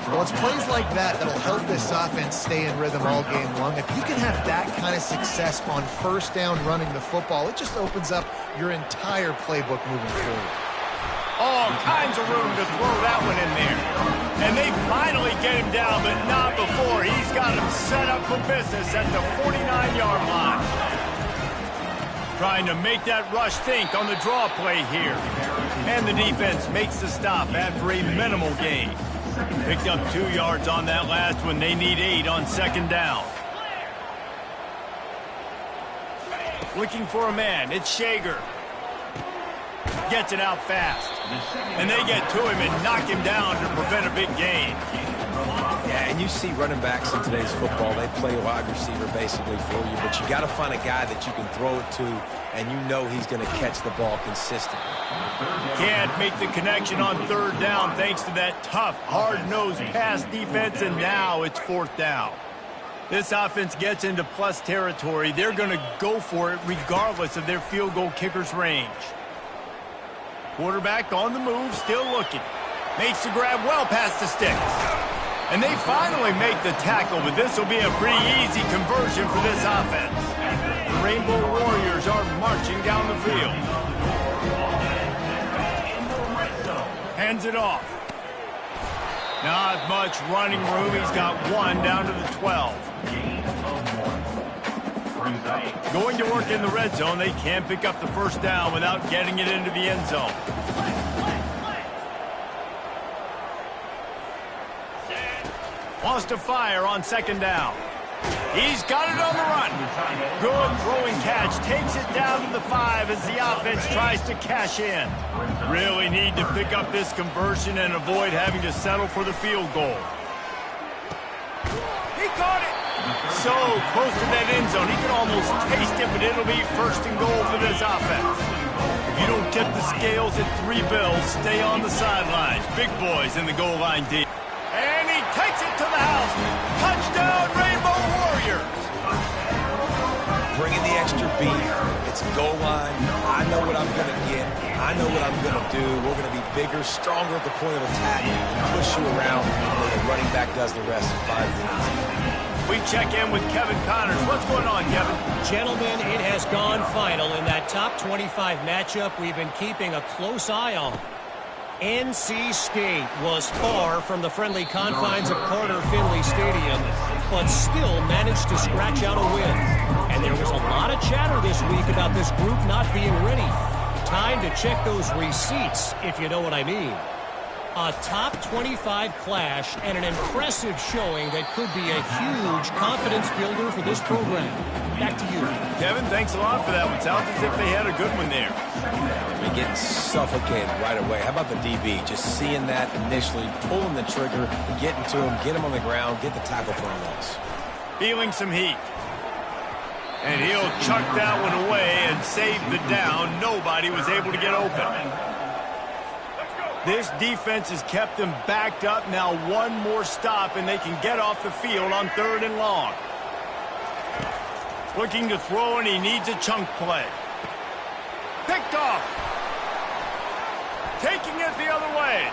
Well, it's plays like that that'll help this offense stay in rhythm all game long. If you can have that kind of success on 1st down running the football, it just opens up your entire playbook moving forward. All kinds of room to throw that one in there. And they finally get him down, but not before. He's got him set up for business at the 49-yard line. Trying to make that rush think on the draw play here. And the defense makes the stop after a minimal gain. Picked up 2 yards on that last one. They need 8 on second down. Looking for a man. It's Shager. Gets it out fast. And they get to him and knock him down to prevent a big gain. Yeah, and you see running backs in today's football, they play wide receiver basically for you, but you got to find a guy that you can throw it to, and you know he's going to catch the ball consistently. Can't make the connection on third down thanks to that tough, hard-nosed pass defense, and now it's fourth down. This offense gets into plus territory. They're going to go for it regardless of their field goal kicker's range. Quarterback on the move, still looking. Makes the grab well past the sticks. And they finally make the tackle, but this will be a pretty easy conversion for this offense. The Rainbow Warriors are marching down the field. Hands it off. Not much running room. He's got 1 down to the 12. Going to work in the red zone. They can't pick up the first down without getting it into the end zone. Wants to fire on second down. He's got it on the run. Good throwing catch. Takes it down to the 5 as the offense tries to cash in. Really need to pick up this conversion and avoid having to settle for the field goal. He caught it. So close to that end zone. He can almost taste it, but it'll be first and goal for this offense. If you don't tip the scales at 3 bills, stay on the sidelines. Big boys in the goal line deep. And he takes it to the house. Touchdown, Rainbow Warriors. Bringing the extra beef. It's goal line. I know what I'm going to get. I know what I'm going to do. We're going to be bigger, stronger at the point of attack, and push you around where the running back does the rest. 5 minutes. We check in with Kevin Connors. What's going on, Kevin? Gentlemen, it has gone final in that top 25 matchup we've been keeping a close eye on. NC State was far from the friendly confines of Carter Finley Stadium, but still managed to scratch out a win. And there was a lot of chatter this week about this group not being ready. Time to check those receipts, if you know what I mean. A top 25 clash and an impressive showing that could be a huge confidence builder for this program. Back to you. Kevin, thanks a lot for that one. Sounds as if they had a good one there. We're getting suffocated right away. How about the DB? Just seeing that initially, pulling the trigger, getting to him, get him on the ground, get the tackle for a loss. Feeling some heat. And he'll chuck that one away and save the down. Nobody was able to get open. This defense has kept them backed up. Now one more stop, and they can get off the field on 3rd and long. Looking to throw, and he needs a chunk play. Picked off. Taking it the other way.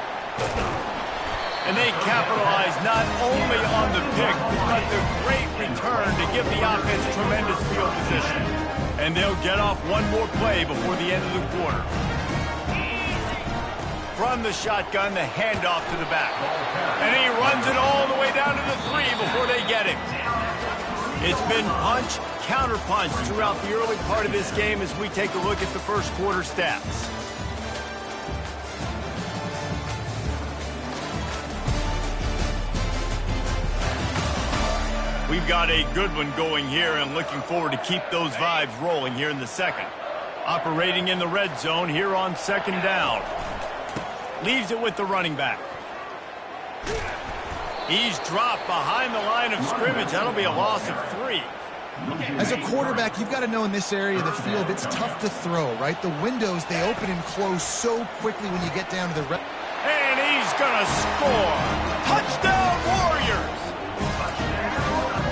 And they capitalize not only on the pick, but the great return to give the offense tremendous field position. And they'll get off one more play before the end of the quarter. From the shotgun, the handoff to the back. And he runs it all the way down to the 3 before they get him. It's been punch, counter-punch throughout the early part of this game as we take a look at the first quarter stats. We've got a good one going here and looking forward to keep those vibes rolling here in the second. Operating in the red zone here on second down. Leaves it with the running back. He's dropped behind the line of scrimmage. That'll be a loss of 3. As a quarterback, you've got to know in this area of the field, it's tough to throw, right? The windows, they open and close so quickly when you get down to the red. And he's going to score. Touchdown, Warriors!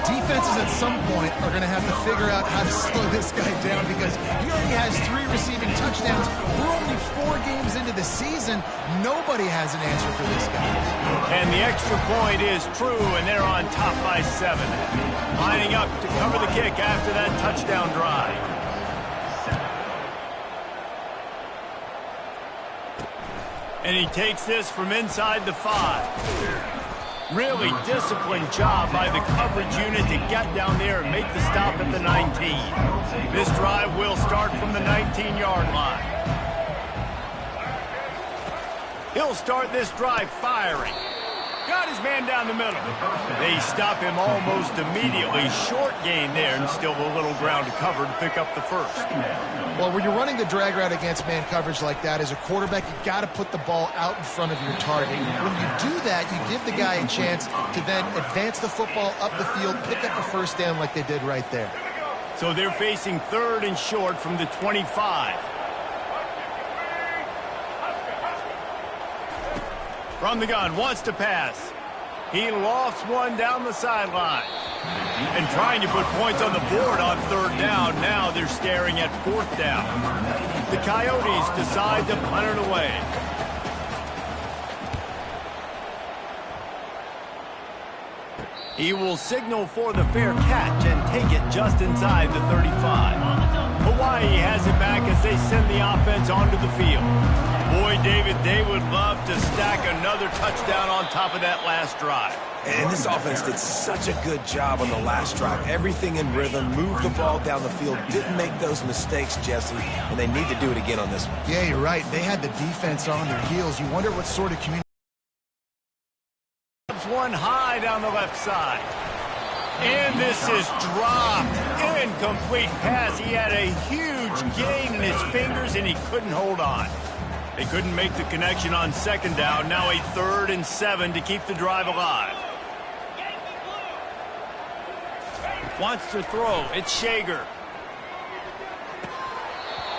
Defenses at some point are going to have to figure out how to slow this guy down because he already has 3 receiving touchdowns. We're only 4 games into the season. Nobody has an answer for this guy. And the extra point is true, and they're on top by 7. Lining up to cover the kick after that touchdown drive. 7. And he takes this from inside the 5. Really disciplined job by the coverage unit to get down there and make the stop at the 19. This drive will start from the 19-yard line. He'll start this drive firing. Got his man down the middle. They stop him almost immediately. Short gain there and still a little ground to cover to pick up the first. Well, when you're running the drag route against man coverage like that, as a quarterback, you got to put the ball out in front of your target. When you do that, you give the guy a chance to then advance the football up the field, pick up the first down like they did right there. So they're facing 3rd and short from the 25. From the gun, wants to pass. He lofts one down the sideline. And trying to put points on the board on 3rd down. Now they're staring at 4th down. The Coyotes decide to punt it away. He will signal for the fair catch and take it just inside the 35. Hawaii has it back as they send the offense onto the field. Boy, David, they would love to stack another touchdown on top of that last drive. And this offense did such a good job on the last drive. Everything in rhythm, moved the ball down the field, didn't make those mistakes, Jesse, and they need to do it again on this one. Yeah, you're right. They had the defense on their heels. You wonder what sort of community. One high down the left side. And this is dropped. Incomplete pass. He had a huge gain in his fingers, and he couldn't hold on. They couldn't make the connection on 2nd down. Now a 3rd and 7 to keep the drive alive. Wants to throw. It's Shager.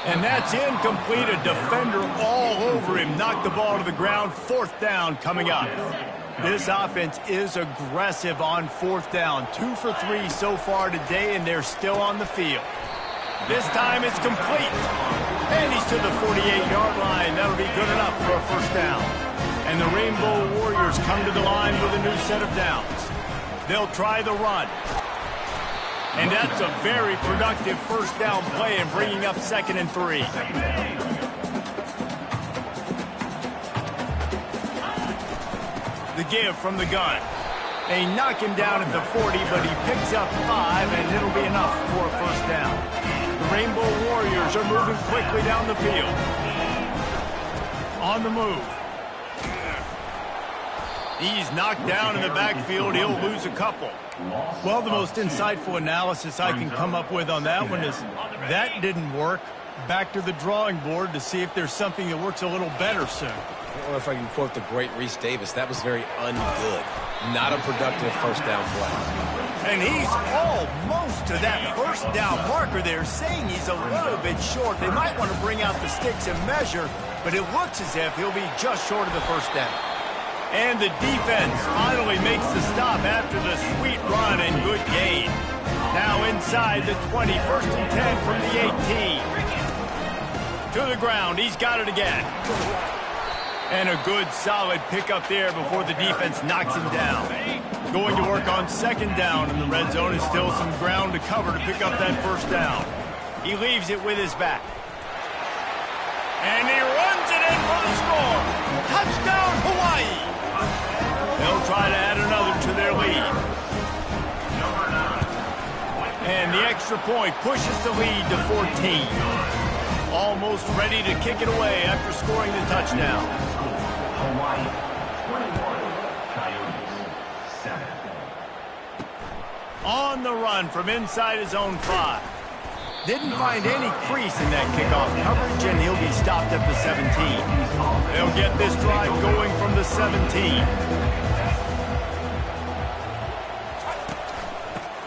And that's incomplete. A defender all over him. Knocked the ball to the ground. 4th down coming up. This offense is aggressive on 4th down. 2 for 3 so far today, and they're still on the field. This time it's complete. And he's to the 48-yard line. That'll be good enough for a 1st down. And the Rainbow Warriors come to the line with a new set of downs. They'll try the run. And that's a very productive 1st down play and bringing up 2nd and 3. The give from the gun. They knock him down at the 40, but he picks up 5, and it'll be enough for a 1st down. The Rainbow Warriors are moving quickly down the field. On the move. He's knocked down in the backfield. He'll lose a couple. Well, the most insightful analysis I can come up with on that one is that didn't work. Back to the drawing board to see if there's something that works a little better soon. Or if I can quote the great Reese Davis, that was very ungood. Not a productive 1st down play. And he's almost to that 1st down marker there, saying he's a little bit short. They might want to bring out the sticks and measure, but it looks as if he'll be just short of the 1st down. And the defense finally makes the stop after the sweet run and good gain. Now inside the 20, 1st and 10 from the 18. To the ground, he's got it again. And a good, solid pickup there before the defense knocks him down. Going to work on 2nd down, and the red zone is still some ground to cover to pick up that 1st down. He leaves it with his back. And he runs it in for the score. Touchdown, Hawaii. They'll try to add another to their lead. And the extra point pushes the lead to 14. Almost ready to kick it away after scoring the touchdown. Hawaii, 21. Coyotes, 7. On the run from inside his own 5. Didn't find any crease in that kickoff coverage, and he'll be stopped at the 17. They'll get this drive going from the 17.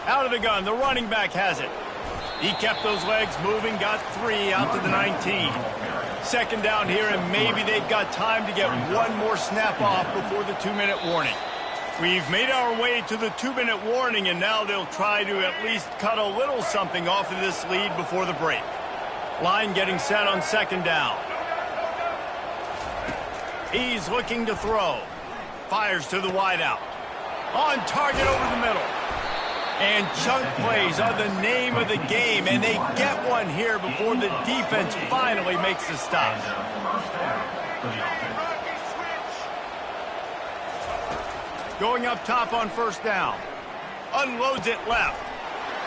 Out of the gun, the running back has it. He kept those legs moving, got 3 out to the 19. 2nd down here, and maybe they've got time to get one more snap off before the 2-minute warning. We've made our way to the 2-minute warning, and now they'll try to at least cut a little something off of this lead before the break. Line getting set on 2nd down. He's looking to throw. Fires to the wideout. On target over the middle. And chunk plays are the name of the game, and they get one here before the defense finally makes the stop. Going up top on first down. Unloads it left.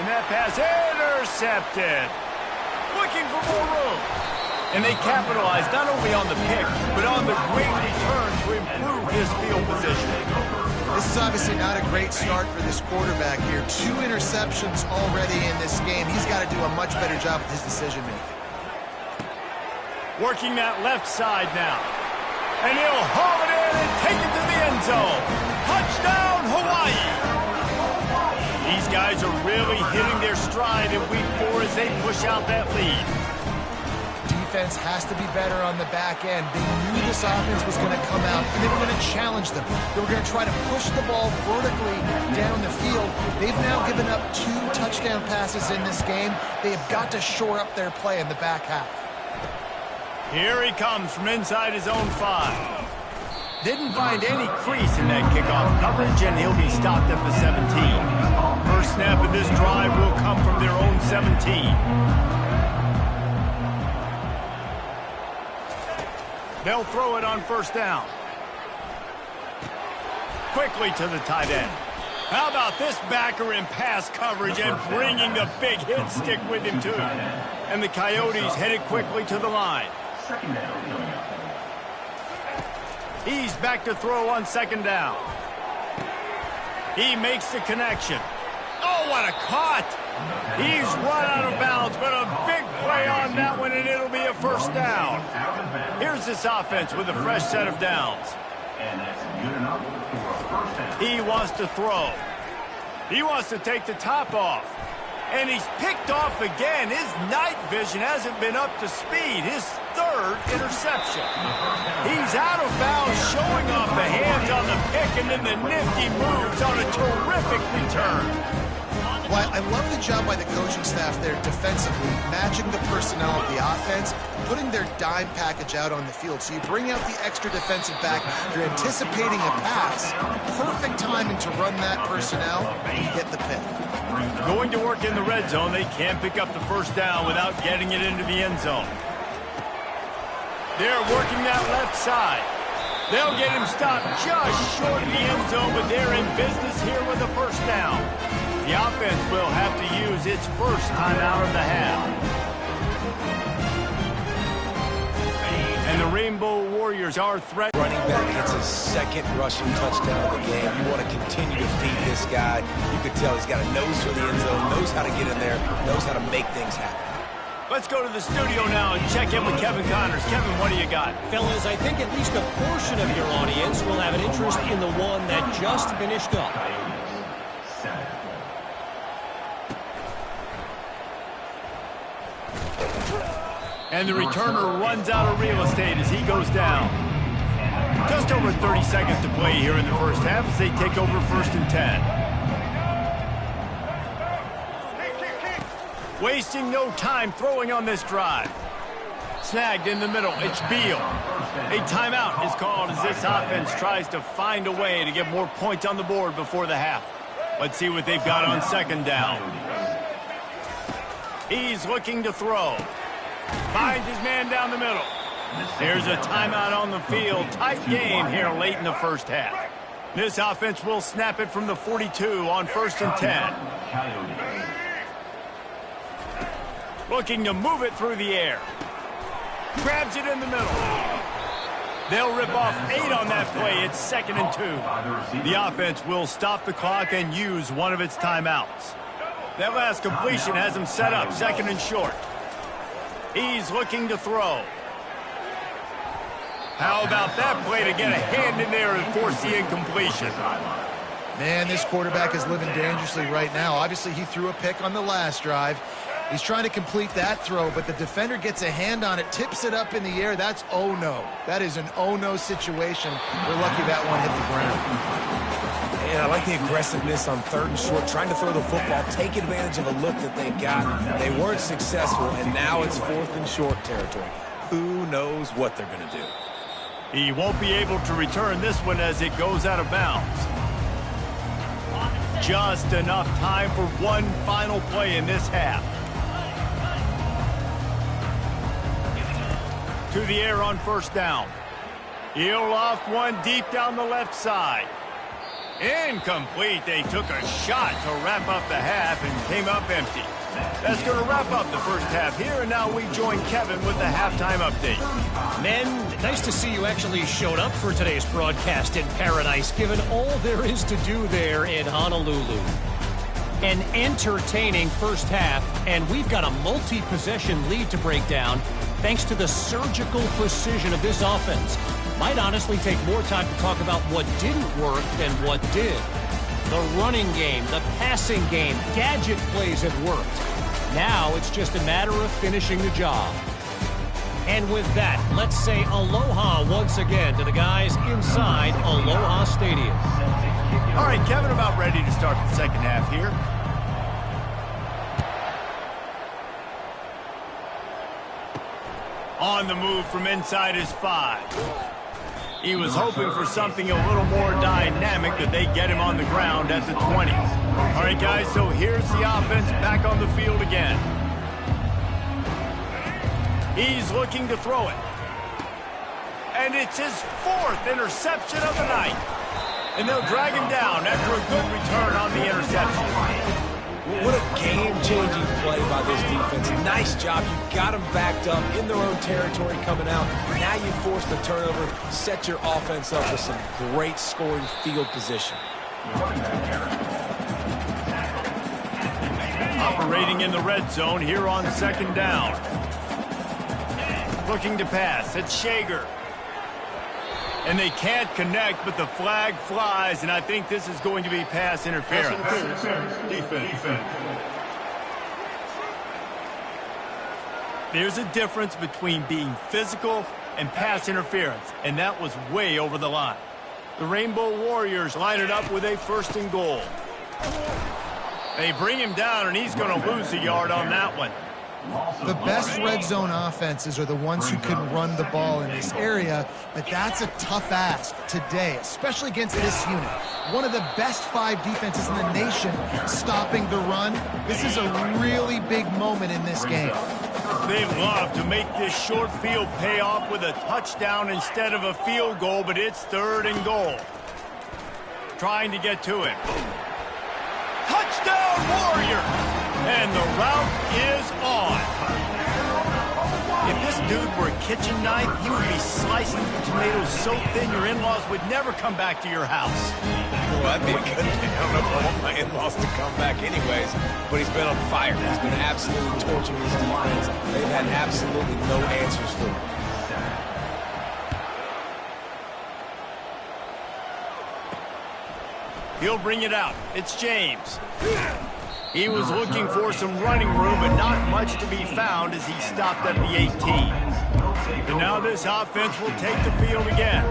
And that pass intercepted. Looking for more room. And they capitalize not only on the pick, but on the great return to improve his field position. This is obviously not a great start for this quarterback here. 2 interceptions already in this game. He's got to do a much better job with his decision-making. Working that left side now. And he'll haul it in and take it to the end zone. Touchdown, Hawaii! These guys are really hitting their stride in week 4 as they push out that lead. Defense has to be better on the back end. They knew this offense was going to come out, and they were going to challenge them. They were going to try to push the ball vertically down the field. They've now given up 2 touchdown passes in this game. They have got to shore up their play in the back half. Here he comes from inside his own 5. Didn't find any crease in that kickoff coverage, and he'll be stopped at the 17. First snap of this drive will come from their own 17. They'll throw it on first down. Quickly to the tight end. How about this backer in pass coverage and bringing the big hit stick with him, too. And the Coyotes headed quickly to the line. He's back to throw on second down. He makes the connection. Oh, what a cut! He's run out of bounds, but a big play on that one, and it'll be a first down. Here's this offense with a fresh set of downs. He wants to throw. He wants to take the top off. And he's picked off again. His night vision hasn't been up to speed. His 3rd interception. He's out of bounds, showing off the hands on the pick, and then the nifty moves on a terrific return. Well, I love the job by the coaching staff there defensively, matching the personnel of the offense, putting their dime package out on the field. So you bring out the extra defensive back, you're anticipating a pass. Perfect timing to run that personnel and get the pick. Going to work in the red zone, they can't pick up the first down without getting it into the end zone. They're working that left side. They'll get him stopped just short of the end zone, but they're in business here with the first down. The offense will have to use its first timeout of the half. And the Rainbow Warriors are threatening. Running back gets his 2nd rushing touchdown of the game. You want to continue to feed this guy. You can tell he's got a nose for the end zone, knows how to get in there, knows how to make things happen. Let's go to the studio now and check in with Kevin Connors. Kevin, what do you got? Fellas, I think at least a portion of your audience will have an interest in the one that just finished up. And the returner runs out of real estate as he goes down. Just over 30 seconds to play here in the first half as they take over 1st and 10. Wasting no time throwing on this drive. Snagged in the middle. It's Beal. A timeout is called as this offense tries to find a way to get more points on the board before the half. Let's see what they've got on second down. He's looking to throw. Finds his man down the middle. There's a timeout on the field. Tight game here late in the first half. This offense will snap it from the 42 on 1st and 10. Looking to move it through the air. Grabs it in the middle. They'll rip off 8 on that play. It's 2nd and 2. The offense will stop the clock and use one of its timeouts. That last completion has him set up 2nd and short. He's looking to throw. How about that play to get a hand in there and force the incompletion? Man, this quarterback is living dangerously right now. Obviously, he threw a pick on the last drive. He's trying to complete that throw, but the defender gets a hand on it, tips it up in the air. That's oh-no. That is an oh-no situation. We're lucky that one hit the ground. And I like the aggressiveness on 3rd and short, trying to throw the football, take advantage of a look that they got. They weren't successful, and now it's 4th and short territory. Who knows what they're going to do? He won't be able to return this one as it goes out of bounds. Just enough time for one final play in this half. To the air on 1st down. He'll loft one deep down the left side. Incomplete. They took a shot to wrap up the half and came up empty. That's going to wrap up the first half here, and now we join Kevin with the halftime update. Men, nice to see you actually showed up for today's broadcast in Paradise, given all there is to do there in Honolulu. An entertaining first half, and we've got a multi-possession lead to break down thanks to the surgical precision of this offense. Might honestly take more time to talk about what didn't work than what did. The running game, the passing game, gadget plays have worked. Now it's just a matter of finishing the job. And with that, let's say aloha once again to the guys inside Aloha Stadium. All right, Kevin, about ready to start the second half here. On the move from inside his 5. He was hoping for something a little more dynamic, but they get him on the ground at the 20. All right, guys, so here's the offense back on the field again. He's looking to throw it. And it's his 4th interception of the night. And they'll drag him down after a good return on the interception. What a game-changing play by this defense. Nice job. You got them backed up in their own territory coming out. Now you force the turnover, set your offense up with some great scoring field position. Operating in the red zone here on second down. Looking to pass. It's Shager. And they can't connect, but the flag flies, and I think this is going to be pass interference. Defense. There's a difference between being physical and pass interference, and that was way over the line. The Rainbow Warriors line it up with a 1st and goal. They bring him down, and he's going to lose a yard on that one. The best red zone offenses are the ones who can run the ball in this area, but that's a tough ask today, especially against this unit. One of the best 5 defenses in the nation stopping the run. This is a really big moment in this game. They love to make this short field pay off with a touchdown instead of a field goal, but it's 3rd and goal. Trying to get to it. Touchdown, Warrior! And the route is on. If this dude were a kitchen knife, he would be slicing tomatoes so thin your in-laws would never come back to your house. Well, that'd be a good thing. I don't know if I want my in-laws to come back anyways, but he's been on fire. He's been absolutely torching his defense. They've had absolutely no answers for him. He'll bring it out. It's James. He was looking for some running room, but not much to be found as he stopped at the 18. And now this offense will take the field again.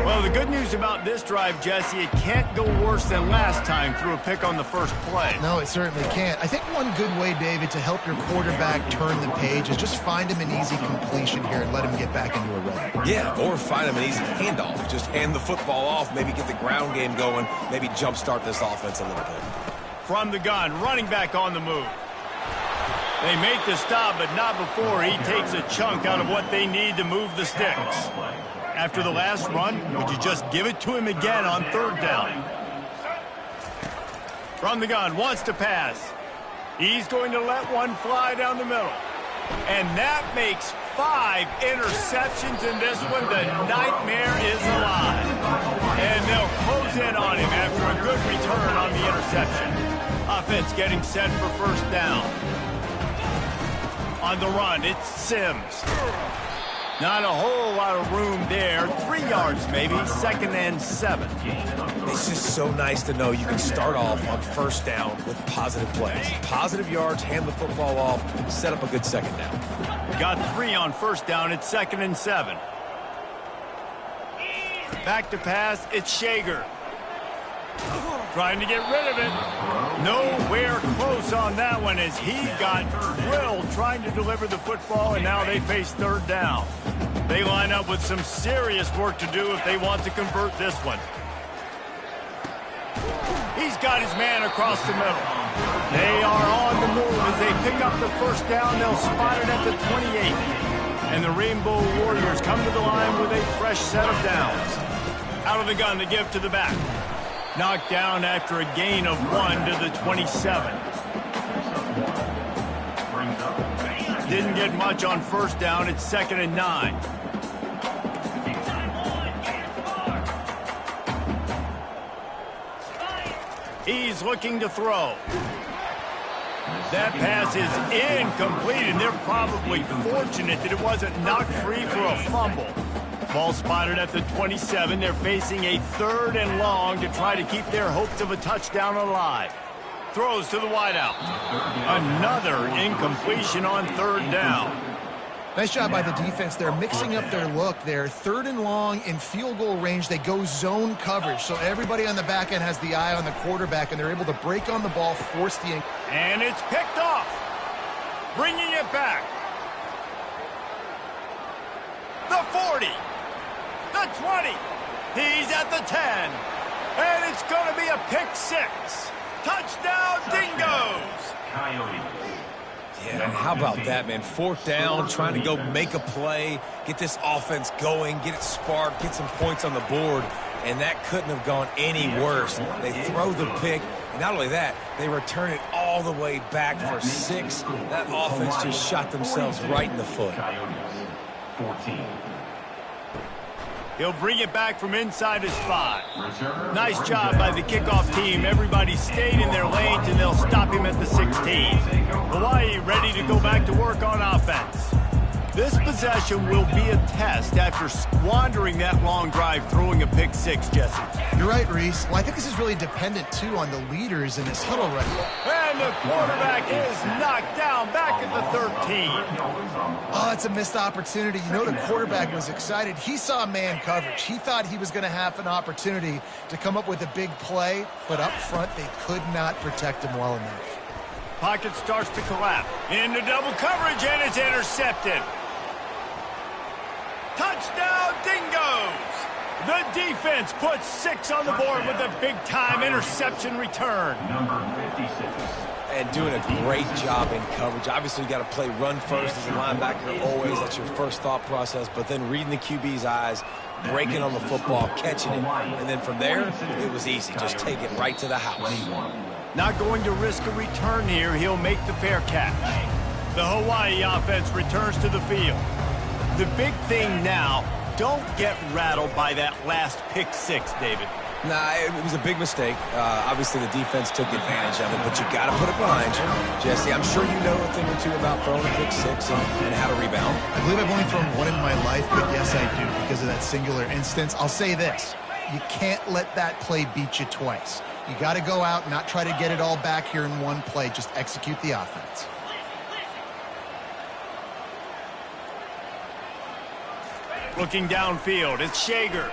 Well, the good news about this drive, Jesse, it can't go worse than last time through a pick on the first play. No, it certainly can't. I think one good way, David, to help your quarterback turn the page is just find him an easy completion here and let him get back into a run. Yeah, or find him an easy handoff. Just hand the football off, maybe get the ground game going, maybe jumpstart this offense a little bit. From the gun, running back on the move. They make the stop, but not before he takes a chunk out of what they need to move the sticks. After the last run, would you just give it to him again on 3rd down? From the gun, wants to pass. He's going to let one fly down the middle. And that makes 5 interceptions in this one. The nightmare is alive. And they'll close in on him after a good return on the interception. Offense getting set for 1st down. On the run, it's Sims. Not a whole lot of room there. 3 yards maybe, 2nd and 7. It's just so nice to know you can start off on 1st down with positive plays. Positive yards, hand the football off, set up a good 2nd down. Got 3 on 1st down, it's 2nd and 7. Back to pass, it's Shager. Trying to get rid of it. Nowhere close on that one as he got drilled trying to deliver the football, and now they face 3rd down. They line up with some serious work to do if they want to convert this one. He's got his man across the middle. They are on the move as they pick up the 1st down. They'll spot it at the 28. And the Rainbow Warriors come to the line with a fresh set of downs. Out of the gun to give to the back. Knocked down after a gain of 1 to the 27. Didn't get much on first down. It's 2nd and 9. He's looking to throw. That pass is incomplete, and they're probably fortunate that it wasn't knocked free for a fumble. Ball spotted at the 27. They're facing a 3rd and long to try to keep their hopes of a touchdown alive. Throws to the wideout. Another incompletion on 3rd down. Nice job by the defense. They're mixing up their look. They're 3rd and long in field goal range. They go zone coverage, so everybody on the back end has the eye on the quarterback, and they're able to break on the ball, force the... And it's picked off. Bringing it back. The 40. The 20. He's at the 10. And it's going to be a pick 6. Touchdown, Dingoes. Yeah, and how about that, man? 4th down, trying to go make a play, get this offense going, get it sparked, get some points on the board, and that couldn't have gone any worse. They throw the pick, and not only that, they return it all the way back for 6. That offense just shot themselves right in the foot. 14. He'll bring it back from inside his 5. Nice job by the kickoff team. Everybody stayed in their lanes, and they'll stop him at the 16. Hawaii ready to go back to work on offense. This possession will be a test after squandering that long drive, throwing a pick 6, Jesse. You're right, Reese. Well, I think this is really dependent, too, on the leaders in this huddle right now. And the quarterback is knocked down back at the 13. Oh, it's a missed opportunity. You know the quarterback was excited. He saw man coverage. He thought he was going to have an opportunity to come up with a big play, but up front they could not protect him well enough. Pocket starts to collapse. Into double coverage, and it's intercepted. Touchdown, Dingoes! The defense puts 6 on the board with a big-time interception return. Number 56. And doing a great job in coverage. Obviously, you got to play run first as a linebacker always. That's your first thought process. But then reading the QB's eyes, breaking on the football, catching it. And then from there, it was easy. Just take it right to the house. Not going to risk a return here. He'll make the fair catch. The Hawaii offense returns to the field. The big thing now, don't get rattled by that last pick 6, David. Nah, it was a big mistake. Obviously, the defense took advantage of it, but you got to put it behind you. Jesse, I'm sure you know a thing or two about throwing a pick 6 and how to rebound. I believe I've only thrown 1 in my life, but yes, I do, because of that singular instance. I'll say this. You can't let that play beat you twice. You got to go out and not try to get it all back here in one play. Just execute the offense. Looking downfield, it's Shager.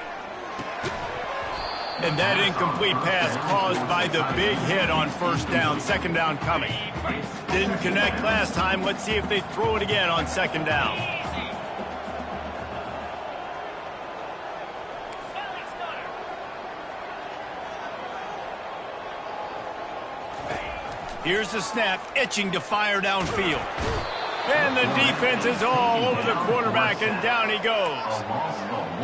And that incomplete pass caused by the big hit on first down. 2nd down coming. Didn't connect last time. Let's see if they throw it again on 2nd down. Here's the snap, itching to fire downfield. And the defense is all over the quarterback, and down he goes.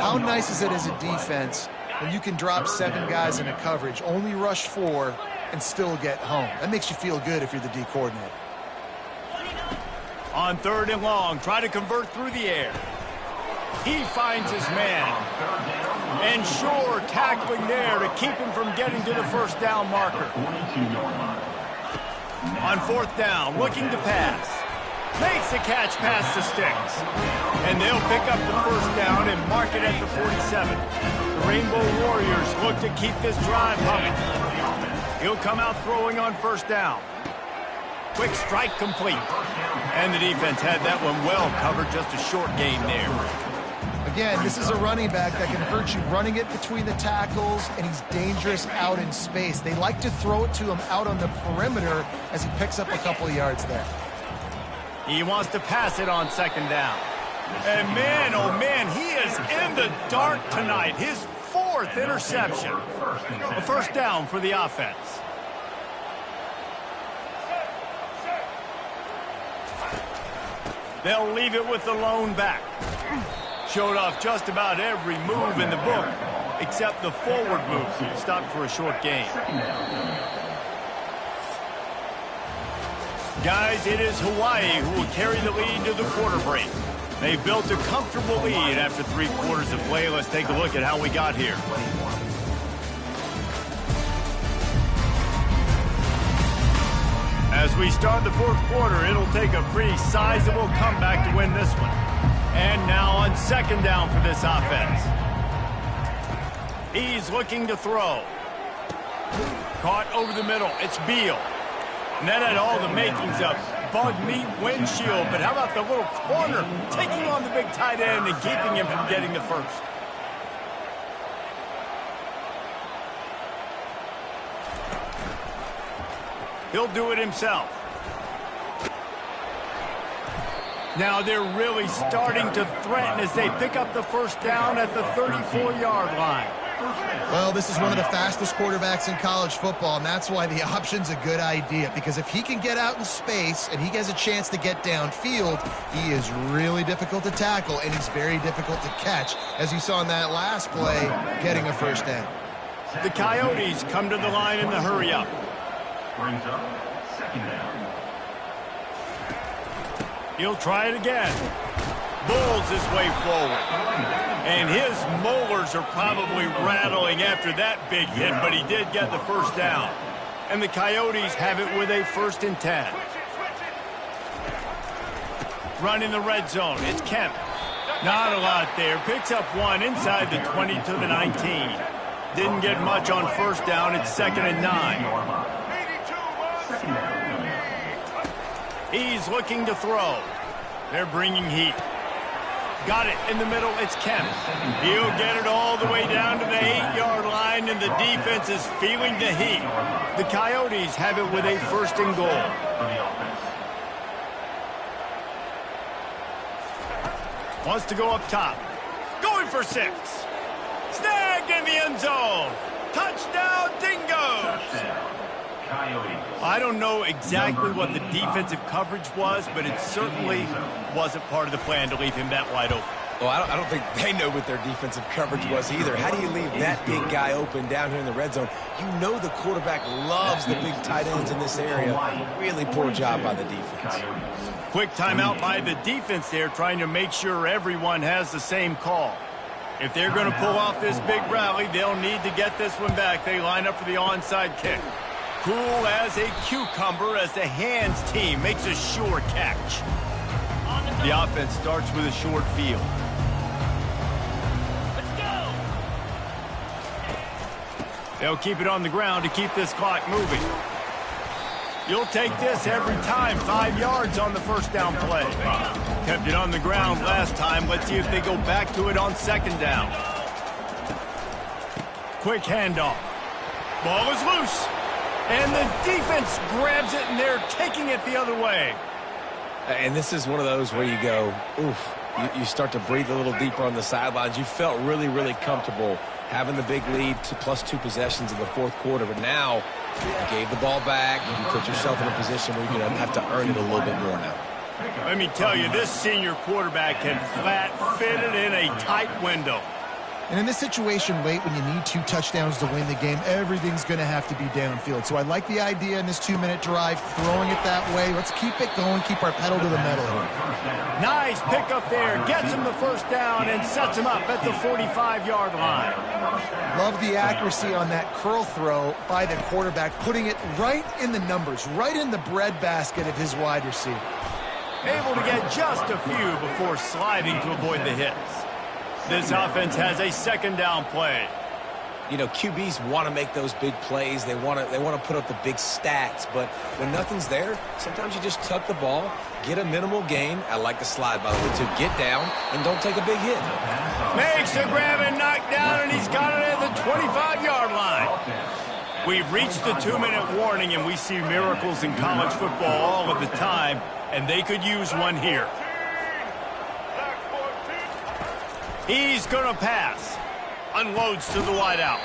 How nice is it as a defense when you can drop 7 guys in a coverage, only rush 4, and still get home? That makes you feel good if you're the D coordinator. On 3rd and long, try to convert through the air. He finds his man. And sure, tackling there to keep him from getting to the first down marker. On 4th down, looking to pass. Makes the catch past the sticks. And they'll pick up the first down and mark it at the 47. The Rainbow Warriors look to keep this drive humming. He'll come out throwing on first down. Quick strike complete. And the defense had that one well covered, just a short gain there. Again, this is a running back that can hurt you running it between the tackles, and he's dangerous out in space. They like to throw it to him out on the perimeter as he picks up a couple of yards there. He wants to pass it on 2nd down. And man, oh man, he is in the dark tonight. His 4th interception. A first down for the offense. They'll leave it with the lone back. Showed off just about every move in the book. except the forward move stopped for a short gain. Guys, it is Hawaii who will carry the lead to the quarter break. They've built a comfortable lead after 3 quarters of play. Let's take a look at how we got here. As we start the 4th quarter, it'll take a pretty sizable comeback to win this one. And now on 2nd down for this offense. He's looking to throw. Caught over the middle. It's Beal. And that had all the makings of bug meat windshield. But how about the little corner taking on the big tight end and keeping him from getting the first? He'll do it himself. Now they're really starting to threaten as they pick up the first down at the 34-yard line. Well, this is one of the fastest quarterbacks in college football, and that's why the option's a good idea, because if he can get out in space and he has a chance to get downfield, he is really difficult to tackle, and he's very difficult to catch, as you saw in that last play, getting a first down. The Coyotes come to the line in the hurry-up. Brings up 2nd down. He'll try it again. Bulls his way forward. And his molars are probably rattling after that big hit, but he did get the first down. And the Coyotes have it with a 1st and 10. Running the red zone, it's Kemp. Not a lot there. Picks up 1 inside the 20 to the 19. Didn't get much on 1st down. It's 2nd and 9. He's looking to throw. They're bringing heat. Got it in the middle. It's Kemp. He'll get it all the way down to the 8-yard line, and the defense is feeling the heat. The Coyotes have it with a 1st and goal. Wants to go up top. Going for 6. Snagged in the end zone. Touchdown, Dingoes. I don't know exactly what the defensive coverage was, but it certainly wasn't part of the plan to leave him that wide open. Well, I don't think they know what their defensive coverage was either. How do you leave that big guy open down here in the red zone? You know the quarterback loves the big tight ends in this area. Really poor job by the defense. Quick timeout by the defense there, trying to make sure everyone has the same call. If they're going to pull off this big rally, they'll need to get this one back. They line up for the onside kick. Cool as a cucumber as the hands team makes a sure catch. The offense starts with a short field. Let's go. They'll keep it on the ground to keep this clock moving. You'll take this every time. 5 yards on the 1st down play. Kept it on the ground last time. Let's see if they go back to it on 2nd down. Quick handoff. Ball is loose. And the defense grabs it, and they're taking it the other way. And this is one of those where you go, oof, you start to breathe a little deeper on the sidelines. You felt really, really comfortable having the big lead to +2 possessions in the 4th quarter. But now you gave the ball back. You put yourself in a position where you're going to have to earn it a little bit more now. Let me tell you, this senior quarterback can flat fit it in a tight window. And in this situation late when you need 2 touchdowns to win the game, everything's going to have to be downfield. So I like the idea in this 2-minute drive, throwing it that way. Let's keep it going, keep our pedal to the metal here. Nice pickup there. Gets him the 1st down and sets him up at the 45-yard line. Love the accuracy on that curl throw by the quarterback, putting it right in the numbers, right in the breadbasket of his wide receiver. Able to get just a few before sliding to avoid the hits. This offense has a 2nd down play. You know, QBs want to make those big plays. They want to put up the big stats. But when nothing's there, sometimes you just tuck the ball, get a minimal gain. I like the slide, by the way, to get down and don't take a big hit. Makes the grab and knock down, and he's got it at the 25-yard line. We've reached the 2-minute warning, and we see miracles in college football all of the time, and they could use one here. He's going to pass. Unloads to the wideout.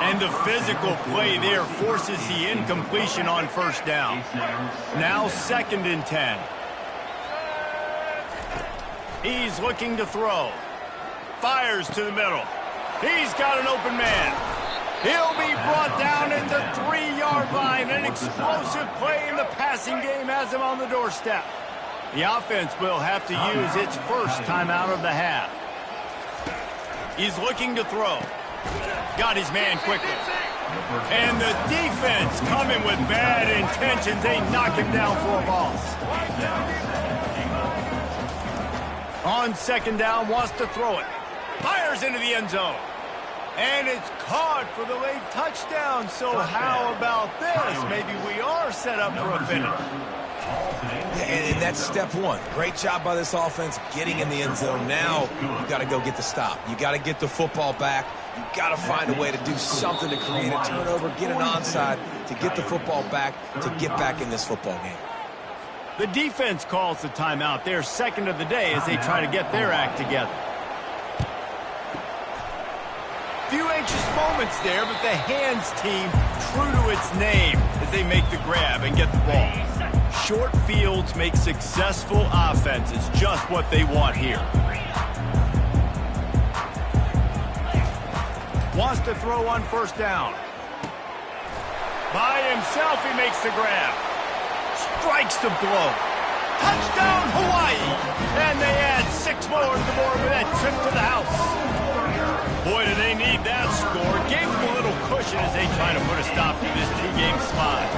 And the physical play there forces the incompletion on 1st down. Now 2nd and 10. He's looking to throw. Fires to the middle. He's got an open man. He'll be brought down at the 3-yard line. An explosive play in the passing game has him on the doorstep. The offense will have to use its first timeout of the half. He's looking to throw. Got his man quickly. And the defense coming with bad intentions. They knock him down for a loss. On second down, wants to throw it. Fires into the end zone. And it's caught for the late touchdown. So how about this? Maybe we are set up for a finish. And that's step one. Great job by this offense getting in the end zone. Now you got to go get the stop. You got to get the football back. You got to find a way to do something to create a turnover, get an onside, to get the football back, to get back in this football game. The defense calls the timeout. Their second of the day as they try to get their act together. Few anxious moments there, but the hands team true to its name as they make the grab and get the ball. Short fields make successful offenses, just what they want here. Wants to throw on first down. By himself, he makes the grab. Strikes the blow. Touchdown, Hawaii! And they add 6 more to the board with that trip to the house. Boy, do they need that score. Gave them a little cushion as they try to put a stop to this 2-game slide.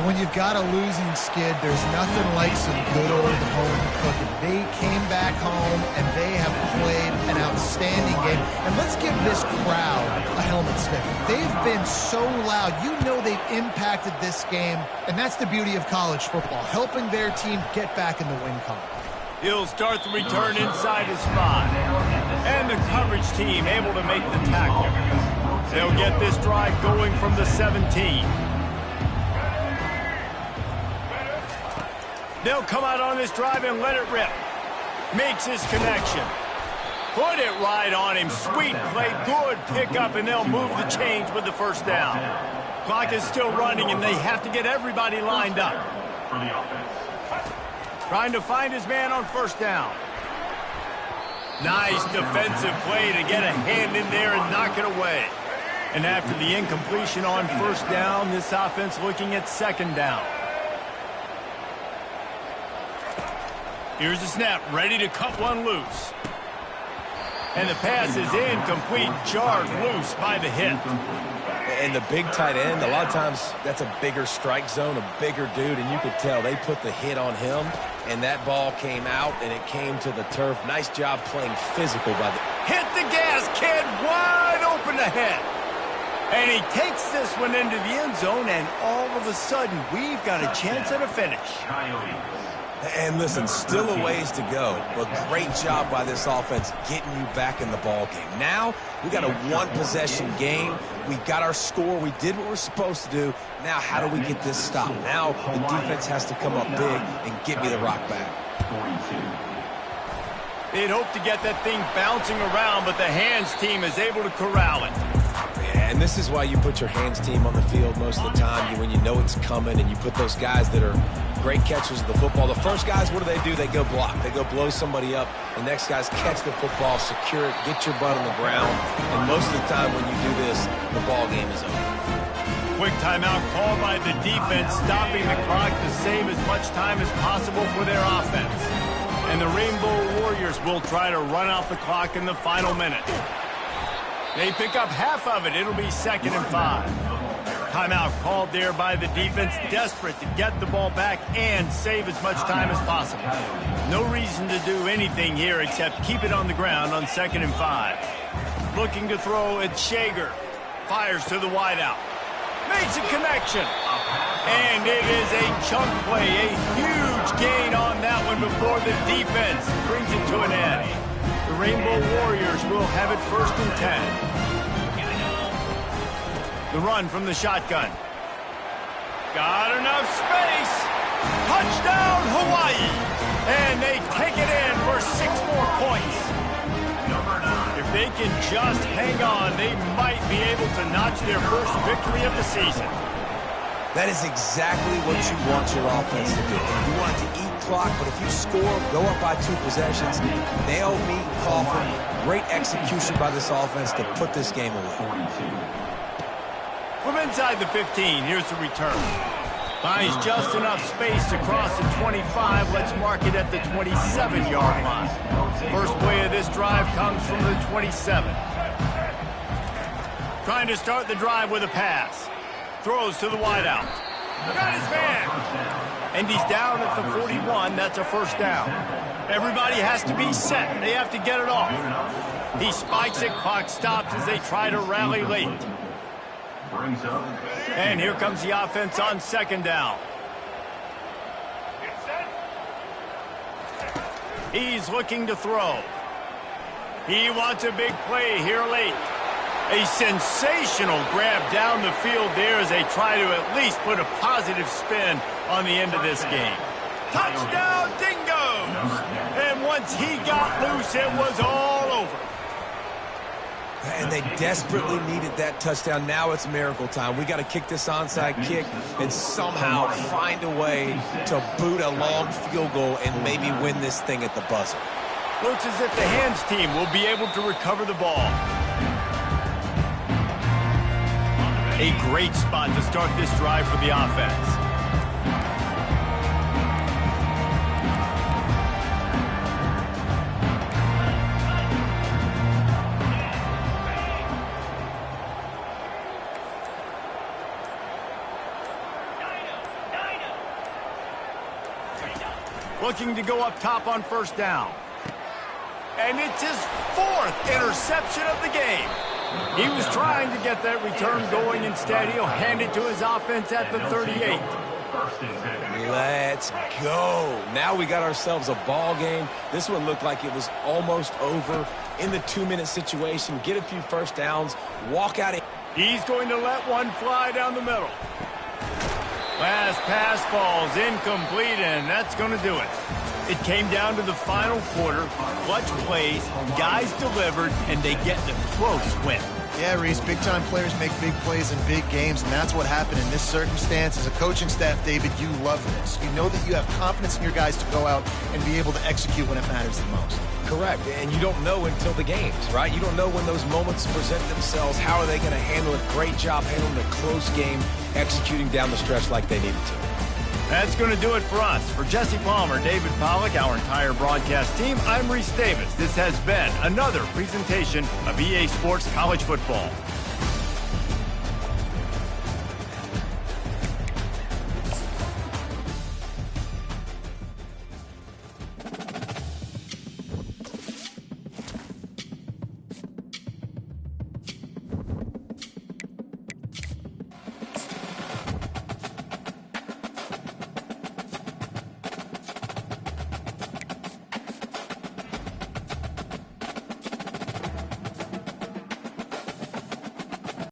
When you've got a losing skid, there's nothing like some good old home cooking. They came back home, and they have played an outstanding game. And let's give this crowd a helmet stick. They've been so loud. You know they've impacted this game, and that's the beauty of college football, helping their team get back in the win column. He'll start the return inside his 5. And the coverage team able to make the tackle. They'll get this drive going from the 17. They'll come out on this drive and let it rip. Makes his connection. Put it right on him. Sweet play, good pickup, and they'll move the chains with the first down. Clock is still running, and they have to get everybody lined up. Trying to find his man on first down. Nice defensive play to get a hand in there and knock it away. And after the incompletion on first down, this offense looking at second down. Here's the snap, ready to cut one loose. And the pass is incomplete, jarred loose by the hit. And the big tight end, a lot of times that's a bigger strike zone, a bigger dude, and you could tell they put the hit on him, and that ball came out, and it came to the turf. Nice job playing physical by the... Hit the gas, kid, wide open ahead. And he takes this one into the end zone, and all of a sudden, we've got a chance at a finish. And listen, still a ways to go, but great job by this offense getting you back in the ball game. Now, we got a one-possession game. We got our score. We did what we're supposed to do. Now, how do we get this stop? Now, the defense has to come up big and get me the rock back. They'd hope to get that thing bouncing around, but the hands team is able to corral it. Yeah, and this is why you put your hands team on the field most of the time, when you know it's coming, and you put those guys that are great catchers of the football. The first guys, what do? They go block. They go blow somebody up. The next guys catch the football, secure it, get your butt on the ground. And most of the time when you do this, the ball game is over. Quick timeout called by the defense, stopping the clock to save as much time as possible for their offense. And the Rainbow Warriors will try to run out the clock in the final minute. They pick up half of it. It'll be 2nd and 5. Timeout called there by the defense, desperate to get the ball back and save as much time as possible. No reason to do anything here except keep it on the ground on 2nd and 5. Looking to throw at Shager. Fires to the wideout. Makes a connection. And it is a chunk play, a huge gain on that one before the defense brings it to an end. The Rainbow Warriors will have it 1st and 10. The run from the shotgun. Got enough space. Touchdown, Hawaii. And they take it in for 6 more points. If they can just hang on, they might be able to notch their first victory of the season. That is exactly what you want your offense to do. You want it to eat clock, but if you score, go up by 2 possessions, nail, meet, coffin, great execution by this offense to put this game away. From inside the 15, here's the return. Finds just enough space to cross the 25. Let's mark it at the 27-yard line. First play of this drive comes from the 27. Trying to start the drive with a pass. Throws to the wideout. Got his man. And he's down at the 41. That's a first down. Everybody has to be set. They have to get it off. He spikes it. Clock stops as they try to rally late. And here comes the offense on second down. He's looking to throw. He wants a big play here late. A sensational grab down the field there as they try to at least put a positive spin on the end of this game. Touchdown, Dingoes! And once he got loose, it was all over. And they desperately needed that touchdown. Now it's miracle time. We got to kick this onside kick and somehow find a way to boot a long field goal and maybe win this thing at the buzzer. Looks as if the hands team will be able to recover the ball. A great spot to start this drive for the offense. Looking to go up top on first down. And it's his fourth interception of the game. He was trying to get that return going. Instead, he'll hand it to his offense at the 38. Let's go. Now we got ourselves a ball game. This one looked like it was almost over in the 2-minute situation. Get a few first downs, walk out. He's going to let one fly down the middle. Last pass falls incomplete, and that's going to do it. It came down to the final quarter. Clutch plays, guys delivered, and they get the close win. Yeah, Reese, big-time players make big plays in big games, and that's what happened in this circumstance. As a coaching staff, David, you love this. You know that you have confidence in your guys to go out and be able to execute when it matters the most. Correct, and you don't know until the games, right? You don't know when those moments present themselves. How are they going to handle it? Great job handling a close game, executing down the stretch like they needed to. That's going to do it for us. For Jesse Palmer, David Pollack, our entire broadcast team, I'm Reese Davis. This has been another presentation of EA Sports College Football.